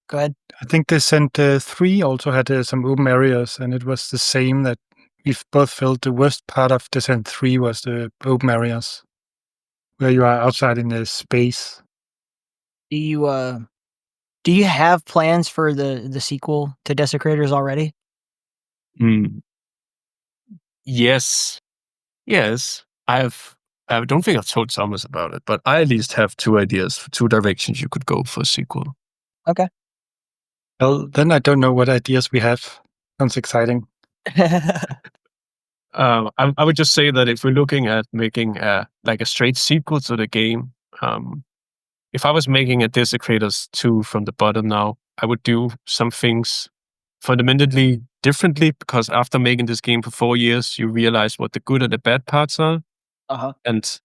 Go ahead. I think Descent 3 also had some open areas, and it was the same that we've both felt the worst part of Descent 3 was the open areas, where you are outside in the space. Do you have plans for the sequel to Desecrators already? Yes. Yes. I don't think I've told Thomas about it, but I at least have 2 ideas for 2 directions you could go for a sequel. Okay. Well, then I don't know what ideas we have. Sounds exciting. I would just say that if we're looking at making a straight sequel to the game, if I was making a Desecrators 2 from the bottom now, I would do some things fundamentally differently, because after making this game for 4 years, you realize what the good and the bad parts are. Uh-huh. And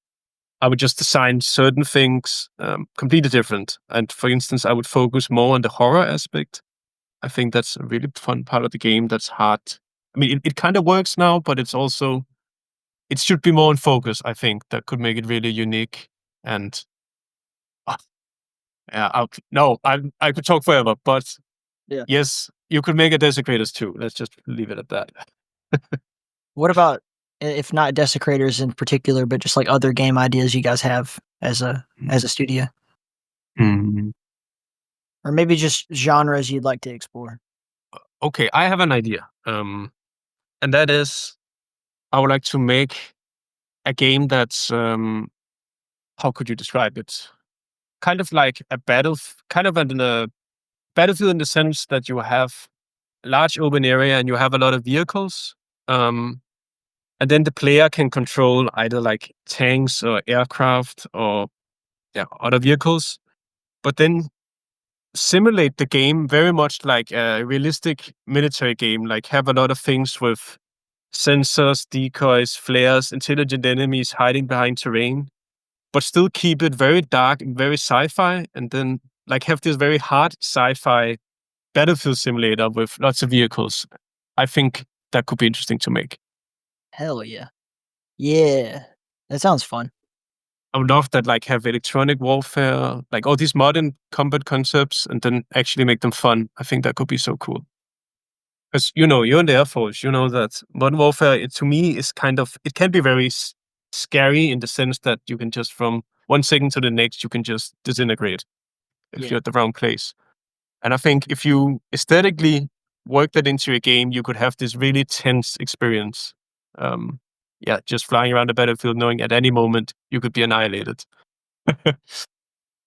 I would just design certain things completely different. And for instance, I would focus more on the horror aspect. I think that's a really fun part of the game that's hard. I mean, it kind of works now, but it should be more in focus, I think. That could make it really unique. And yeah, I could talk forever, but Yeah. yes, you could make a Desecrators too. Let's just leave it at that. What about, if not Desecrators in particular, but just like other game ideas you guys have as a studio? Or maybe just genres you'd like to explore? Okay, I have an idea. And that is, I would like to make a game that's, how could you describe it? Kind of like a battlefield in the sense that you have a large open area and you have a lot of vehicles. And then the player can control either like tanks or aircraft or other vehicles, but then simulate the game very much like a realistic military game, like have a lot of things with sensors, decoys, flares, intelligent enemies hiding behind terrain, but still keep it very dark and very sci-fi, and then like have this very hard sci-fi battlefield simulator with lots of vehicles. I think that could be interesting to make. Hell yeah. Yeah. That sounds fun. I would love that, like have electronic warfare, like all these modern combat concepts, and then actually make them fun. I think that could be so cool. Because, you're in the Air Force, you know that modern warfare, to me, is it can be very scary in the sense that you can just from 1 second to the next, you can just disintegrate if you're at the wrong place. And I think if you aesthetically work that into a game, you could have this really tense experience. Just flying around the battlefield, knowing at any moment you could be annihilated.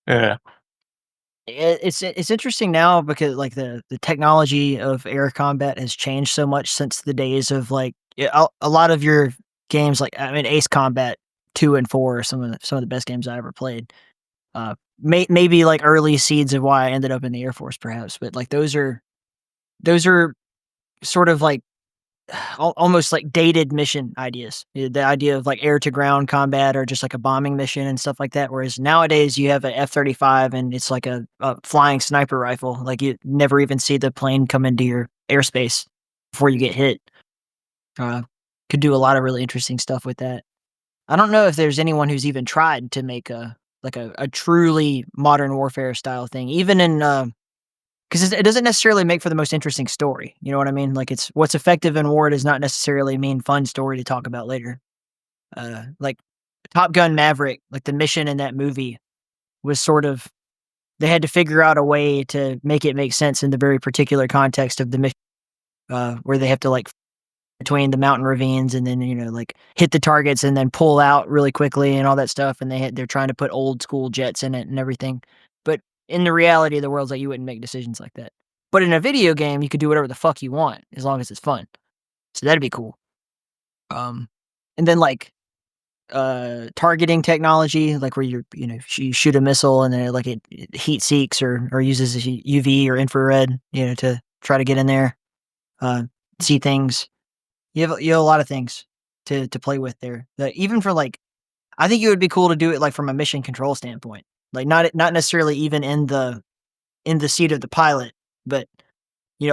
Yeah. It's interesting now because like the technology of air combat has changed so much since the days of like a lot of your games, like I mean Ace Combat 2 and 4 are some of the best games I ever played. Maybe like early seeds of why I ended up in the Air Force perhaps, but like those are sort of like almost like dated mission ideas. The idea of like air to ground combat or just like a bombing mission and stuff like that. Whereas nowadays you have an F-35 and it's like a flying sniper rifle. Like you never even see the plane come into your airspace before you get hit. Could do a lot of really interesting stuff with that. I don't know if there's anyone who's even tried to make a truly modern warfare style thing, even in because it doesn't necessarily make for the most interesting story. You know what I mean? Like it's what's effective in war does not necessarily mean fun story to talk about later. Like Top Gun Maverick, like the mission in that movie was sort of, they had to figure out a way to make it make sense in the very particular context of the mission, where they have to like between the mountain ravines and then like hit the targets and then pull out really quickly and all that stuff. And they're trying to put old school jets in it and everything. But in the reality of the world, like you wouldn't make decisions like that. But in a video game, you could do whatever the fuck you want as long as it's fun. So that'd be cool. And then like targeting technology, like where you shoot a missile and then like it heat seeks or uses UV or infrared, to try to get in there, see things. You have a lot of things to play with there. That even for like, I think it would be cool to do it like from a mission control standpoint. Like not necessarily even in the seat of the pilot, but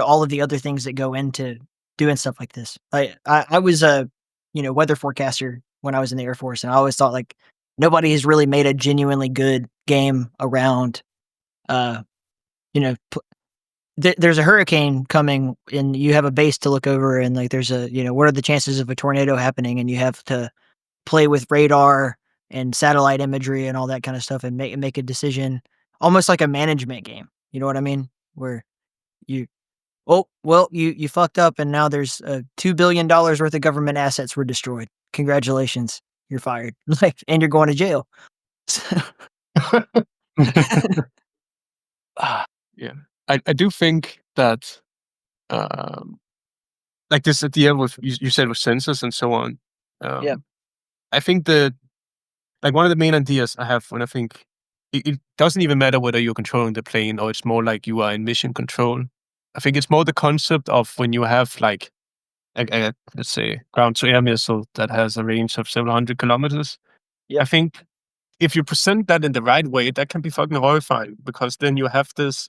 all of the other things that go into doing stuff like this. I was a weather forecaster when I was in the Air Force, and I always thought like nobody has really made a genuinely good game around there's a hurricane coming and you have a base to look over, and like there's a what are the chances of a tornado happening, and you have to play with radar and satellite imagery and all that kind of stuff and make a decision, almost like a management game. You know what I mean? Where you you fucked up and now there's $2 billion worth of government assets were destroyed. Congratulations, you're fired. Like, and you're going to jail. Yeah, I do think that like this idea with you said with sensors and so on. Yeah. I think like one of the main ideas I have when I think it doesn't even matter whether you're controlling the plane or it's more like you are in mission control. I think it's more the concept of when you have like a let's say ground to air missile that has a range of several hundred kilometers. Yeah. I think if you present that in the right way, that can be fucking horrifying, because then you have this,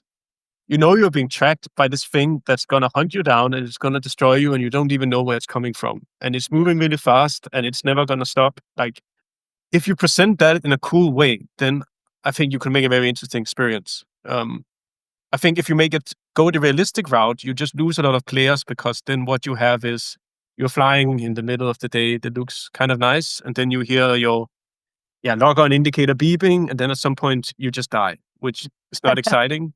you're being tracked by this thing that's going to hunt you down and it's going to destroy you, and you don't even know where it's coming from. And it's moving really fast and it's never going to stop. Like, if you present that in a cool way, then I think you can make a very interesting experience. I think if you go the realistic route, you just lose a lot of players, because then what you have is you're flying in the middle of the day that looks kind of nice, and then you hear your log-on indicator beeping, and then at some point you just die, which is not exciting.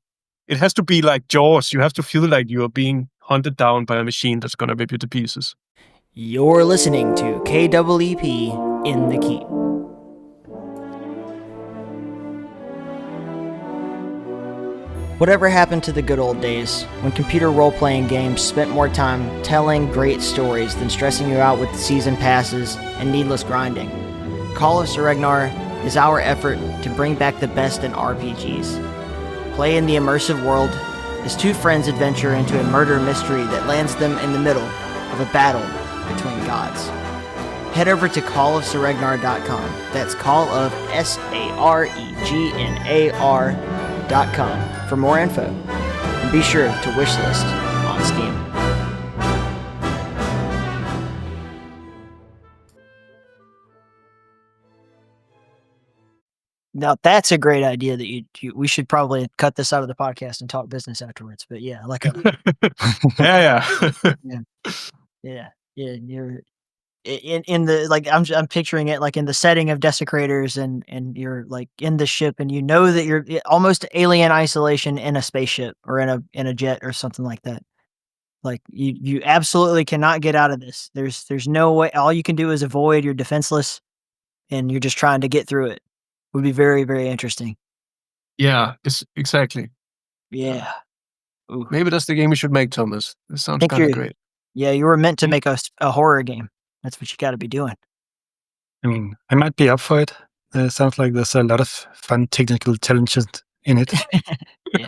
It has to be like Jaws. You have to feel like you are being hunted down by a machine that's going to rip you to pieces. You're listening to KEEP in the Keep. Whatever happened to the good old days when computer role-playing games spent more time telling great stories than stressing you out with season passes and needless grinding? Call of Seregnar is our effort to bring back the best in RPGs. Play in the immersive world as two friends adventure into a murder mystery that lands them in the middle of a battle between gods. Head over to callofseregnar.com. That's call of SAREGNAR.com for more info, and be sure to wishlist on Steam. Now that's a great idea that we should probably cut this out of the podcast and talk business afterwards. But yeah, like yeah. You're in the like I'm picturing it like in the setting of Desecrators, and you're like in the ship, and you know that you're almost alien isolation in a spaceship or in a jet or something like that. Like you absolutely cannot get out of this. There's no way. All you can do is avoid. You're defenseless, and you're just trying to get through it. Would be very, very interesting. Yeah, exactly. Yeah. Ooh. Maybe that's the game we should make, Thomas. This sounds kind of great. Yeah, you were meant to make a horror game. That's what you got to be doing. I mean, I might be up for it. Sounds like there's a lot of fun technical challenges in it. Yeah.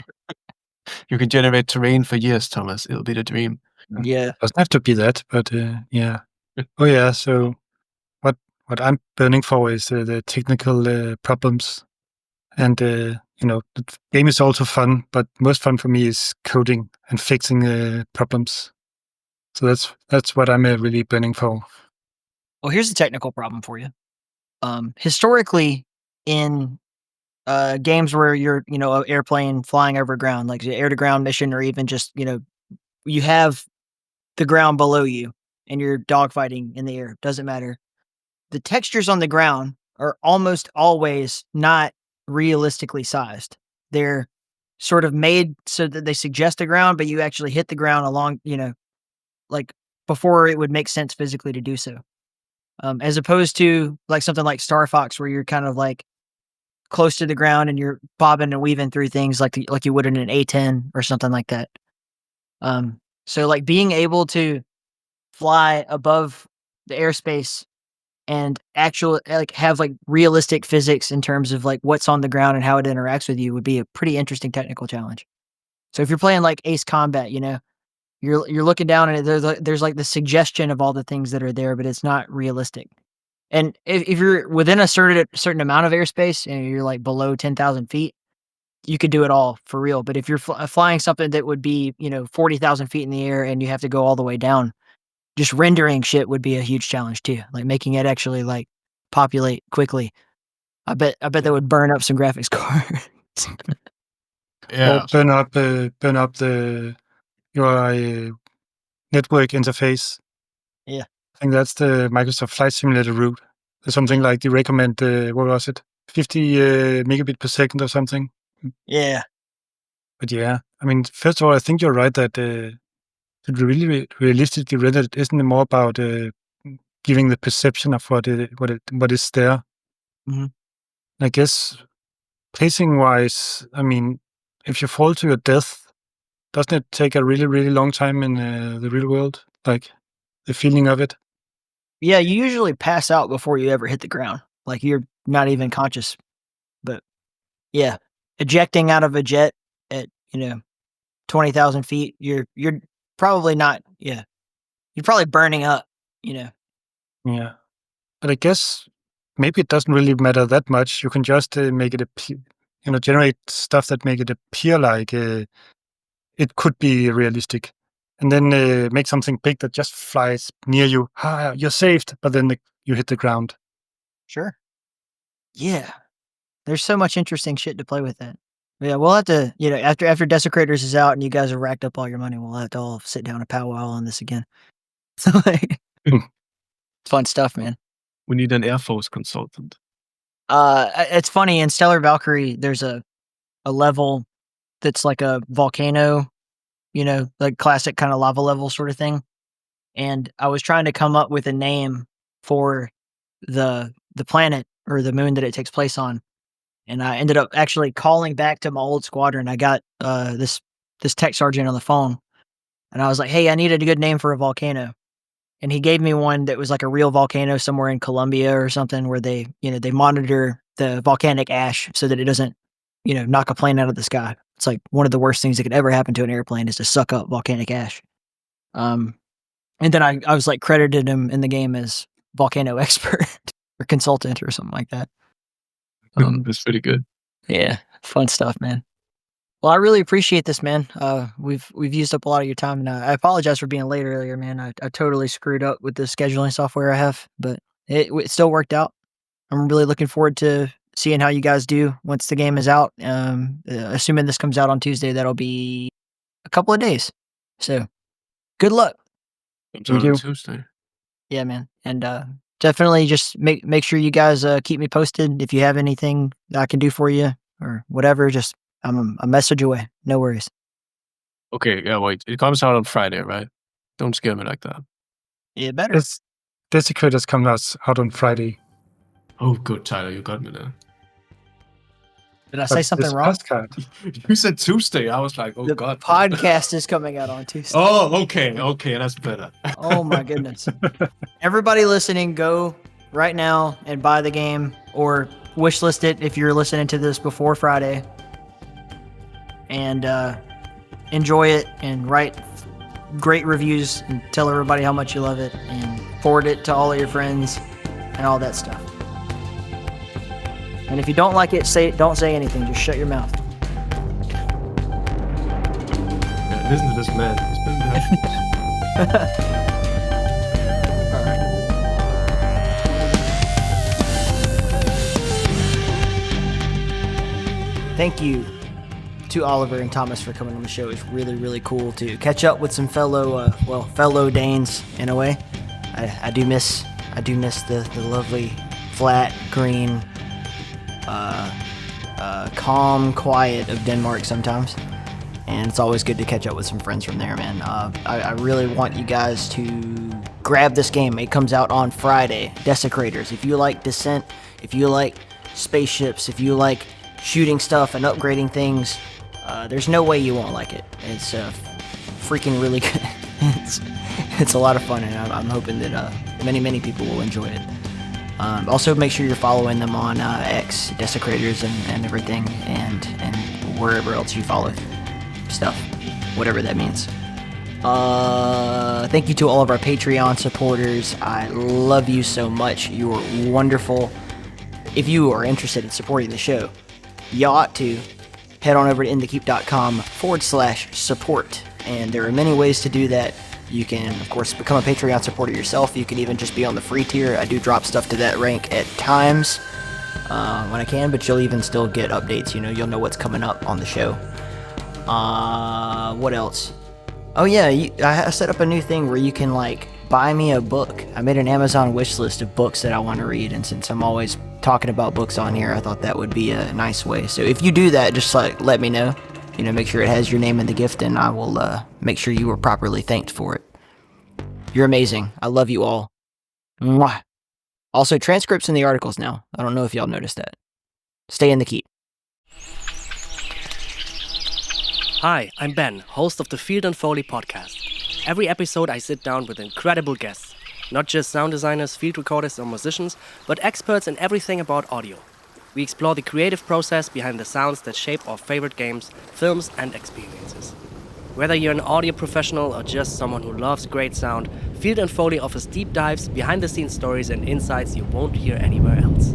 You can generate terrain for years, Thomas. It'll be the dream. Yeah. Doesn't have to be that, but yeah. Oh yeah, so what I'm burning for is the technical problems. And, the game is also fun, but most fun for me is coding and fixing problems. So that's what I'm really burning for. Well, here's the technical problem for you. Historically, in games where you're, an airplane flying over ground, like the air-to-ground mission, or even just, you have the ground below you and you're dogfighting in the air. Doesn't matter. The textures on the ground are almost always not realistically sized. They're sort of made so that they suggest the ground, but you actually hit the ground along, like before it would make sense physically to do so. As opposed to like something like Star Fox, where you're kind of like close to the ground and you're bobbing and weaving through things like you would in an A-10 or something like that. So like being able to fly above the airspace and actually like have like realistic physics in terms of like what's on the ground and how it interacts with you would be a pretty interesting technical challenge. So if you're playing like Ace Combat, you're looking down and there's like the suggestion of all the things that are there, but it's not realistic. And if you're within a certain amount of airspace and you're like below 10,000 feet, you could do it all for real. But if you're flying something that would be, 40,000 feet in the air and you have to go all the way down, just rendering shit would be a huge challenge too. Like making it actually like populate quickly. I bet that would burn up some graphics cards. Yeah. Or burn up your network interface. Yeah. I think that's the Microsoft Flight Simulator route. There's something like they recommend, what was it? 50 megabit per second or something. Yeah. But yeah, I mean, first of all, I think you're right that to really realistically render it isn't more about giving the perception of what is there. Mhm. I guess pacing wise, I mean, if you fall to your death, doesn't it take a really, really long time in the real world? Like the feeling of it? Yeah, you usually pass out before you ever hit the ground. Like you're not even conscious. But yeah, ejecting out of a jet at 20,000 feet, you're probably not. Yeah, you're probably burning up. Yeah. But I guess maybe it doesn't really matter that much. You can just make it appear, generate stuff that make it appear like it could be realistic. And then make something big that just flies near you. You're saved, but then you hit the ground. Sure. Yeah, there's so much interesting shit to play with that. Yeah, we'll have to, after Desecrators is out and you guys have racked up all your money, we'll have to all sit down and powwow on this again. So like, fun stuff, man. We need an Air Force consultant. It's funny in Stellar Valkyrie. There's a level that's like a volcano, like classic kind of lava level sort of thing. And I was trying to come up with a name for the planet or the moon that it takes place on. And I ended up actually calling back to my old squadron. I got this tech sergeant on the phone, and I was like, "Hey, I needed a good name for a volcano." And he gave me one that was like a real volcano somewhere in Colombia or something, where they monitor the volcanic ash so that it doesn't, knock a plane out of the sky. It's like one of the worst things that could ever happen to an airplane is to suck up volcanic ash. And then I was like credited him in the game as volcano expert or consultant or something like that. That's pretty good. Yeah, fun stuff, man. Well, I really appreciate this, man. We've used up a lot of your time, and I apologize for being late earlier, man. I totally screwed up with the scheduling software I have, but it still worked out. I'm really looking forward to seeing how you guys do once the game is out. Assuming this comes out on Tuesday, that'll be a couple of days. So, good luck. Comes out on Tuesday. Yeah, man, and definitely just make sure you guys keep me posted if you have anything I can do for you or whatever. Just I'm a message away. No worries. Okay, yeah, wait. It comes out on Friday, right? Don't scare me like that. Yeah, better. Desecrators come out on Friday. Oh, good, Tyler. You got me there. Did I say something wrong? You said Tuesday. I was like, oh, the God. podcast is coming out on Tuesday. Oh, okay. That's better. Oh, my goodness. Everybody listening, go right now and buy the game or wishlist it if you're listening to this before Friday. And enjoy it and write great reviews and tell everybody how much you love it and forward it to all of your friends and all that stuff. And if you don't like it, don't say anything. Just shut your mouth. Yeah, listen to this man. He's been there. All right. Thank you to Oliver and Thomas for coming on the show. It's really, really cool to catch up with some fellow Danes in a way. I do miss the lovely flat green calm quiet of Denmark sometimes, and it's always good to catch up with some friends from there, man. I really want you guys to grab this game. It comes out on Friday. Desecrators. If you like Descent, if you like spaceships, if you like shooting stuff and upgrading things, there's no way you won't like it. It's freaking really good. It's a lot of fun, and I'm hoping that many people will enjoy it. Also, make sure you're following them on X, Desecrators, and everything, and wherever else you follow stuff, whatever that means. Thank you to all of our Patreon supporters. I love you so much. You are wonderful. If you are interested in supporting the show, you ought to head on over to inthekeep.com/support. And there are many ways to do that. You can, of course, become a Patreon supporter yourself. You can even just be on the free tier. I do drop stuff to that rank at times when I can, but you'll even still get updates. You'll know what's coming up on the show. What else? Oh yeah, I set up a new thing where you can buy me a book. I made an Amazon wish list of books that I want to read, and since I'm always talking about books on here, I thought that would be a nice way. So if you do that, just let me know. Make sure it has your name in the gift, and I will make sure you were properly thanked for it. You're amazing. I love you all. Mwah. Also, transcripts in the articles now. I don't know if y'all noticed that. Stay in the keep. Hi, I'm Ben, host of the Field and Foley podcast. Every episode I sit down with incredible guests. Not just sound designers, field recorders, or musicians, but experts in everything about audio. We explore the creative process behind the sounds that shape our favorite games, films, and experiences. Whether you're an audio professional or just someone who loves great sound, Field and Foley offers deep dives, behind-the-scenes stories, and insights you won't hear anywhere else.